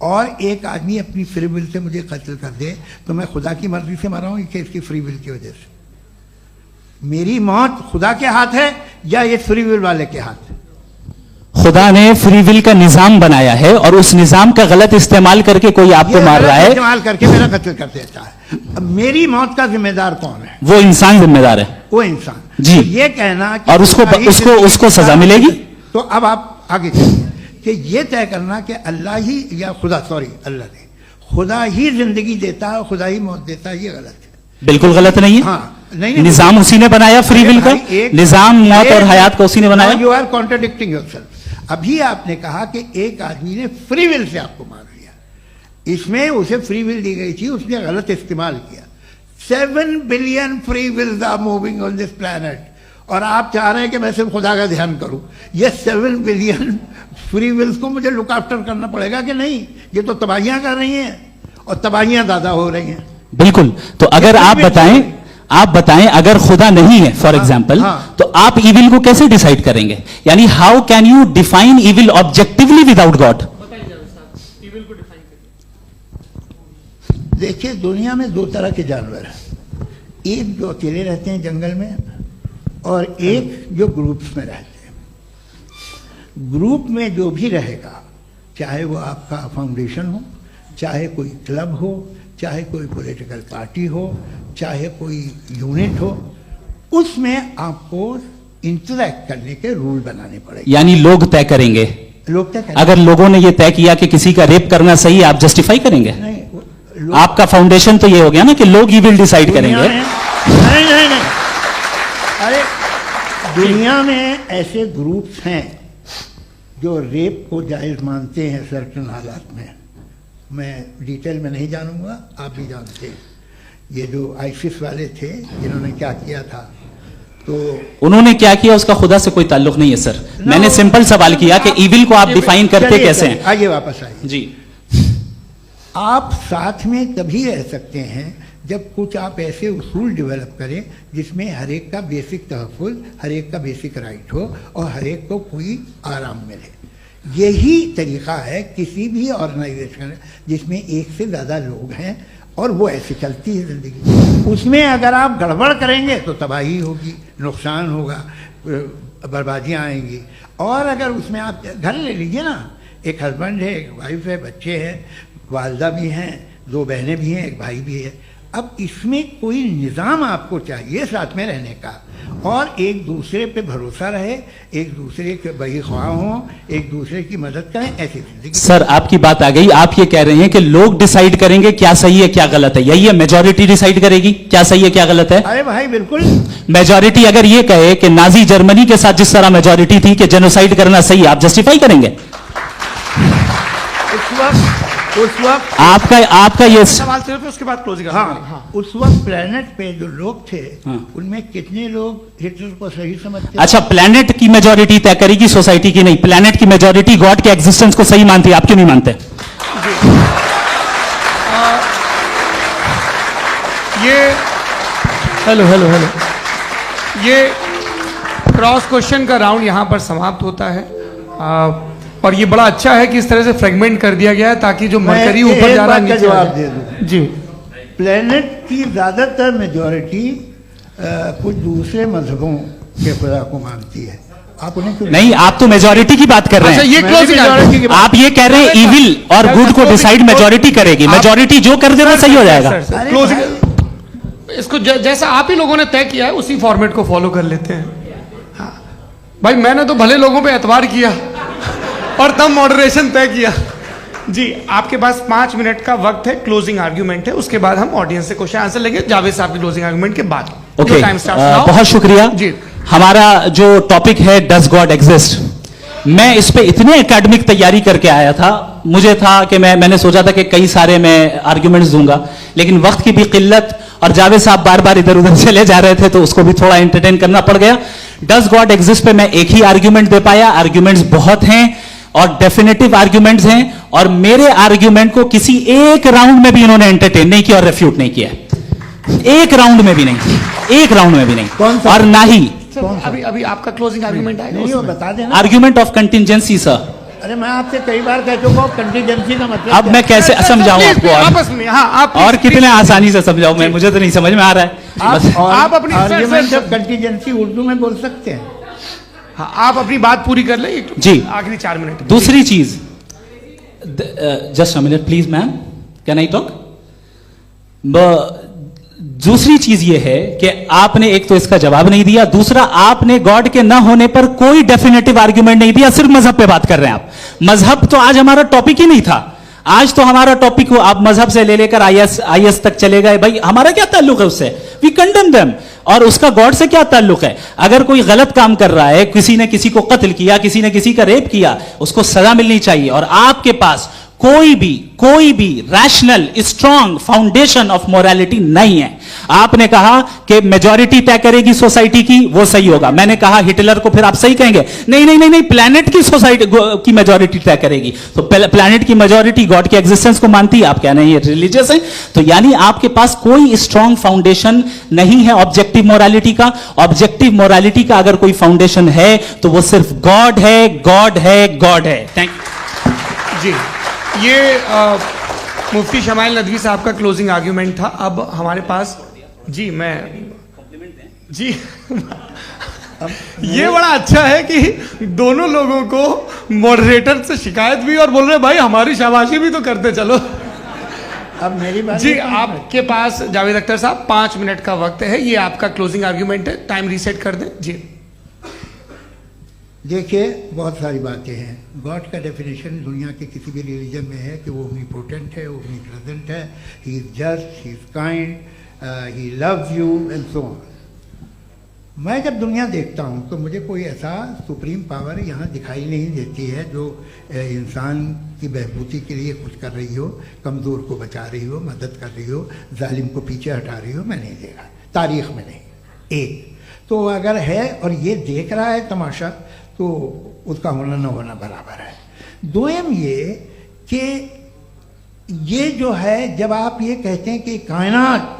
और एक आदमी अपनी फ्री विल से मुझे कत्ल कर दे तो मैं खुदा की मर्जी से मरा हूं कि इसकी फ्री विल की वजह से। मेरी मौत खुदा के हाथ है या ये फ्री विल वाले के हाथ है? खुदा ने फ्री विल का निजाम बनाया है और उस निजाम का गलत इस्तेमाल करके कोई आपको मार रहा है, इस्तेमाल करके मेरा कत्ल कर देता है। अब मेरी मौत का जिम्मेदार कौन है? वो इंसान जिम्मेदार है। वो इंसान। जी। तो ये कहना कि और उसको सजा मिलेगी। तो अब आप आगे चलिए कि ये तय करना कि अल्लाह ही या खुदा, सॉरी अल्लाह ने, खुदा ही जिंदगी देता है, खुदा ही मौत देता है, ये गलत है। बिल्कुल गलत नहीं है। हाँ, नहीं, निजाम उसी ने बनाया फ्री विल का। निजाम मौत और हयात को उसी ने बनाया। You are contradicting yourself. अभी आपने कहा कि एक आदमी ने फ्री विल से आपको मार दिया, इसमें उसे फ्री विल दी गई थी, उसने गलत इस्तेमाल किया। 7 billion free wills are moving on this planet और आप चाह रहे हैं कि मैं सिर्फ खुदा का ध्यान करूं। ये 7 बिलियन फ्री विल्स को मुझे लुक आफ्टर करना पड़ेगा कि नहीं? ये तो तबाहियां कर रही हैं और तबाहियां ज्यादा हो रही हैं। बिल्कुल। तो अगर आप बताएं अगर खुदा नहीं है फॉर एग्जाम्पल, हाँ। तो आप इविल को कैसे डिसाइड करेंगे? यानी how can you define evil objectively without God? देखिए, दुनिया में 2 तरह के जानवर हैं। एक जो अकेले रहते हैं जंगल में और एक जो ग्रुप्स में रहते हैं। ग्रुप में जो भी रहेगा, चाहे वो आपका फाउंडेशन हो, चाहे कोई क्लब हो, चाहे कोई पॉलिटिकल पार्टी हो, चाहे कोई यूनिट हो, उसमें आपको इंटरैक्ट करने के रूल बनाने पड़ेंगे। यानी लोग तय करेंगे। लोग तय करेंगे। अगर लोगों ने यह तय किया कि किसी का रेप करना सही है, आप जस्टिफाई करेंगे? नहीं, आपका फाउंडेशन तो ये हो गया ना कि लोग ही विल डिसाइड करेंगे। नहीं, अरे दुनिया में ऐसे ग्रुप्स हैं जो रेप को जायज मानते हैं सर्टेन हालात में। मैं डिटेल में नहीं जानूंगा, आप भी जानते हैं। ये जो आईसिस वाले थे जिन्होंने क्या किया था, तो उन्होंने क्या किया उसका खुदा से कोई ताल्लुक नहीं है सर। मैंने सिंपल सवाल किया कि इविल को आप डिफाइन करते कैसे हैं? आइए वापस आइए जी। आप साथ में तभी रह सकते हैं जब कुछ आप ऐसे उसूल डेवलप करें जिसमें हर एक का बेसिक तहफ़्फ़ुज़, हर एक का बेसिक राइट हो और हर एक को कोई आराम मिले। यही तरीका है किसी भी ऑर्गेनाइजेशन जिसमें एक से ज़्यादा लोग हैं और वो ऐसे चलती है ज़िंदगी। उसमें अगर आप गड़बड़ करेंगे तो तबाही होगी, नुकसान होगा, बर्बादियाँ आएंगी। और अगर उसमें आप घर ले लीजिए ना, एक हस्बैंड है, एक वाइफ है, बच्चे हैं, वालदा भी हैं, 2 बहनें भी हैं, एक भाई भी है। अब इसमें कोई निज़ाम आपको चाहिए साथ में रहने का और एक दूसरे पे भरोसा रहे, एक दूसरे के बहीख्वाह हों, एक दूसरे की मदद करें, ऐसी जिंदगी। सर आपकी बात आ गई। आप ये कह रहे हैं कि लोग डिसाइड करेंगे क्या सही है क्या गलत है, यही है? मेजॉरिटी डिसाइड करेगी क्या सही है क्या गलत है? अरे भाई बिल्कुल। मेजॉरिटी अगर ये कहे कि नाजी जर्मनी के साथ जिस तरह मेजॉरिटी थी कि जेनोसाइड करना सही है, आप जस्टिफाई करेंगे? उस वक्त आपका ये सवाल सिर्फ उसके बाद क्लोजिंग। हाँ, उस वक्त प्लेनेट पे जो लोग थे उनमें कितने लोग हिटलर को सही समझते? अच्छा, प्लेनेट की मेजॉरिटी तय करेगी, सोसाइटी की नहीं। प्लेनेट की मेजॉरिटी गॉड के एग्जिस्टेंस को सही मानती है, आप क्यों नहीं मानते? हेलो ये क्रॉस क्वेश्चन का राउंड यहां पर समाप्त होता है। और ये बड़ा अच्छा है कि इस तरह से फ्रेगमेंट कर दिया गया है ताकि जो मरकरी ऊपर जा रहा है नीचे जवाब दे दूं। जी। प्लेनेट की ज्यादातर मेजॉरिटी कुछ दूसरे मजहबों के खुदा को मानती है। आप उन्हें क्यों नहीं? आप तो मेजॉरिटी की बात कर रहे हैं। ये क्लोजिंग आप ये कह रहे हैं इविल और गुड को डिसाइड मेजॉरिटी करेगी। मेजॉरिटी जो कर दे वो सही हो जाएगा। क्लोजिंग इसको जैसा आप ही लोगों ने तय किया है उसी फॉर्मेट को फॉलो कर लेते हैं। भाई मैंने तो भले लोगों पे एतबार किया और तब मॉडरेशन तय किया। जी, आपके पास 5 मिनट का वक्त है, क्लोजिंग आर्ग्यूमेंट है, उसके बाद हम ऑडियंस से क्वेश्चन आंसर लेंगे जावेद साहब की क्लोजिंग आर्ग्यूमेंट के बाद। ओके, बहुत शुक्रिया जी। हमारा जो टॉपिक है डज गॉड एग्जिस्ट, मैं इस पे इतने एकेडमिक तैयारी करके आया था, मुझे था कि मैंने सोचा था कि कई सारे मैं आर्ग्यूमेंट्स दूंगा, लेकिन वक्त की भी किल्लत और जावेद साहब बार बार इधर उधर चले जा रहे थे तो उसको भी थोड़ा एंटरटेन करना पड़ गया। डज गॉड एग्जिस्ट पे मैं एक ही आर्ग्यूमेंट दे पाया, आर्ग्यूमेंट्स बहुत हैं और डेफिनेटिव आर्ग्यूमेंट्स हैं, और मेरे आर्ग्यूमेंट को किसी एक राउंड में भी इन्होंने एंटरटेन नहीं किया और रेफ्यूट नहीं किया, एक राउंड में भी नहीं, एक राउंड में भी नहीं। कौन सा? और ना ही अभी अभी आपका क्लोजिंग आर्गुमेंट आएगा नहीं, वो उसमें। बता देना। Argument of contingency sir. अरे मैं आपसे कई बार कह चुका हूं कंटीजेंसी का मतलब अब मैं कैसे समझाऊं Please, आपको please, और, आपस में हाँ आप और please, कितने please, आसानी से समझाऊं मैं, मुझे तो नहीं समझ में आ रहा है बस। आप अपनी- sir, argument sir, of contingency Urdu में बोल सकते हैं। हाँ, आप अपनी बात पूरी कर ले जी। आखिरी 4 मिनट। दूसरी चीज, just a minute please ma'am, can I talk? दूसरी चीज ये है कि आपने एक तो इसका जवाब नहीं दिया, दूसरा आपने गॉड के ना होने पर कोई डेफिनेटिव आर्ग्यूमेंट नहीं दिया, सिर्फ मजहब पे बात कर रहे हैं आप। मजहब तो आज हमारा टॉपिक ही नहीं था, आज तो हमारा टॉपिक हो, आप मजहब से ले लेकर आईएस तक चले गए। भाई हमारा क्या ताल्लुक है उससे? We condemn them. और उसका गॉड से क्या ताल्लुक है? अगर कोई गलत काम कर रहा है, किसी ने किसी को कत्ल किया, किसी ने किसी का रेप किया, उसको सजा मिलनी चाहिए। और आपके पास कोई भी rational strong foundation of morality नहीं है। आपने कहा कि मेजॉरिटी तय करेगी सोसाइटी की, वो सही होगा। मैंने कहा हिटलर को, फिर आप सही कहेंगे नहीं नहीं नहीं नहीं, प्लैनेट की सोसाइटी की मेजॉरिटी तय करेगी। तो प्लैनेट की मेजॉरिटी गॉड के एग्जिस्टेंस को मानती है, आप क्या नहीं रिलीजियस है? तो यानी आपके पास कोई स्ट्रॉन्ग फाउंडेशन नहीं है ऑब्जेक्टिव मोरालिटी का। ऑब्जेक्टिव मोरालिटी का अगर कोई फाउंडेशन है तो वो सिर्फ गॉड है, गॉड है, गॉड है। थैंक यू जी, ये मुफ्ती शमाइल नदवी साहब का क्लोजिंग आर्ग्यूमेंट था। अब हमारे पास जी जी ये बड़ा अच्छा है कि दोनों लोगों को मॉडरेटर से शिकायत भी और बोल रहे भाई हमारी शाबाशी भी तो करते चलो। अब मेरी बात जी, आपके पास जावेद अख्तर साहब 5 मिनट का वक्त है, ये आपका क्लोजिंग आर्ग्यूमेंट है, टाइम रीसेट कर दें जी। देखिए, बहुत सारी बातें हैं। गॉड का डेफिनेशन दुनिया के किसी भी रिलीजन में है कि वो ओमनीपोटेंट है, ओमनीप्रेजेंट है, he is just, he is kind, he loves you and so on. मैं जब दुनिया देखता हूँ तो मुझे कोई ऐसा सुप्रीम पावर यहाँ दिखाई नहीं देती है जो इंसान की बहबूदी के लिए कुछ कर रही हो, कमज़ोर को बचा रही हो, मदद कर रही हो, जालिम को पीछे हटा रही हो। मैं नहीं देखा, तारीख में नहीं। एक तो अगर है और ये देख रहा है तमाशा, तो उसका होना न होना बराबर है। दोयम ये कि ये जो है, जब आप ये कहते हैं कि कायनात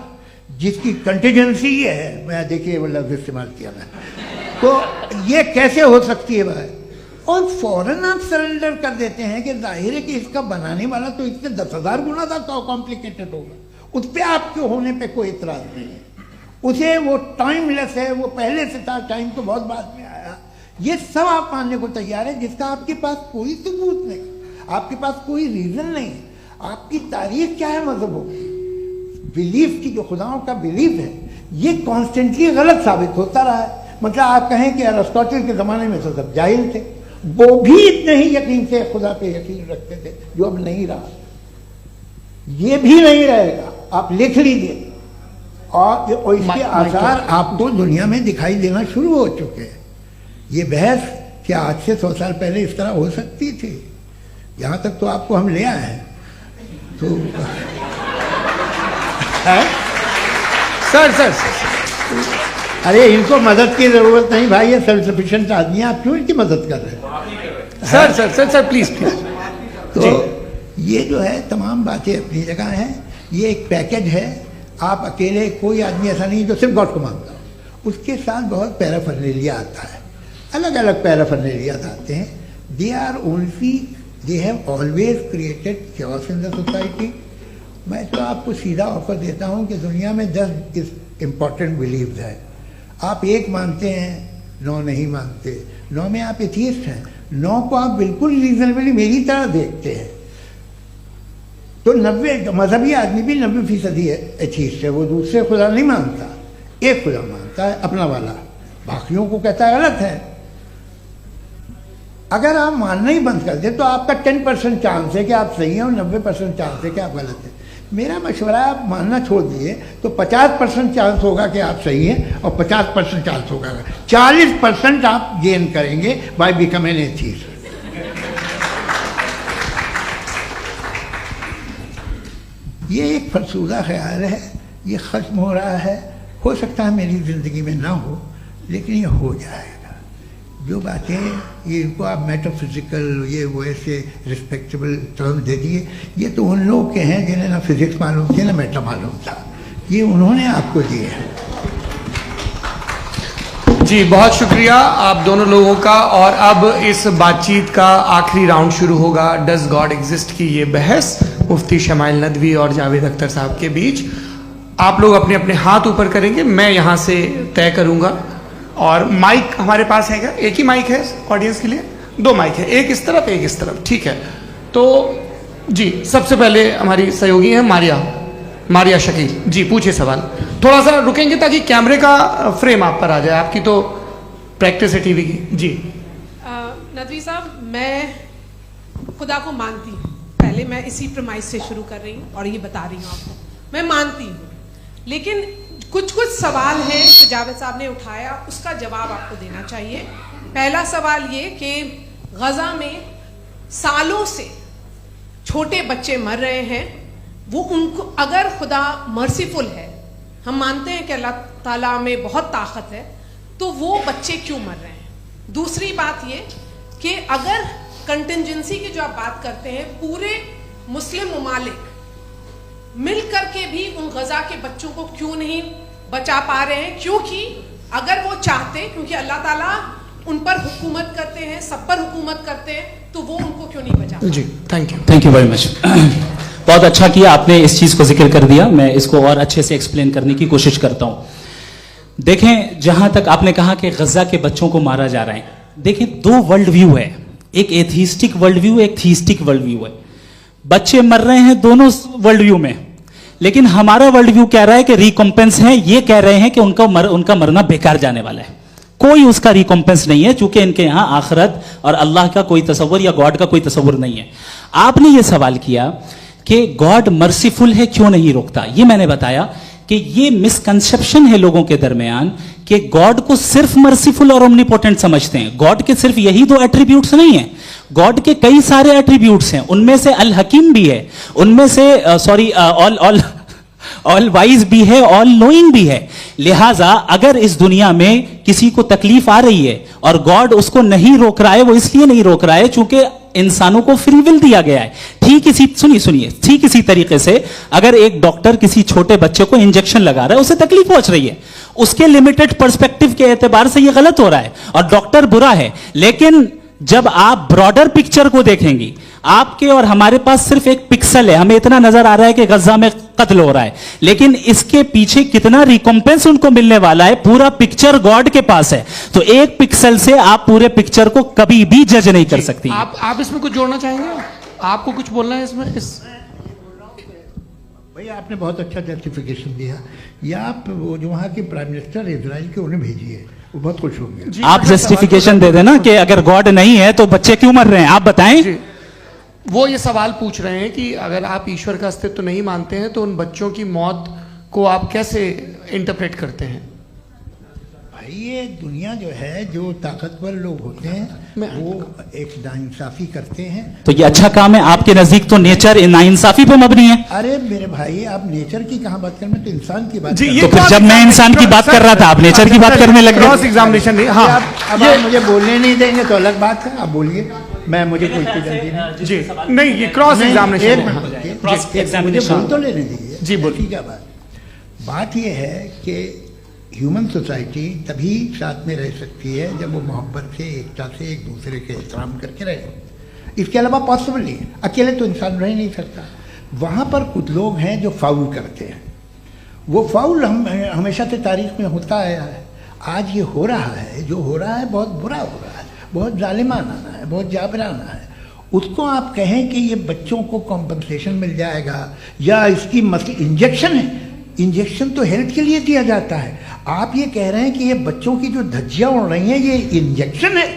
जिसकी कंटीजेंसी है, मैं देखिए वो लफ्ज़ इस्तेमाल किया मैं, तो ये कैसे हो सकती है भाई? और फौरन आप सरेंडर कर देते हैं कि जाहिर है कि इसका बनाने वाला तो इससे 10,000 गुना था, तो कॉम्प्लिकेटेड होगा। उस पर आपके होने पे कोई इतराज़ नहीं है। उसे वो टाइमलेस है, वो पहले से था, टाइम तो बहुत बाद में आया। ये सब आप मानने को तैयार है जिसका आपके पास कोई सबूत नहीं, आपके पास कोई रीज़न नहीं। आपकी तारीख क्या है मजहबों की? बिलीफ की, जो खुदाओं का बिलीफ है, ये कॉन्स्टेंटली गलत साबित होता रहा है। मतलब आप कहें कि अरिस्टोटल के ज़माने में तो सब जाहिल थे, वो भी इतने ही यकीन से खुदा पे यकीन रखते थे, जो अब नहीं रहा, ये भी नहीं रहेगा। आप लिख लीजिए। और इसके आसार आपको दुनिया में दिखाई देना शुरू हो चुके हैं। ये बहस क्या आज से 100 साल पहले इस तरह हो सकती थी? यहाँ तक तो आपको हम ले आए हैं। तो सर अरे इनको मदद की जरूरत नहीं भाई, ये सेल्फ सफिशिएंट आदमी है, आप क्यों इनकी मदद कर रहे हैं? Sir please please. तो ये जो है तमाम बातें अपनी जगह हैं। ये एक पैकेज है। आप अकेले, कोई आदमी ऐसा नहीं जो सिर्फ गॉड को मानता हो, उसके साथ बहुत पैराफर्नेलिया आता है, अलग अलग पैराफर्नेलिया आते हैं। They are only, they have always created chaos in the society. मैं तो आपको सीधा ऑफर देता हूँ कि दुनिया में 10 इम्पॉर्टेंट बिलीव्स है। आप एक मानते हैं, 9 नहीं मानते, 9 में आप एथियस्ट हैं, 9 को आप बिल्कुल रीजनेबली मेरी तरह देखते हैं। तो 90 मजहबी आदमी भी 90% एथियस्ट है, वो दूसरे खुदा नहीं मानता, एक खुदा मानता है अपना वाला, बाकियों को कहता है गलत है। अगर आप मानना ही बंद कर दें तो आपका 10% चांस है कि आप सही हैं और 90% चांस है कि आप गलत हैं। मेरा मशवरा है, आप मानना छोड़ दिए तो 50% चांस होगा कि आप सही हैं और 50% चांस होगा, 40% आप गेन करेंगे बाय बिकमिंग एन एथियस्ट। ये एक फरसूदा ख्याल है ये ख़त्म हो रहा है। हो सकता है मेरी ज़िंदगी में ना हो, लेकिन ये हो जाएगा। जो बातें ये इनको आप मेटाफिजिकल ये वो ऐसे रिस्पेक्टेबल टर्म दे दिए, ये तो उन लोग के हैं जिन्हें ना फिजिक्स मालूम थी ना मेटा मालूम था, ये उन्होंने आपको दिए हैं। जी बहुत शुक्रिया आप दोनों लोगों का। और अब इस बातचीत का आखिरी राउंड शुरू होगा, डज गॉड एग्जिस्ट की ये बहस मुफ्ती शमाइल नदवी और जावेद अख्तर साहब के बीच। आप लोग अपने अपने हाथ ऊपर करेंगे, मैं यहाँ से तय करूँगा। और माइक हमारे पास है क्या? एक ही माइक है ऑडियंस के लिए? 2 माइक है, एक इस तरफ एक इस तरफ, ठीक है। तो जी सबसे पहले हमारी सहयोगी है मारिया शकील जी, पूछे सवाल। थोड़ा सा रुकेंगे ताकि कैमरे का फ्रेम आप पर आ जाए, आपकी तो प्रैक्टिस है टीवी की। जी नदवी साहब, मैं खुदा को मानती हूँ, पहले मैं इसी प्रमाइस से शुरू कर रही हूँ और ये बता रही हूँ आपको, मैं मानती हूँ। लेकिन कुछ सवाल हैं जो जावेद साहब ने उठाया, उसका जवाब आपको देना चाहिए। पहला सवाल ये कि गजा में सालों से छोटे बच्चे मर रहे हैं, वो उनको अगर खुदा मर्सीफुल है, हम मानते हैं कि अल्लाह ताला में बहुत ताकत है, तो वो बच्चे क्यों मर रहे हैं? दूसरी बात ये कि अगर कंटिजेंसी की जो आप बात करते हैं, पूरे मुस्लिम ममालिक मिल करके भी उन गजा के बच्चों को क्यों नहीं बचा पा रहे हैं? क्योंकि अगर वो चाहते, क्योंकि अल्लाह ताला उन पर हुकूमत करते हैं, सब पर हुकूमत करते हैं, तो वो उनको क्यों नहीं बचा? जी थैंक यू वेरी मच। बहुत अच्छा किया आपने इस चीज को जिक्र कर दिया, मैं इसको और अच्छे से एक्सप्लेन करने की कोशिश करता हूं। देखें, जहां तक आपने कहा कि गजा के बच्चों को मारा जा रहा है, देखें 2 वर्ल्ड व्यू है, एक एथीस्टिक वर्ल्ड व्यू, एक थीस्टिक वर्ल्ड व्यू है। बच्चे मर रहे हैं दोनों वर्ल्ड व्यू में, लेकिन हमारा वर्ल्ड व्यू कह रहा है कि रिकॉम्पेंस है, ये कह रहे हैं कि उनका मरना बेकार जाने वाला है, कोई उसका रिकॉम्पेंस नहीं है, चूंकि इनके यहां आखिरत और अल्लाह का कोई तसव्वुर या गॉड का कोई तसव्वुर नहीं है। आपने ये सवाल किया कि गॉड मर्सीफुल है, क्यों नहीं रोकता? ये मैंने बताया कि ये मिसकंसेप्शन है लोगों के दरमियान कि गॉड को सिर्फ मर्सीफुल और ओमनीपोटेंट समझते हैं। गॉड के सिर्फ यही 2 एट्रीब्यूट्स नहीं है, गॉड के कई सारे एट्रीब्यूट्स हैं, उनमें से अल हकीम भी है, उनमें से ऑल वाइज भी है, ऑल नोइंग भी है। लिहाजा अगर इस दुनिया में किसी को तकलीफ आ रही है और गॉड उसको नहीं रोक रहा है, वो इसलिए नहीं रोक रहा है चूंकि इंसानों को फ्री विल दिया गया है। ठीक इसी तरीके से अगर एक डॉक्टर किसी छोटे बच्चे को इंजेक्शन लगा रहा है, उसे तकलीफ पहुंच रही है, उसके लिमिटेड पर्सपेक्टिव के एतबार से यह गलत हो रहा है और डॉक्टर बुरा है। लेकिन जब आप ब्रॉडर पिक्चर को देखेंगी, आपके और हमारे पास सिर्फ एक पिक्सल है, हमें इतना नजर आ रहा है कि गजा में कत्ल हो रहा है, लेकिन इसके पीछे कितना रिकॉम्पेंस उनको मिलने वाला है, पूरा पिक्चर गॉड के पास है। तो एक पिक्सल से आप पूरे पिक्चर को कभी भी जज नहीं कर सकती। आप इसमें कुछ जोड़ना चाहेंगे? आपको कुछ बोलना है इसमें? भैया आपने बहुत अच्छा जस्टिफिकेशन दिया, या आप वो जो वहाँ के प्राइम मिनिस्टर इजराइल के उन्हें भेजिए, वो बहुत खुश होंगे। आप जस्टिफिकेशन दे देना कि अगर गॉड नहीं है तो बच्चे क्यों मर रहे हैं, आप बताएं। वो ये सवाल पूछ रहे हैं कि अगर आप ईश्वर का अस्तित्व नहीं मानते हैं तो उन बच्चों की मौत को आप कैसे इंटरप्रेट करते हैं? भाई ये दुनिया जो है, जो ताकतवर लोग होते हैं वो एक नाइंसाफी करते हैं। तो ये अच्छा काम है आपके नजदीक, तो नेचर नाइंसाफी पे मबनी है। अरे मेरे भाई, आप नेचर की कहाँ बात कर रहे हैं, तो इंसान की बात। तो फिर जब मैं इंसान की बात कर रहा था, आप नेचर की बात करने लग गए। क्रॉस एग्जामिनेशन नहीं। हाँ, अब आप मुझे बोलने नहीं देंगे तो अलग बात है, आप बोलिए, मुझे कोई जल्दी नहीं। जी नहीं, ये क्रॉस एग्जामिनेशन मुझे बोल तो लेने दीजिए। जी बोलिए। क्या बात ये है कि ह्यूमन सोसाइटी तभी साथ में रह सकती है जब वो मोहब्बत से, एकता से, एक दूसरे के एहतराम करके रहे। इसके अलावा पॉसिबल नहीं है, अकेले तो इंसान रह नहीं सकता। वहाँ पर कुछ लोग हैं जो फाउल करते हैं, वो फाउल हमेशा से तारीख में होता आया है। आज ये हो रहा है, जो हो रहा है बहुत बुरा हो रहा है, बहुत जालिमाना है, बहुत जाबराना है। उसको आप कहें कि ये बच्चों को कॉम्पनसेशन मिल जाएगा या इसकी इंजेक्शन है, इंजेक्शन तो हेल्थ के लिए दिया जाता है। आप ये कह रहे हैं कि ये बच्चों की जो धज्जियां उड़ रही हैं ये इंजेक्शन है,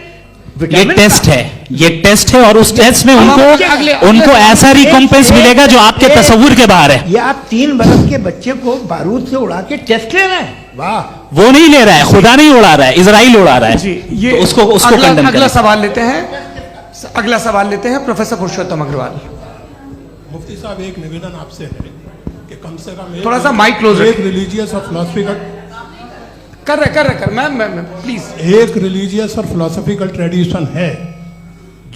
ये टेस्ट है और उस टेस्ट में उनको ऐसा रिकॉम्पेंस मिलेगा जो आपके तसव्वुर के बाहर है। ये आप 3 बरस के बच्चे को बारूद से उड़ा के टेस्ट ले रहे हैं। वाह, वो नहीं ले रहा है, खुदा नहीं उड़ा रहा है, इजराइल उड़ा रहा है। जी, ये तो उसको कंडेम करें। अगला सवाल लेते हैं प्रोफेसर पुरुषोत्तम अग्रवाल। मुफ्ती साहब, एक निवेदन आपसे है कि कम से कम थोड़ा सा माइक क्लोज एक रिलीजियस और फिलोसफिकल कर मैम प्लीज। एक रिलीजियस और फिलोसफिकल ट्रेडिशन है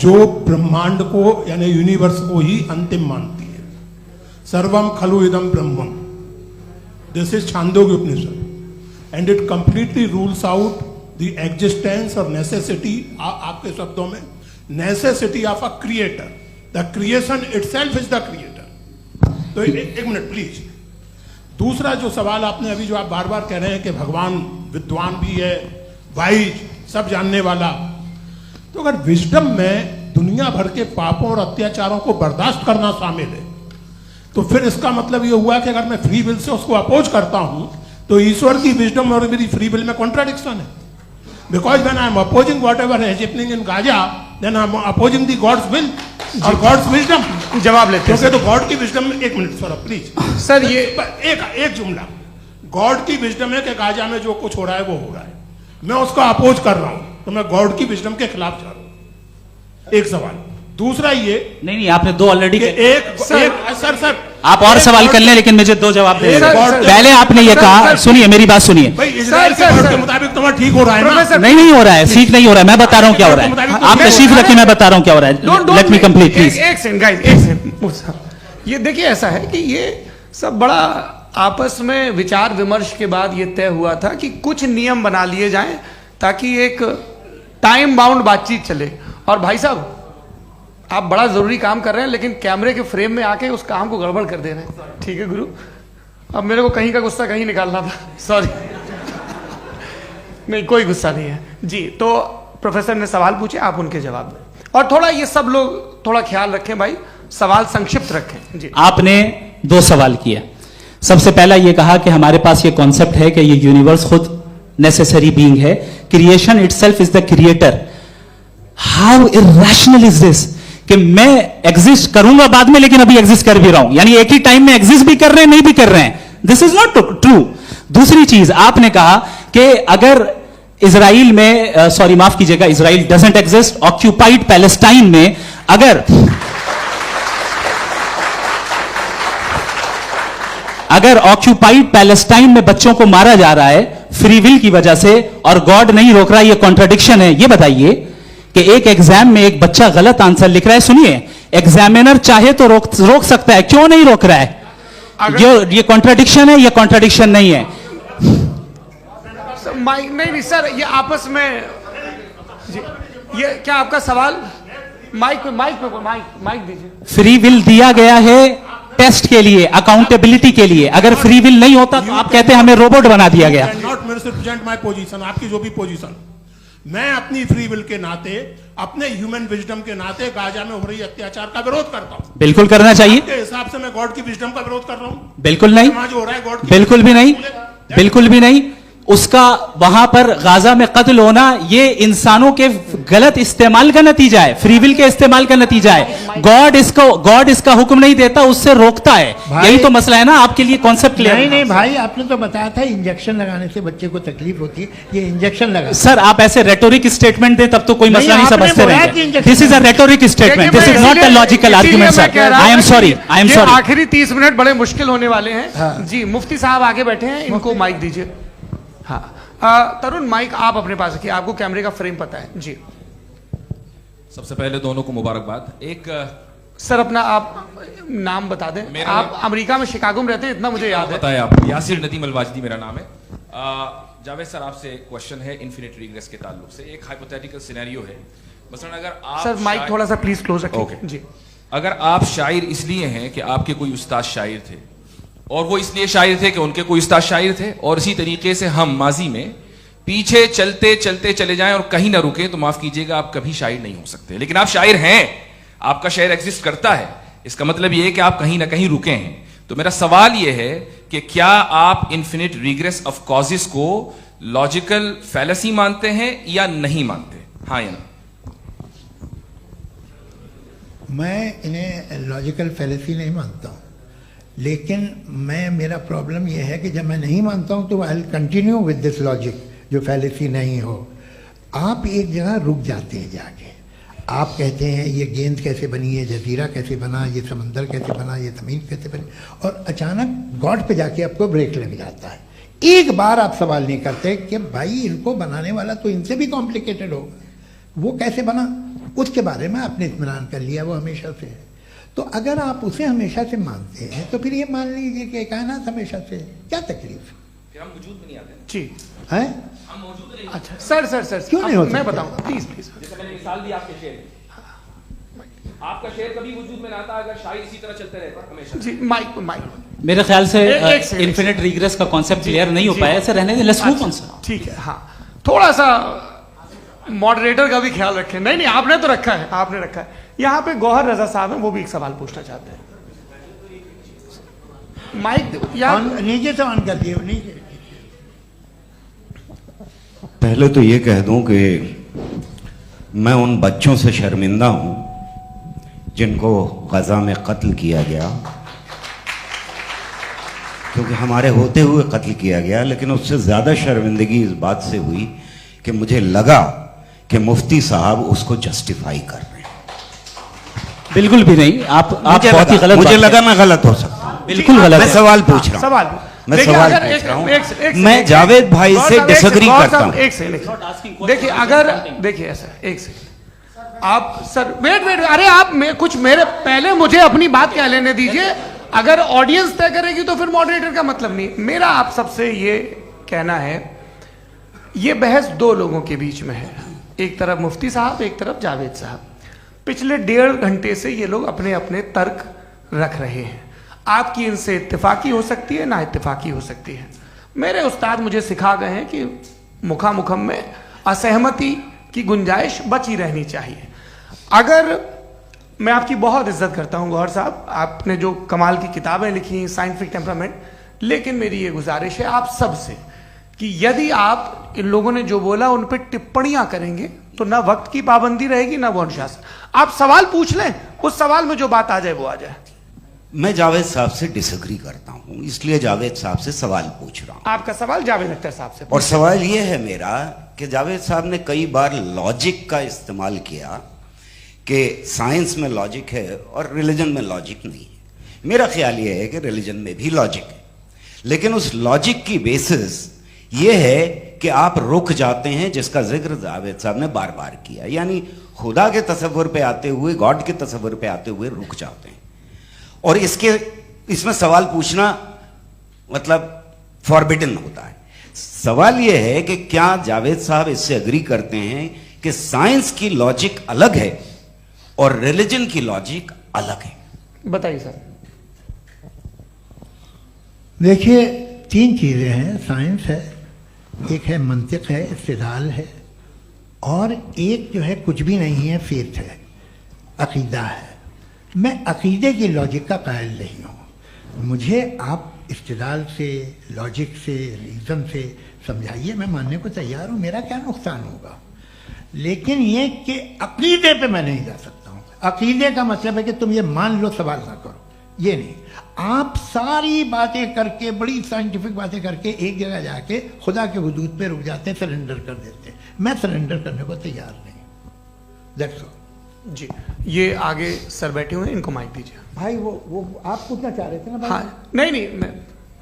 जो ब्रह्मांड को यानी यूनिवर्स को ही अंतिम मानती है। सर्वम खलु इदम ब्रह्मम, this is Chandogya Upanishad, and it completely rules out the existence और नेसेसिटी, आपके शब्दों में necessity of a creator. The creation itself is the creator. तो एक मिनट प्लीज। दूसरा जो सवाल आपने अभी, जो आप बार बार कह रहे हैं कि भगवान विद्वान भी है, वाइज, सब जानने वाला, तो अगर विजडम में दुनिया भर के पापों और अत्याचारों को बर्दाश्त करना शामिल है, तो फिर इसका मतलब ये हुआ कि अगर मैं फ्री विल से उसको अपोज करता हूं तो ईश्वर की विजडम और मेरी फ्री विल में कॉन्ट्राडिक्शन है। Because when I am opposing whatever is happening in Gaza, then I am opposing the God's will और गॉड्स विजडम। जवाब लेते हैं क्योंकि तो गॉड की विजडम में, एक मिनट सर प्लीज सर, ये एक जुमला, गॉड की विजडम है कि गाजा में जो कुछ हो रहा है वो हो रहा है, मैं उसका अपोज कर रहा हूं, तो मैं गॉड की विजडम के खिलाफ जा रहा हूं। एक सवाल। दूसरा ये, नहीं आपने दो ऑलरेडी, सर आप और सवाल कर लें, लेकिन मुझे दो जवाब दे। सर, पहले आपने ये कहा, सुनिए मेरी बात सुनिए। भाई इजराइल के गॉड के मुताबिक तुम्हारा ठीक हो रहा है ना? नहीं हो रहा है, ठीक नहीं हो रहा है, मैं बता रहा हूं क्या हो रहा है। आप तशरीफ रखिए, मैं बता रहा हूं क्या हो रहा है। Let me complete please. एक सेकंड गाइस, एक सेकंड। ये देखिए, ऐसा है कि ये सब बड़ा आपस में विचार विमर्श के बाद ये तय हुआ था कि कुछ नियम बना लिए जाएं ताकि एक टाइम बाउंड बातचीत चले। और भाई साहब, आप बड़ा जरूरी काम कर रहे हैं, लेकिन कैमरे के फ्रेम में आके उस काम को गड़बड़ कर दे रहे हैं। ठीक है गुरु, अब मेरे को कहीं का गुस्सा कहीं निकालना था, सॉरी। नहीं, कोई गुस्सा नहीं है जी। तो प्रोफेसर ने सवाल पूछे, आप उनके जवाब दें, और थोड़ा ये सब लोग थोड़ा ख्याल रखें भाई, सवाल संक्षिप्त रखें जी। आपने दो सवाल किया। सबसे पहला ये कहा कि हमारे पास ये कॉन्सेप्ट है कि ये यूनिवर्स खुद नेसेसरी बीइंग है, creation itself is the creator. How irrational is this कि मैं एग्जिस्ट करूंगा बाद में, लेकिन अभी एग्जिस्ट कर भी रहा हूं, यानी एक ही टाइम में एग्जिस्ट भी कर रहे हैं, नहीं भी कर रहे हैं। This is not true. दूसरी चीज, आपने कहा कि अगर इजराइल में, सॉरी माफ कीजिएगा, Israel doesn't exist, occupied Palestine में अगर ऑक्यूपाइड पैलेस्टाइन में बच्चों को मारा जा रहा है फ्री विल की वजह से और गॉड नहीं रोक रहा, ये कॉन्ट्रडिक्शन है। ये बताइए कि एक एग्जाम में एक बच्चा गलत आंसर लिख रहा है, सुनिए, एग्जामिनर चाहे तो रोक सकता है, क्यों नहीं रोक रहा है? ये कॉन्ट्रडिक्शन है, ये कॉन्ट्रडिक्शन नहीं है। माइक नहीं सर, ये आपस में जी, ये क्या आपका सवाल? माइक दीजिए। फ्री विल दिया गया है टेस्ट के लिए, अकाउंटेबिलिटी के लिए। अगर फ्री विल नहीं होता तो आप कहते हैं हमें रोबोट बना दिया गया। नॉट मिसरिप्रेजेंट माय पोजीशन, आपकी जो भी पोजीशन, मैं अपनी फ्री विल के नाते, अपने ह्यूमन विजडम के नाते गाजा में हो रही अत्याचार का विरोध करता हूं। बिल्कुल करना चाहिए। आपके हिसाब से मैं गॉड की विजडम का विरोध कर रहा हूं? बिल्कुल नहीं, वहां जो हो रहा है गॉड, बिल्कुल भी नहीं, बिल्कुल भी नहीं। उसका वहां पर गाजा में कत्ल होना ये इंसानों के गलत इस्तेमाल का नतीजा है, फ्री विल के इस्तेमाल का नतीजा है। गॉड इसका हुक्म नहीं देता, उससे रोकता है। यही तो मसला है ना, आपके लिए कॉन्सेप्ट क्लियर? नहीं भाई, आपने तो बताया था इंजेक्शन लगाने से बच्चे को तकलीफ होती है, ये इंजेक्शन लगा। सर आप ऐसे रेटोरिक स्टेटमेंट दें तब तो कोई मसला नहीं समझते रहेंगे। This is a rhetoric statement, this is not a logical argument sir. I am sorry, I am sorry. आखिरी 30 मिनट बड़े मुश्किल होने वाले हैं जी। मुफ्ती साहब आगे बैठे हैं, इनको माइक दीजिए। हाँ तरुण, माइक आप अपने पास रखिए, आपको कैमरे का फ्रेम पता है जी। सबसे पहले दोनों को मुबारकबाद। एक सर अपना आप नाम बता दें। आप अमेरिका में शिकागो में रहते हैं, इतना मुझे याद है। बताया आप, यासिर नदीम अलवाजदी मेरा नाम है। जावेद सर, आपसे क्वेश्चन है इन्फिनिट रिग्रेस के ताल्लुक से। एक हाइपोथेटिकल सिनेरियो है, मसलन अगर आप सर माइक थोड़ा सा प्लीज क्लोज रखिए जी। अगर आप शायर इसलिए हैं कि आपके कोई उस्ताद शायर थे, और वो इसलिए शायर थे कि उनके कोई उस्ताद शायर थे, और इसी तरीके से हम माजी में पीछे चलते चलते चले जाएं और कहीं ना रुके, तो माफ कीजिएगा आप कभी शायर नहीं हो सकते। लेकिन आप शायर हैं, आपका शायर एग्जिस्ट करता है, इसका मतलब ये है कि आप कहीं ना कहीं रुके हैं। तो मेरा सवाल ये है कि क्या आप इन्फिनिट रिग्रेस ऑफ कॉजेस को लॉजिकल फैलेसी मानते हैं या नहीं मानते? हाँ या ना? मैं इन्हें लॉजिकल फैलेसी नहीं मानता हूँ, लेकिन मेरा प्रॉब्लम यह है कि जब मैं नहीं मानता हूँ तो I will continue with this logic जो फैलेसी नहीं हो। आप एक जगह रुक जाते हैं जाके, आप कहते हैं ये गेंद कैसे बनी, ये जजीरा कैसे बना, ये समंदर कैसे बना, ये ज़मीन कैसे बनी, और अचानक गॉड पे जाके आपको ब्रेक लग जाता है। एक बार आप सवाल नहीं करते कि भाई इनको बनाने वाला तो इनसे भी कॉम्प्लिकेटेड होगा, वो कैसे बना, उसके बारे में आपने इत्मीनान कर लिया, वो हमेशा से है। तो अगर आप उसे हमेशा से मानते हैं तो फिर ये मान लीजिए कि कायनात हमेशा से है, क्या तकलीफ फिर हम वजूद में नहीं आते जी है? हम मौजूद नहीं। अच्छा सर क्यों नहीं हो मैं सकता? बताऊंगा, प्लीज प्लीज। जैसे मैंने मिसाल दी आपके शेर की। आपका शेर कभी वजूद में ना आता अगर शायर इसी तरह चलते रहते हमेशा। जी माइक मेरे ख्याल से एक सेकंड, इन्फिनिट रिग्रेस का कॉन्सेप्ट क्लियर नहीं हो जी। पाया, ऐसे रहने दें, लेट्स मूव ऑन सर। ठीक है। हाँ, थोड़ा सा मॉडरेटर का भी ख्याल रखें। नहीं आपने तो रखा है, आपने रखा है। यहाँ पे गौहर रजा साहब हैं, वो भी एक सवाल पूछना चाहते हैं। माइक यार नीचे से ऑन कर दिए, नीचे। पहले तो ये कह दूं कि मैं उन बच्चों से शर्मिंदा हूं जिनको गजा में कत्ल किया गया, क्योंकि हमारे होते हुए कत्ल किया गया। लेकिन उससे ज्यादा शर्मिंदगी इस बात से हुई कि मुझे लगा कि मुफ्ती साहब उसको जस्टिफाई कर रहे हैं। बिल्कुल भी नहीं, आप बहुत ही गलत मुझे बात लगा कह मैं गलत हो सकता हूं। बिल्कुल गलत मैं है। सवाल पूछ रहा हूं। सवाल मैं देखिए, सवाल अगर पूछ रहा हूं। एक मैं जावेद भाई गौर से साहब, डिसएग्री गौर करता साहब, हूं। एक सेकंड देखिए, अगर देखिए ऐसा एक सेकंड आप सर वेट अरे आप कुछ मेरे पहले मुझे अपनी बात कह लेने दीजिए। अगर ऑडियंस तय करेगी तो फिर मॉडरेटर का मतलब नहीं। मेरा आप सबसे ये कहना है, ये बहस दो लोगों के बीच में है, एक तरफ मुफ्ती साहब, एक तरफ जावेद साहब। पिछले 1.5 घंटे से ये लोग अपने अपने तर्क रख रहे हैं। आपकी इनसे इत्तेफाकी हो सकती है, ना इत्तेफाकी हो सकती है। मेरे उस्ताद मुझे सिखा गए हैं कि मुखामुखम में असहमति की गुंजाइश बची रहनी चाहिए। अगर मैं आपकी बहुत इज्जत करता हूं गौहर साहब, आपने जो कमाल की किताबें लिखी, साइंटिफिक टेम्परामेंट, लेकिन मेरी ये गुजारिश है आप सबसे कि यदि आप इन लोगों ने जो बोला उन पर टिप्पणियां करेंगे तो ना वक्त की पाबंदी रहेगी, ना वो अनुशासन। आप सवाल पूछ लें, उस सवाल में जो बात आ जाए वो आ जाए। मैं जावेद साहब से डिसएग्री करता हूं, इसलिए जावेद साहब से सवाल पूछ रहा हूं। आपका सवाल जावेद अख्तर साहब से। और सवाल यह है मेरा कि जावेद साहब ने कई बार लॉजिक का इस्तेमाल किया कि साइंस में लॉजिक है और रिलीजन में लॉजिक नहीं है। मेरा ख्याल यह है कि रिलीजन में भी लॉजिक है, लेकिन उस लॉजिक की बेसिस यह है कि आप रुक जाते हैं, जिसका जिक्र जावेद साहब ने बार बार किया, यानी खुदा के तसव्वुर पे आते हुए, गॉड के तसव्वुर पे आते हुए रुक जाते हैं। और इसमें सवाल पूछना मतलब फॉरबिडन होता है। सवाल यह है कि क्या जावेद साहब इससे एग्री करते हैं कि साइंस की लॉजिक अलग है और रिलीजन की लॉजिक अलग है? बताइए सर। देखिए, 3 चीज़ें हैं। साइंस है, एक है मंतिक है, इस्तिदलाल है, और एक जो है कुछ भी नहीं है, फेथ है, अकीदा है। मैं अकीदे की लॉजिक का कायल नहीं हूँ। मुझे आप इस्तिदलाल से, लॉजिक से, रीज़न से समझाइए, मैं मानने को तैयार हूँ, मेरा क्या नुकसान होगा। लेकिन ये कि अकीदे पे मैं नहीं जा सकता हूँ। अकीदे का मतलब है कि तुम ये मान लो, सवाल ना करो, ये नहीं। आप सारी बातें करके, बड़ी साइंटिफिक बातें करके एक जगह जाके खुदा के हुदूद पे रुक जाते हैं, सरेंडर कर देते हैं। मैं सरेंडर करने को तैयार नहीं। दैट्स ऑल जी। ये आगे सर बैठे हुए हैं, इनको माइक दीजिए। भाई। वो आप पूछना चाह रहे थे ना भाई? हाँ, नहीं मैं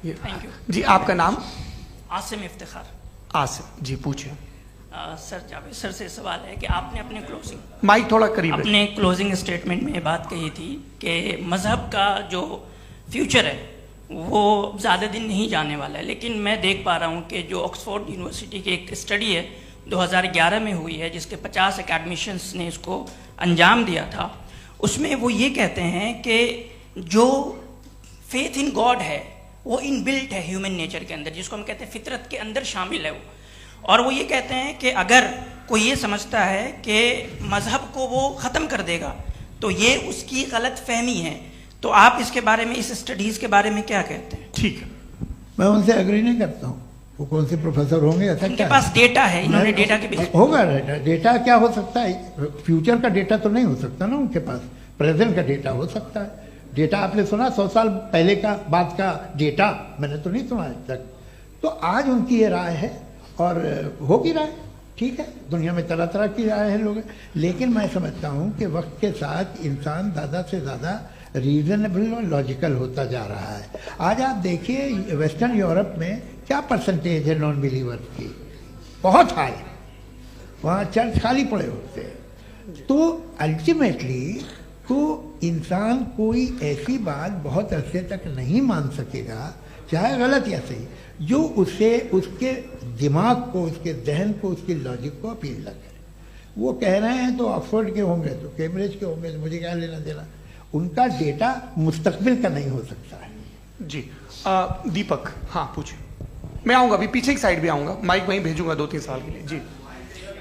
ये थैंक यू जी। आपका नाम? आसिम इफ्तिखार। आसिम जी, पूछिए। सर, जावेद सर से सवाल है कि आपने अपने माइक थोड़ा करीब रखिए। अपने क्लोजिंग स्टेटमेंट में ये बात कही थी कि मज़हब का जो फ्यूचर है वो ज़्यादा दिन नहीं जाने वाला है। लेकिन मैं देख पा रहा हूँ कि जो ऑक्सफोर्ड यूनिवर्सिटी की एक स्टडी है 2011 में हुई है, जिसके 50 एकेडमिशियंस ने इसको अंजाम दिया था, उसमें वो ये कहते हैं कि जो फेथ इन गॉड है वो इनबिल्ट है ह्यूमन नेचर के अंदर, जिसको हम कहते हैं फितरत के अंदर शामिल है वो। और वो ये कहते हैं कि अगर कोई ये समझता है कि मज़हब को वो ख़त्म कर देगा तो ये उसकी गलत फहमी है। तो आप इसके बारे में, इस स्टडीज़ के बारे में क्या कहते हैं? ठीक है। मैं उनसे एग्री नहीं करता हूँ। वो कौन से प्रोफेसर होंगे? ऐसा उनके क्या पास डेटा है, इन्होंने डेटा के बेस होगा। डेटा क्या हो सकता है? फ्यूचर का डेटा तो नहीं हो सकता ना उनके पास। प्रेजेंट का डेटा हो सकता है। डेटा आपने सुना 100 साल पहले का बाद का डेटा? मैंने तो नहीं सुना आज तक। तो आज उनकी ये राय है और होगी राय। ठीक है, दुनिया में तरह तरह की राय है लोग, लेकिन मैं समझता हूँ कि वक्त के साथ इंसान ज़्यादा से ज़्यादा रीजनेबल और लॉजिकल होता जा रहा है। आज आप देखिए वेस्टर्न यूरोप में क्या परसेंटेज है नॉन बिलीवर्स की, बहुत हाई, वहाँ चर्च खाली पड़े होते हैं। तो अल्टीमेटली तो इंसान कोई ऐसी बात बहुत अरसे तक नहीं मान सकेगा, चाहे गलत या सही, जो उसे उसके दिमाग को, उसके जहन को, उसकी लॉजिक को अपील न करे। वो कह रहे हैं तो ऑक्सफोर्ड के होंगे तो कैम्ब्रिज के होंगे, तो मुझे क्या लेना देना, उनका डेटा मुस्तकबिल का नहीं हो सकता है। जी दीपक, हाँ पूछिए। मैं आऊँगा अभी, पीछे की साइड भी आऊँगा, माइक वहीं भेजूंगा 2-3 साल के लिए। जी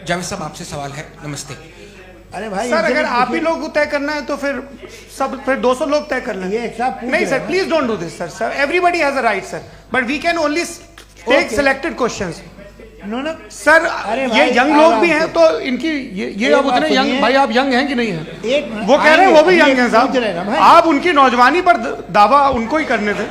जावेद साहब, आपसे सवाल है। नमस्ते। अरे भाई सर, अगर आप ही लोग तय करना है तो फिर 200 लोग तय कर लें। ये एक साहब नहीं sir, please don't do this sir, everybody has a right sir, but we can only take selected questions. No sir, ये यंग लोग भी हैं तो इनकी ये अब उतने यंग, भाई आप यंग हैं कि नहीं है? वो कह रहे हैं वो भी यंग हैं साहब, आप उनकी नौजवानी पर दावा उनको ही करने थे।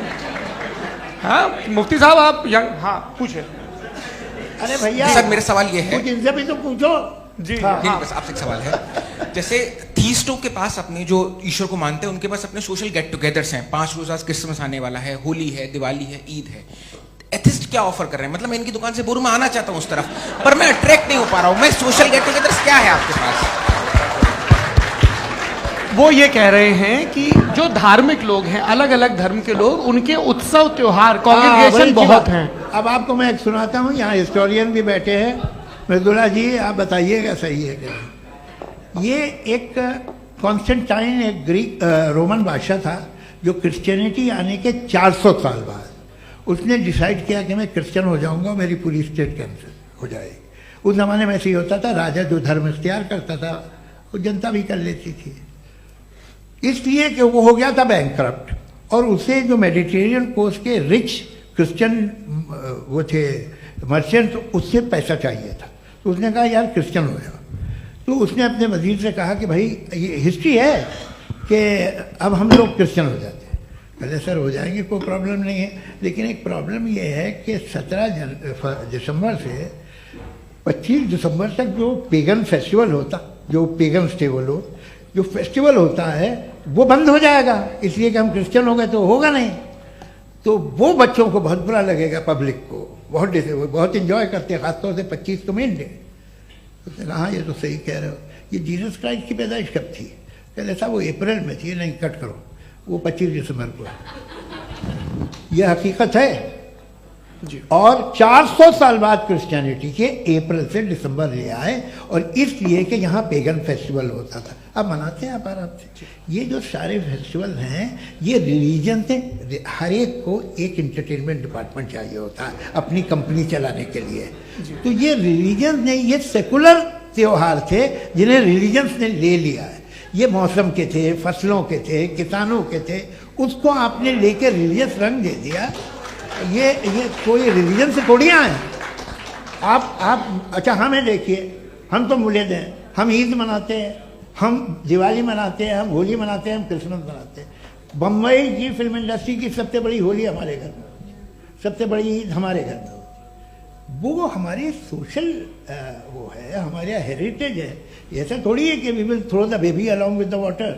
हाँ मुफ्ती साहब आप यंग, हाँ पूछे। अरे भैया सर मेरा सवाल ये है, कुछ इनसे भी तो पूछो। जी नहीं, बस आपसे एक सवाल है। जैसे थीस्टों के पास अपने जो ईश्वर को मानते हैं उनके पास अपने सोशल गेट टुगेदर्स हैं, 5 रोज़ क्रिसमस आने वाला है, होली है, दिवाली है, ईद है। एथिस्ट क्या ऑफर कर रहे हैं? मतलब मैं इनकी दुकान से बोलूं मैं आना चाहता हूं उस तरफ, पर मैं अट्रैक्ट नहीं हो पा रहा हूं। मैं सोशल गेट टुगेदर्स क्या है आपके पास? वो ये कह रहे हैं कि जो धार्मिक लोग हैं, अलग अलग धर्म के लोग, उनके उत्सव त्योहार कांग्रेगेशन बहुत हैं। अब आपको मैं एक सुनाता हूँ, यहाँ हिस्टोरियन भी बैठे हैं, मृदुला जी आप बताइएगा सही है क्या। ये एक कॉन्स्टेंटाइन, एक ग्रीक रोमन बादशाह था जो क्रिश्चियनिटी आने के 400 साल बाद उसने डिसाइड किया कि मैं क्रिश्चियन हो जाऊंगा, मेरी पूरी स्टेट कैंसिल हो जाएगी। उस जमाने में ऐसे ही होता था, राजा जो धर्म इख्तियार करता था वो जनता भी कर लेती थी, इसलिए कि वो हो गया था बैंकरप्ट, और उसे जो मेडिटेरियन कोस्ट के रिच क्रिश्चियन वो थे मर्चेंट, उससे पैसा चाहिए था। तो उसने कहा यार क्रिश्चियन हो जाओ। तो उसने अपने वजीर से कहा कि भाई ये हिस्ट्री है कि अब हम लोग क्रिश्चियन हो जाते हैं। पहले सर हो जाएंगे, कोई प्रॉब्लम नहीं है, लेकिन एक प्रॉब्लम ये है कि 17 दिसंबर से 25 दिसंबर तक जो पेगन फेस्टिवल होता, जो पेगन जो फेस्टिवल होता है वो बंद हो जाएगा, इसलिए कि हम क्रिश्चियन हो गए तो होगा नहीं। तो वो बच्चों को बहुत बुरा लगेगा, पब्लिक को बहुत इंजॉय करते हैं, खासतौर से 25 को मेन डे। उसने कहा हाँ ये तो सही कह रहे हो, ये जीसस क्राइस्ट की पैदाइश कब थी? कहते साहब वो अप्रैल में थी। नहीं कट करो, वो 25 दिसंबर को है, यह हकीकत है जी। और 400 साल बाद क्रिश्चियनिटी के अप्रैल से दिसंबर ले आए, और इसलिए कि यहाँ पेगन फेस्टिवल होता था, अब मनाते हैं आप आराम से। ये जो सारे फेस्टिवल हैं ये रिलीजन से, हर एक को एक इंटरटेनमेंट डिपार्टमेंट चाहिए होता है अपनी कंपनी चलाने के लिए। तो ये रिलीजन ने, ये सेकुलर त्योहार थे जिन्हें रिलीजन्स ने ले लिया है। ये मौसम के थे, फसलों के थे, किसानों के थे, उसको आपने लेकर रिलीजियस रंग दे दिया। ये कोई रिलीजन से थोड़ी आए आप। अच्छा हमें देखिए, हम तो मुल्द हैं, हम ईद मनाते हैं, हम दिवाली मनाते हैं, हम होली मनाते हैं, हम क्रिसमस मनाते हैं। बम्बई की फिल्म इंडस्ट्री की सबसे बड़ी होली हमारे घर में होती है, सबसे बड़ी ईद हमारे घर में होती है। वो हमारी सोशल वो है, हमारा हेरिटेज है। ऐसा थोड़ी है कि we will throw the baby along with the water.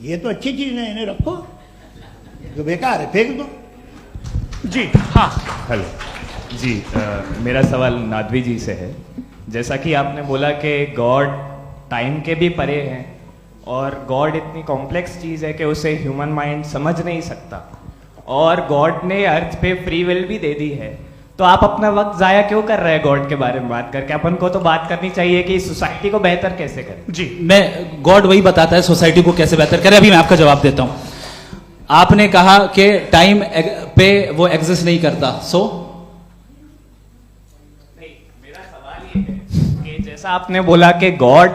ये तो अच्छी चीज़ है, इन्हें रखो, जो बेकार है फेंक दो। जी हाँ हेलो जी, मेरा सवाल नादवी जी से है। जैसा कि आपने बोला कि गॉड टाइम के भी परे हैं, और गॉड इतनी कॉम्प्लेक्स चीज़ है कि उसे ह्यूमन माइंड समझ नहीं सकता, और गॉड ने अर्थ पे फ्री विल भी दे दी है। तो आप अपना वक्त ज़ाया क्यों कर रहे हैं गॉड के बारे में बात करके? अपन को तो बात करनी चाहिए कि सोसाइटी को बेहतर कैसे करें। जी मैं, गॉड वही बताता है सोसाइटी को कैसे बेहतर करे। अभी मैं आपका जवाब देता हूं। आपने कहा कि टाइम पे वो एग्जिस्ट नहीं करता, सो नहीं, मेरा सवाल ये है कि जैसा आपने बोला कि गॉड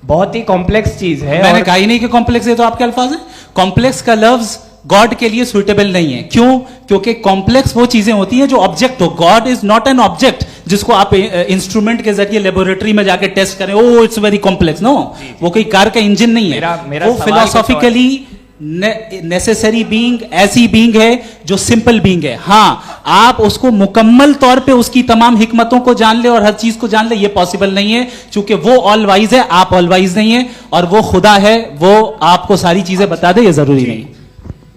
बहुत ही कॉम्प्लेक्स चीज है। मैंने कहा ही नहीं कि कॉम्प्लेक्स है, तो आपके अल्फाज हैं। कॉम्प्लेक्स का लफ्ज गॉड के लिए सुइटेबल नहीं है। क्यों? क्योंकि कॉम्प्लेक्स वो चीजें होती हैं जो ऑब्जेक्ट हो। God is not an object जिसको आप इंस्ट्रूमेंट के जरिए लेबोरेटरी में जाके टेस्ट करें, oh it's very complex. No, वो कोई कार का इंजन नहीं है। मेरा वो फिलोसॉफिकली नेसेसरी बीइंग ऐसी बीइंग है जो सिंपल बीइंग है। हाँ, आप उसको मुकम्मल तौर पे उसकी तमाम हिकमतों को जान ले और हर चीज को जान ले, ये पॉसिबल नहीं है, क्योंकि वो ऑल वाइज है, आप ऑल वाइज नहीं है, और वो खुदा है, वो आपको सारी चीजें बता दे, ये जरूरी नहीं।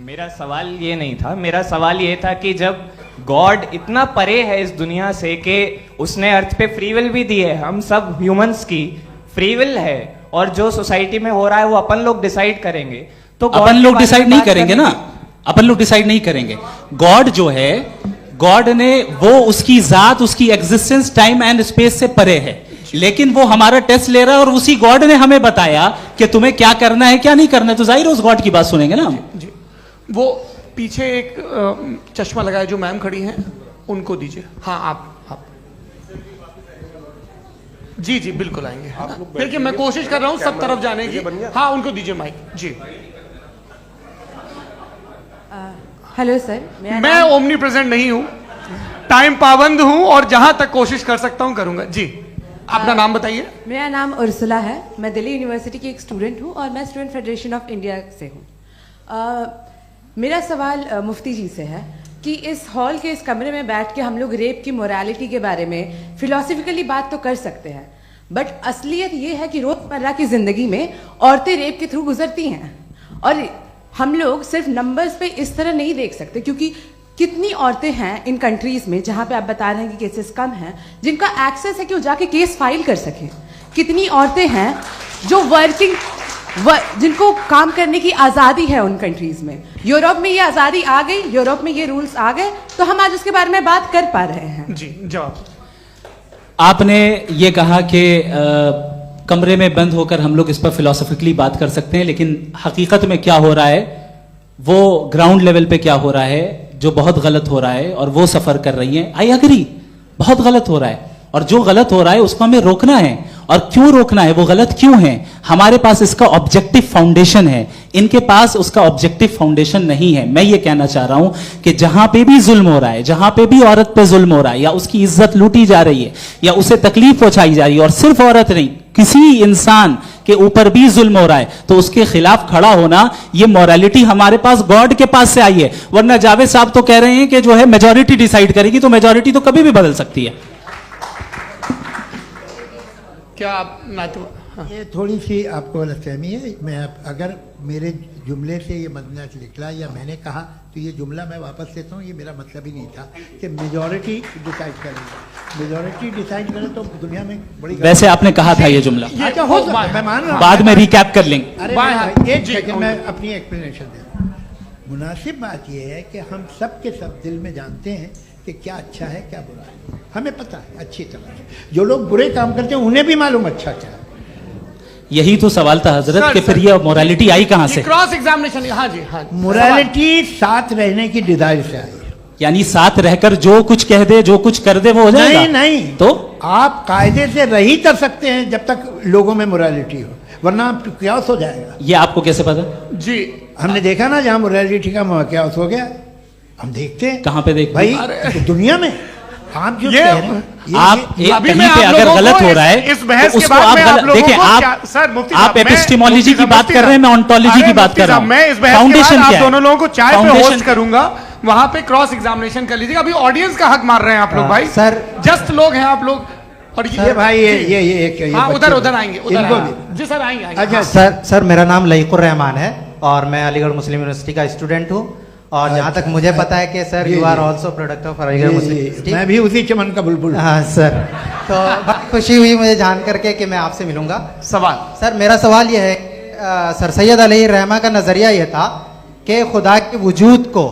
मेरा सवाल ये नहीं था, मेरा सवाल ये था कि जब गॉड इतना परे है इस दुनिया से कि उसने अर्थ पे फ्री विल भी दी है, हम सब ह्यूमंस की फ्री विल है, और जो सोसाइटी में हो रहा है वो अपन लोग डिसाइड करेंगे, तो अपन लोग डिसाइड नहीं करेंगे ना, अपन लोग डिसाइड नहीं करेंगे। गॉड जो है, गॉड ने वो उसकी जात, उसकी एग्जिस्टेंस टाइम एंड स्पेस से परे है, लेकिन वो हमारा टेस्ट ले रहा है और उसी गॉड ने हमें बताया कि तुम्हें क्या करना है क्या नहीं करना है, तो जाहिर है उस गॉड की बात सुनेंगे ना हम। जी, वो पीछे एक चश्मा लगाया जो मैम खड़ी हैं, उनको दीजिए। हाँ, आप जी जी बिल्कुल आएंगे। देखिए मैं कोशिश कर रहा हूं सब तरफ जाने की। हाँ, उनको दीजिए माइक। जी, हेलो सर, मैं ओमनी प्रेजेंट नहीं हूं, टाइम पाबंद हूं और जहां तक कोशिश कर सकता हूं करूंगा। जी, अपना नाम बताइए। मेरा नाम उर्सुला है, मैं दिल्ली यूनिवर्सिटी की एक स्टूडेंट हूं और मैं स्टूडेंट फेडरेशन ऑफ इंडिया से हूं। मेरा सवाल मुफ्ती जी से है कि इस हॉल के इस कमरे में बैठ के हम लोग रेप की मोरालिटी के बारे में फिलोसफिकली बात तो कर सकते हैं, बट असलियत ये है कि रोजमर्रा की जिंदगी में औरतें रेप के थ्रू गुजरती हैं, और हम लोग सिर्फ नंबर्स पे इस तरह नहीं देख सकते, क्योंकि कितनी औरतें हैं इन कंट्रीज में जहां पे आप बता रहे हैं कि केसेस कम हैं, जिनका एक्सेस है कि वो जाके केस फाइल कर सकें। कितनी औरतें हैं जो जिनको काम करने की आज़ादी है उन कंट्रीज में। यूरोप में ये आज़ादी आ गई, यूरोप में ये रूल्स आ गए, तो हम आज उसके बारे में बात कर पा रहे हैं। जी, जवाब। आपने ये कहा कि कमरे में बंद होकर हम लोग इस पर फिलोसफिकली बात कर सकते हैं, लेकिन हकीकत में क्या हो रहा है, वो ग्राउंड लेवल पे क्या हो रहा है, जो बहुत गलत हो रहा है, और वो सफर कर रही हैं। आई अग्री, बहुत गलत हो रहा है, और जो गलत हो रहा है उसको हमें रोकना है। और क्यों रोकना है, वो गलत क्यों है, हमारे पास इसका ऑब्जेक्टिव फाउंडेशन है, इनके पास उसका ऑब्जेक्टिव फाउंडेशन नहीं है। मैं ये कहना चाह रहा हूं कि जहां पे भी जुल्म हो रहा है, जहां पे भी औरत पे जुल्म हो रहा है, या उसकी इज्जत लूटी जा रही है, या उसे तकलीफ पहुंचाई जा रही है, और सिर्फ औरत नहीं, किसी इंसान के ऊपर भी जुल्म हो रहा है, तो उसके खिलाफ खड़ा होना, ये मोरालिटी हमारे पास गॉड के पास से आई है। वरना जावेद साहब तो कह रहे हैं कि जो है मेजोरिटी डिसाइड करेगी, तो मेजोरिटी तो कभी भी बदल सकती है। क्या आप हाँ। ये थोड़ी सी आपको गलतफहमी है। मैं अगर मेरे जुमले से ये मदना निकला या मैंने कहा, तो ये जुमला मैं वापस लेता हूँ, ये मेरा मतलब ही नहीं था कि मेजॉरिटी डिसाइड करेगी। मेजॉरिटी डिसाइड करे तो दुनिया में बड़ी, वैसे आपने कहा था ये जुमला। अच्छा, हो सकता है, मैं मान रहा हूँ, बाद में रिकैप कर लेंगे। अरे एक सेकंड, मैं अपनी एक्सप्लेनेशन देता हूँ। मुनासिब बात यह है कि हम सब के सब दिल में जानते हैं कि क्या अच्छा है क्या बुरा है, हमें पता है अच्छी तरह से। जो लोग बुरे काम करते हैं उन्हें भी मालूम अच्छा क्या है। यही तो सवाल था हजरत कि फिर ये मोरालिटी आई कहां से? Cross examination. हाँ जी, हाँ। मोरालिटी साथ रहने की डिजायर से आई, यानी साथ रहकर जो कुछ कह दे, जो कुछ कर दे, वो हो जाएगा। नहीं, तो आप कायदे से रह ही कर सकते हैं जब तक लोगों में मोरालिटी हो, वरना क्यास हो जाएगा। ये आपको कैसे पता? जी, हमने देखा ना, जहां मोरालिटी का क्यास हो गया, हम देखते हैं। कहां पे देखते भाई? दुनिया में। आप जो कह रहे हैं, आप कहीं पे अगर गलत हो रहा है, इस बहस तो के उसको बाद आप देखिए, आप एपिस्टेमोलॉजी की बात कर रहे हैं, मैं ऑन्टोलॉजी की बात कर रहा हूं। मैं इस बहस के बाद आप दोनों लोगों को चाय पे होस्ट करूंगा, वहां पे क्रॉस एग्जामिनेशन कर लीजिएगा। अभी ऑडियंस का हक मार रहे हैं आप लोग भाई, सर जस्ट लोग हैं आप लोग। और ये भाई ये हाँ, उधर आएंगे, जी सर आएंगे। अच्छा सर, मेरा नाम लईकुर रहमान है और मैं अलीगढ़ मुस्लिम यूनिवर्सिटी का स्टूडेंट हूँ, और जहाँ तक मुझे पता है कि sir you are also product of Aligarh Muslim university. मैं भी उसी चमन का बुलबुल। हाँ सर, तो बहुत खुशी हुई मुझे जान करके कि मैं आपसे मिलूंगा। सवाल सर, मेरा सवाल यह है, सर सैयद अलैहिर्रहमा का नजरिया यह था कि खुदा के वजूद को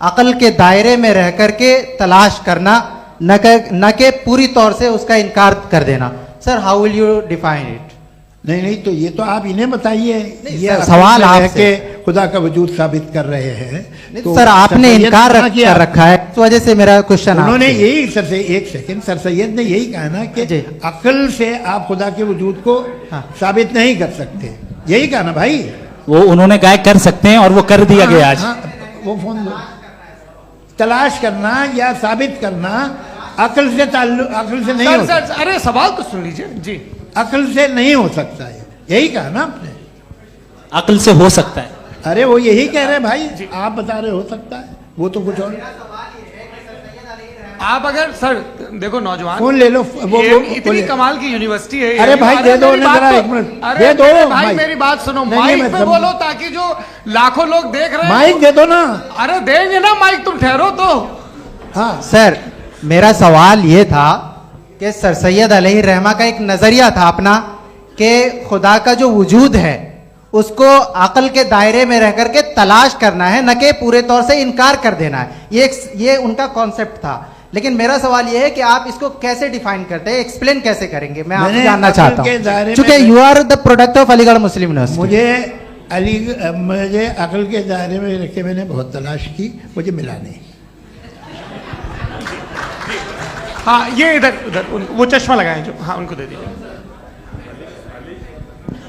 अक्ल के दायरे में रह करके तलाश करना, न कि पूरी तौर से उसका इनकार कर देना। Sir, how will you define it? नहीं, तो ये तो आप इन्हें बताइए। ये सवाल आपसे, खुदा का वजूद साबित कर रहे हैं तो सर आपने इनकार कर रखा है, इस वजह से मेरा क्वेश्चन। उन्होंने यही सर, एक सेकंड, सर सैयद ने यही कहा ना कि अक्ल से आप खुदा के वजूद को साबित नहीं कर सकते, यही कहा ना भाई। वो उन्होंने कहा कर सकते हैं और वो कर दिया गया आज। वो फोन तलाश करना या साबित करना अक्ल से नहीं हो सकता। अरे सवाल तो सुन लीजिए जी। अक्ल से नहीं हो सकता है, यही कहा ना आपने। अक्ल से हो सकता है, अरे वो यही कह रहे हैं भाई, आप बता रहे हो सकता है, वो तो कुछ और। आप अगर सर देखो नौजवान फोन ले लो, वो इतनी कमाल की यूनिवर्सिटी है। अरे भाई दे दो जरा, एक मिनट दे दो भाई, मेरी बात सुनो, माइक पे बोलो ताकि जो लाखों लोग देख रहे हैं। माइक दे दो ना। अरे देंगे ना माइक, तुम ठहरो तो। हाँ सर, मेरा सवाल ये था कि सर सैयद अलैहि रहमा का एक नजरिया था अपना कि खुदा का जो वजूद है उसको अकल के दायरे में रह करके तलाश करना है, न कि पूरे तौर से इनकार कर देना है। ये उनका कॉन्सेप्ट था। लेकिन मेरा सवाल ये है कि आप इसको कैसे डिफाइन करते हैं, एक्सप्लेन कैसे करेंगे, मैं आपसे जानना चाहता हूँ, क्योंकि you are the product of Aligarh Muslim university. मुझे अकल के दायरे में रख के मैंने बहुत तलाश की, मुझे मिला नहीं। हाँ ये इधर वो चश्मा लगाए जो, हाँ उनको दे दीजिए।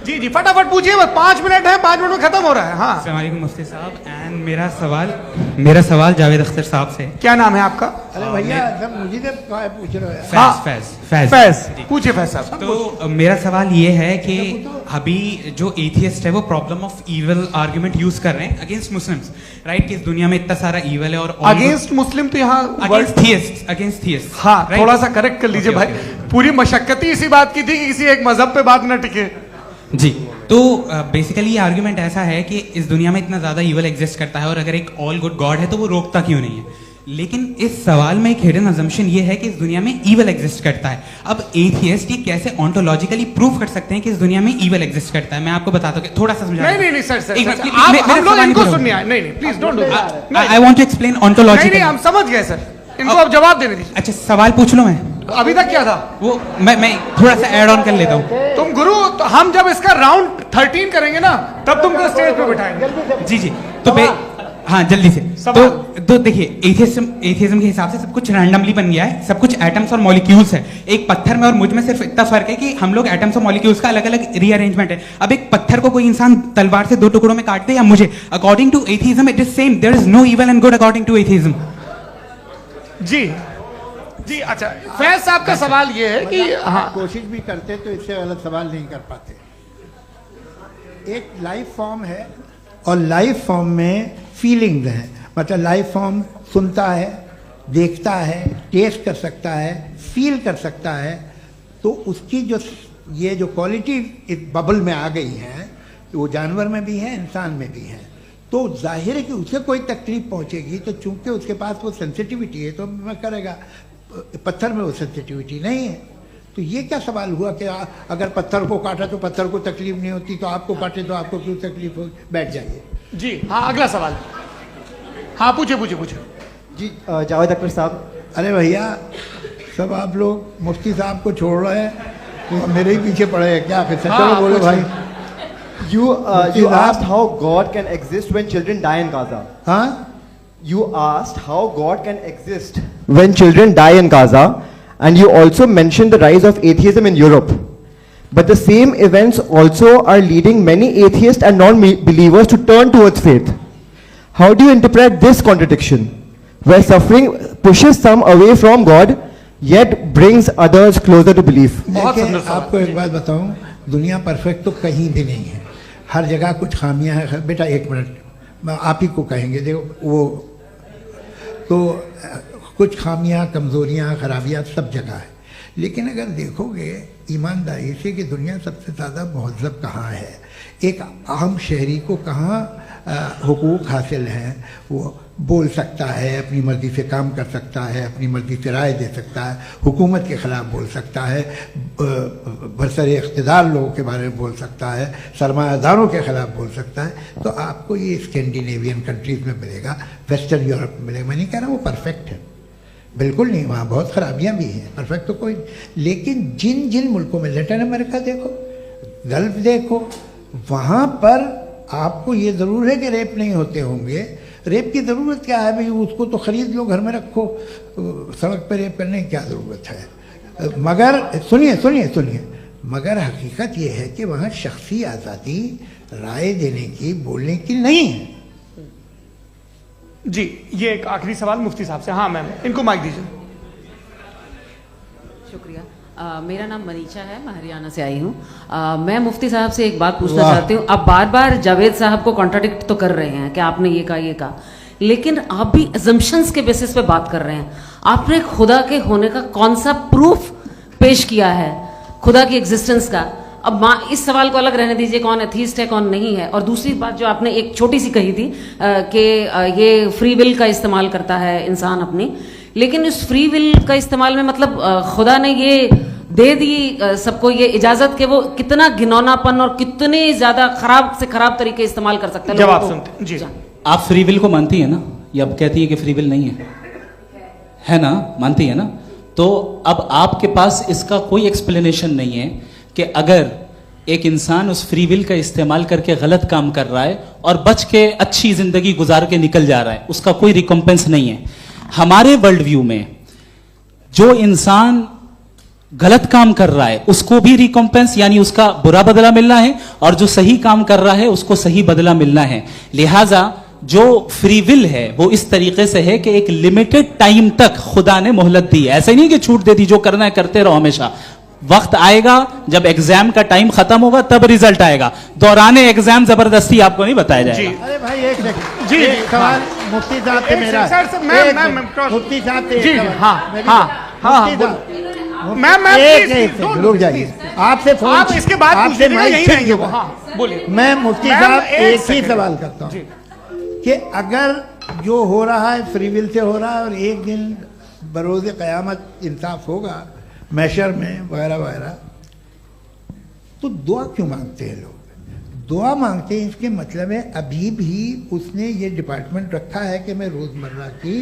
जी जी फटाफट पूछिए, बस 5 मिनट है, 5 मिनट में खत्म हो रहा है। हाँ अस्सलाम वालेकुम मुफ्ती साहब, एंड मेरा सवाल जावेद अख्तर साहब से। क्या नाम है आपका? अरे भैया सब मुझे तो पूछ रहे हो। फैज पूछिए फैज साहब। तो मेरा सवाल ये है कि अभी जो एथियस्ट है वो problem of evil argument use कर रहे हैं अगेंस्ट मुस्लिम्स, राइट? कि इस दुनिया में इतना सारा इविल है और अगेंस्ट मुस्लिम तो यहाँ अगेंस्ट थियस्ट। हाँ थोड़ा सा करेक्ट कर लीजिए भाई, पूरी मशक्कत ही इसी बात की थी कि किसी एक मजहब पे बात न टिके। जी, तो बेसिकली ये आर्गुमेंट ऐसा है कि इस दुनिया में इतना ज्यादा इविल एग्जिस्ट करता है और अगर एक ऑल गुड गॉड है तो वो रोकता क्यों नहीं है? लेकिन इस सवाल में एक हिडन अजम्पशन ये है कि इस दुनिया में इविल एग्जिस्ट करता है। अब एथियस्ट ये कैसे ऑन्टोलॉजिकली प्रूव कर सकते हैं कि इस दुनिया में इविल एग्जिस्ट करता है? मैं आपको बताता हूँ, थोड़ा सा समझा। नहीं सर, हम लोग इनको सुनने आए। नहीं please don't do that. I want to explain ontologically. नहीं हम समझ गए सर, इनको अब जवाब देने दीजिए। अच्छा सवाल पूछ लो। मैं अभी तक क्या था वो मैं थोड़ा सा ऐड ऑन कर लेता हूँ। तुम गुरु, तो हम जब इसका राउंड 13 करेंगे ना तब तुमको स्टेज पे बिठाएंगे। जी तो हाँ जल्दी से। तो देखिए एथियज्म के हिसाब से सब कुछ रैंडमली बन गया है, सब कुछ एटम्स और मॉलिक्यूल्स है। एक पत्थर में और मुझ में सिर्फ इतना फर्क है कि हम लोग एटम्स और मॉलिक्यूल्स का अलग अलग रीअरेंजमेंट है। अब एक पत्थर को कोई इंसान तलवार से 2 टुकड़ों में काट दे या मुझे, according to atheism it is same. There is no evil and good according to atheism. जी अच्छा, फैज साहब का सवाल ये है कि हाँ कोशिश भी करते तो इससे गलत सवाल नहीं कर पाते। एक लाइफ फॉर्म है और लाइफ फॉर्म में फीलिंग्स हैं, मतलब लाइफ फॉर्म सुनता है, देखता है, टेस्ट कर सकता है, फील कर सकता है। तो उसकी ये जो क्वालिटी इस बबल में आ गई है वो जानवर में भी है, इंसान में भी है। तो जाहिर है कि उसे कोई तकलीफ पहुंचेगी, तो चूंकि उसके पास वो सेंसिटिविटी है तो मैं करेगा। पत्थर में वो सेंसिटिविटी नहीं है। तो ये क्या सवाल हुआ कि अगर पत्थर को काटा तो पत्थर को तकलीफ नहीं होती, तो आपको काटे तो आपको क्यों तकलीफ हो? बैठ जाइए। जी हाँ अगला सवाल। हाँ पूछे जी जावेद अख्तर साहब। अरे भैया सब आप लोग मुफ्ती साहब को छोड़ रहे हैं, तो मेरे ही पीछे पड़े हैं क्या? फिर चलो बोलो भाई। You asked how God can exist when children die in Gaza. Huh? You asked how God can exist when children die in Gaza, and you also mentioned the rise of atheism in Europe. But the same events also are leading many atheists and non-believers to turn towards faith. How do you interpret this contradiction, where suffering pushes some away from God, yet brings others closer to belief? आपको एक बात बताऊं, दुनिया perfect तो कहीं भी नहीं है, हर जगह कुछ खामियां हैं। बेटा एक मिनट, आप ही को कहेंगे, देखो वो तो कुछ खामियां, कमज़ोरियां, खराबियां सब जगह है। लेकिन अगर देखोगे ईमानदारी से कि दुनिया सबसे ज़्यादा महज़ब कहाँ है, एक आम शहरी को कहाँ हुकूक हासिल हैं, वो बोल सकता है, अपनी मर्ज़ी से काम कर सकता है, अपनी मर्ज़ी से राय दे सकता है, हुकूमत के ख़िलाफ़ बोल सकता है, बरसरे इक़्तिदार लोगों के बारे में बोल सकता है, सरमायादारों के ख़िलाफ़ बोल सकता है। तो आपको ये स्कैंडिनेवियन कंट्रीज़ में मिलेगा, वेस्टर्न यूरोप में मिलेगा। मैं नहीं कह रहा वो परफेक्ट है, बिल्कुल नहीं, वहाँ बहुत ख़राबियाँ भी हैं, परफेक्ट तो कोई। लेकिन जिन जिन मुल्कों में, लैटिन अमेरिका देखो, गल्फ देखो, वहाँ पर आपको ये ज़रूर है कि रेप नहीं होते होंगे। रेप की ज़रूरत क्या है भाई? उसको तो ख़रीद लो, घर में रखो, सड़क पर रेप करने की क्या ज़रूरत है? मगर सुनिए, मगर हकीकत ये है कि वहाँ शख्सी आज़ादी राय देने की, बोलने की नहीं है। जी ये एक आखिरी सवाल मुफ्ती साहब से। हाँ मैम, इनको माइक दीजिए। शुक्रिया। मेरा नाम मनीषा है, मैं हरियाणा से आई हूँ। मैं मुफ्ती साहब से एक बात पूछना चाहती हूँ। आप बार बार जावेद साहब को कॉन्ट्राडिक्ट तो कर रहे हैं कि आपने ये कहा, लेकिन आप भी अजम्पशंस के बेसिस पे बात कर रहे हैं। आपने खुदा के होने का कौन सा प्रूफ पेश किया है, खुदा की एग्जिस्टेंस का? अब इस सवाल को अलग रहने दीजिए, कौन एथीस्ट है कौन नहीं है। और दूसरी बात जो आपने एक छोटी सी कही थी कि ये फ्री विल का इस्तेमाल करता है इंसान अपनी, लेकिन इस फ्री विल का इस्तेमाल में मतलब खुदा ने ये दे दी सबको ये इजाजत कि वो कितना घिनौनापन और कितने ज्यादा खराब से खराब तरीके इस्तेमाल कर सकते हैं। जवाब सुनते जी। आप फ्री विल को मानती है ना, या अब कहती है कि फ्री विल नहीं है ना, मानती है ना? तो अब आपके पास इसका कोई एक्सप्लेनेशन नहीं है कि अगर एक इंसान उस फ्री विल का इस्तेमाल करके गलत काम कर रहा है और बच के अच्छी जिंदगी गुजार के निकल जा रहा है, उसका कोई रिकॉम्पेंस नहीं है। हमारे वर्ल्ड व्यू में जो इंसान गलत काम कर रहा है उसको भी रिकॉम्पेंस यानी उसका बुरा बदला मिलना है, और जो सही काम कर रहा है उसको सही बदला मिलना है। लिहाजा जो फ्री विल है वो इस तरीके से है कि एक लिमिटेड टाइम तक खुदा ने मोहलत दी है। ऐसा नहीं कि छूट दे दी, जो करना है करते रहो हमेशा। वक्त आएगा जब एग्जाम का टाइम खत्म होगा तब रिजल्ट आएगा, दौराने एग्जाम जबरदस्ती आपको नहीं बताया जाएगा। अरे भाई एक सेकंड जी, एक सवाल मुफ्ती साहब से मेरा, मुफ्ती साहब से जी, रुक जाइए, आपसे फोन, आप इसके बाद आपसे यही रहेंगे वो। हाँ, बोलिए। मैं मुफ्ती साहब एक ही सवाल करता हूँ कि अगर जो हो रहा है फ्री विल से हो रहा है और एक दिन बरोज़ क़यामत इंसाफ होगा मैशर में वगैरह वगैरह, तो दुआ क्यों मांगते हैं लोग? दुआ मांगते हैं इसके मतलब है अभी भी उसने ये डिपार्टमेंट रखा है कि मैं रोजमर्रा की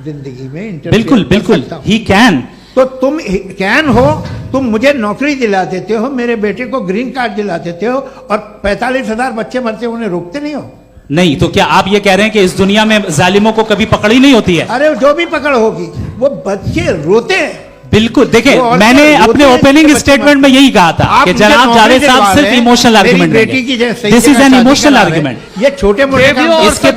जिंदगी में बिल्कुल बिल्कुल ही कैन। तो तुम कैन हो, तुम मुझे नौकरी दिला देते हो, मेरे बेटे को ग्रीन कार्ड दिला देते हो, और 45,000 बच्चे मरते उन्हें रोकते नहीं हो। नहीं तो क्या आप ये कह रहे हैं कि इस दुनिया में जालिमों को कभी पकड़ ही नहीं होती है? अरे जो भी पकड़ होगी वो बच्चे रोते हैं। बिल्कुल, देखिए मैंने अपने ओपनिंग स्टेटमेंट में यही कहा था कि जनाब जावेद साहब सिर्फ इमोशनल आर्गुमेंट देंगे। This is an emotional argument. ये छोटे मोटे इसके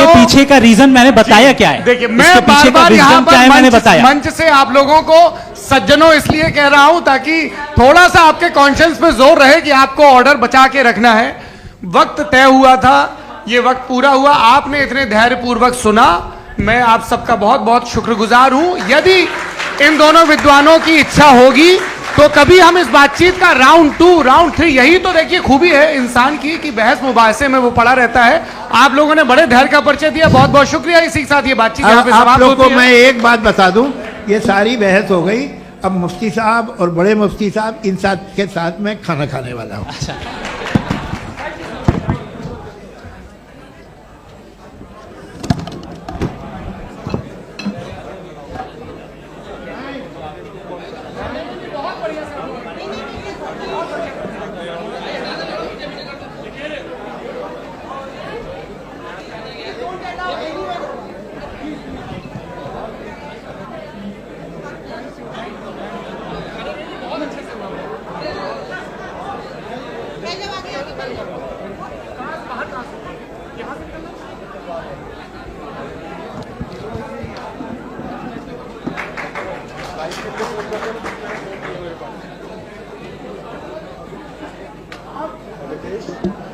पीछे का रीजन मैंने बताया क्या है। देखिए मैं बार-बार यहाँ पर मंच से आप लोगों को सज्जनों इसलिए कह रहा हूं ताकि थोड़ा सा आपके कॉन्शियंस पे जोर रहे कि आपको ऑर्डर बचा के रखना है। वक्त तय हुआ था, ये वक्त पूरा हुआ, आपने इतने धैर्यपूर्वक सुना, मैं आप सबका बहुत बहुत शुक्रगुजार हूं। यदि इन दोनों विद्वानों की इच्छा होगी तो कभी हम इस बातचीत का राउंड 2, राउंड 3, यही तो देखिए खूबी है इंसान की कि बहस मुबाहसे में वो पड़ा रहता है। आप लोगों ने बड़े धैर्य का परिचय दिया, बहुत बहुत शुक्रिया। इसी के साथ ये बातचीत यहाँ पे समाप्त होती है। मैं एक बात बता दूं, ये सारी बहस हो गई, अब मुफ्ती साहब और बड़े मुफ्ती साहब इन के साथ मैं खाना खाने वाला हूँ। अच्छा। आप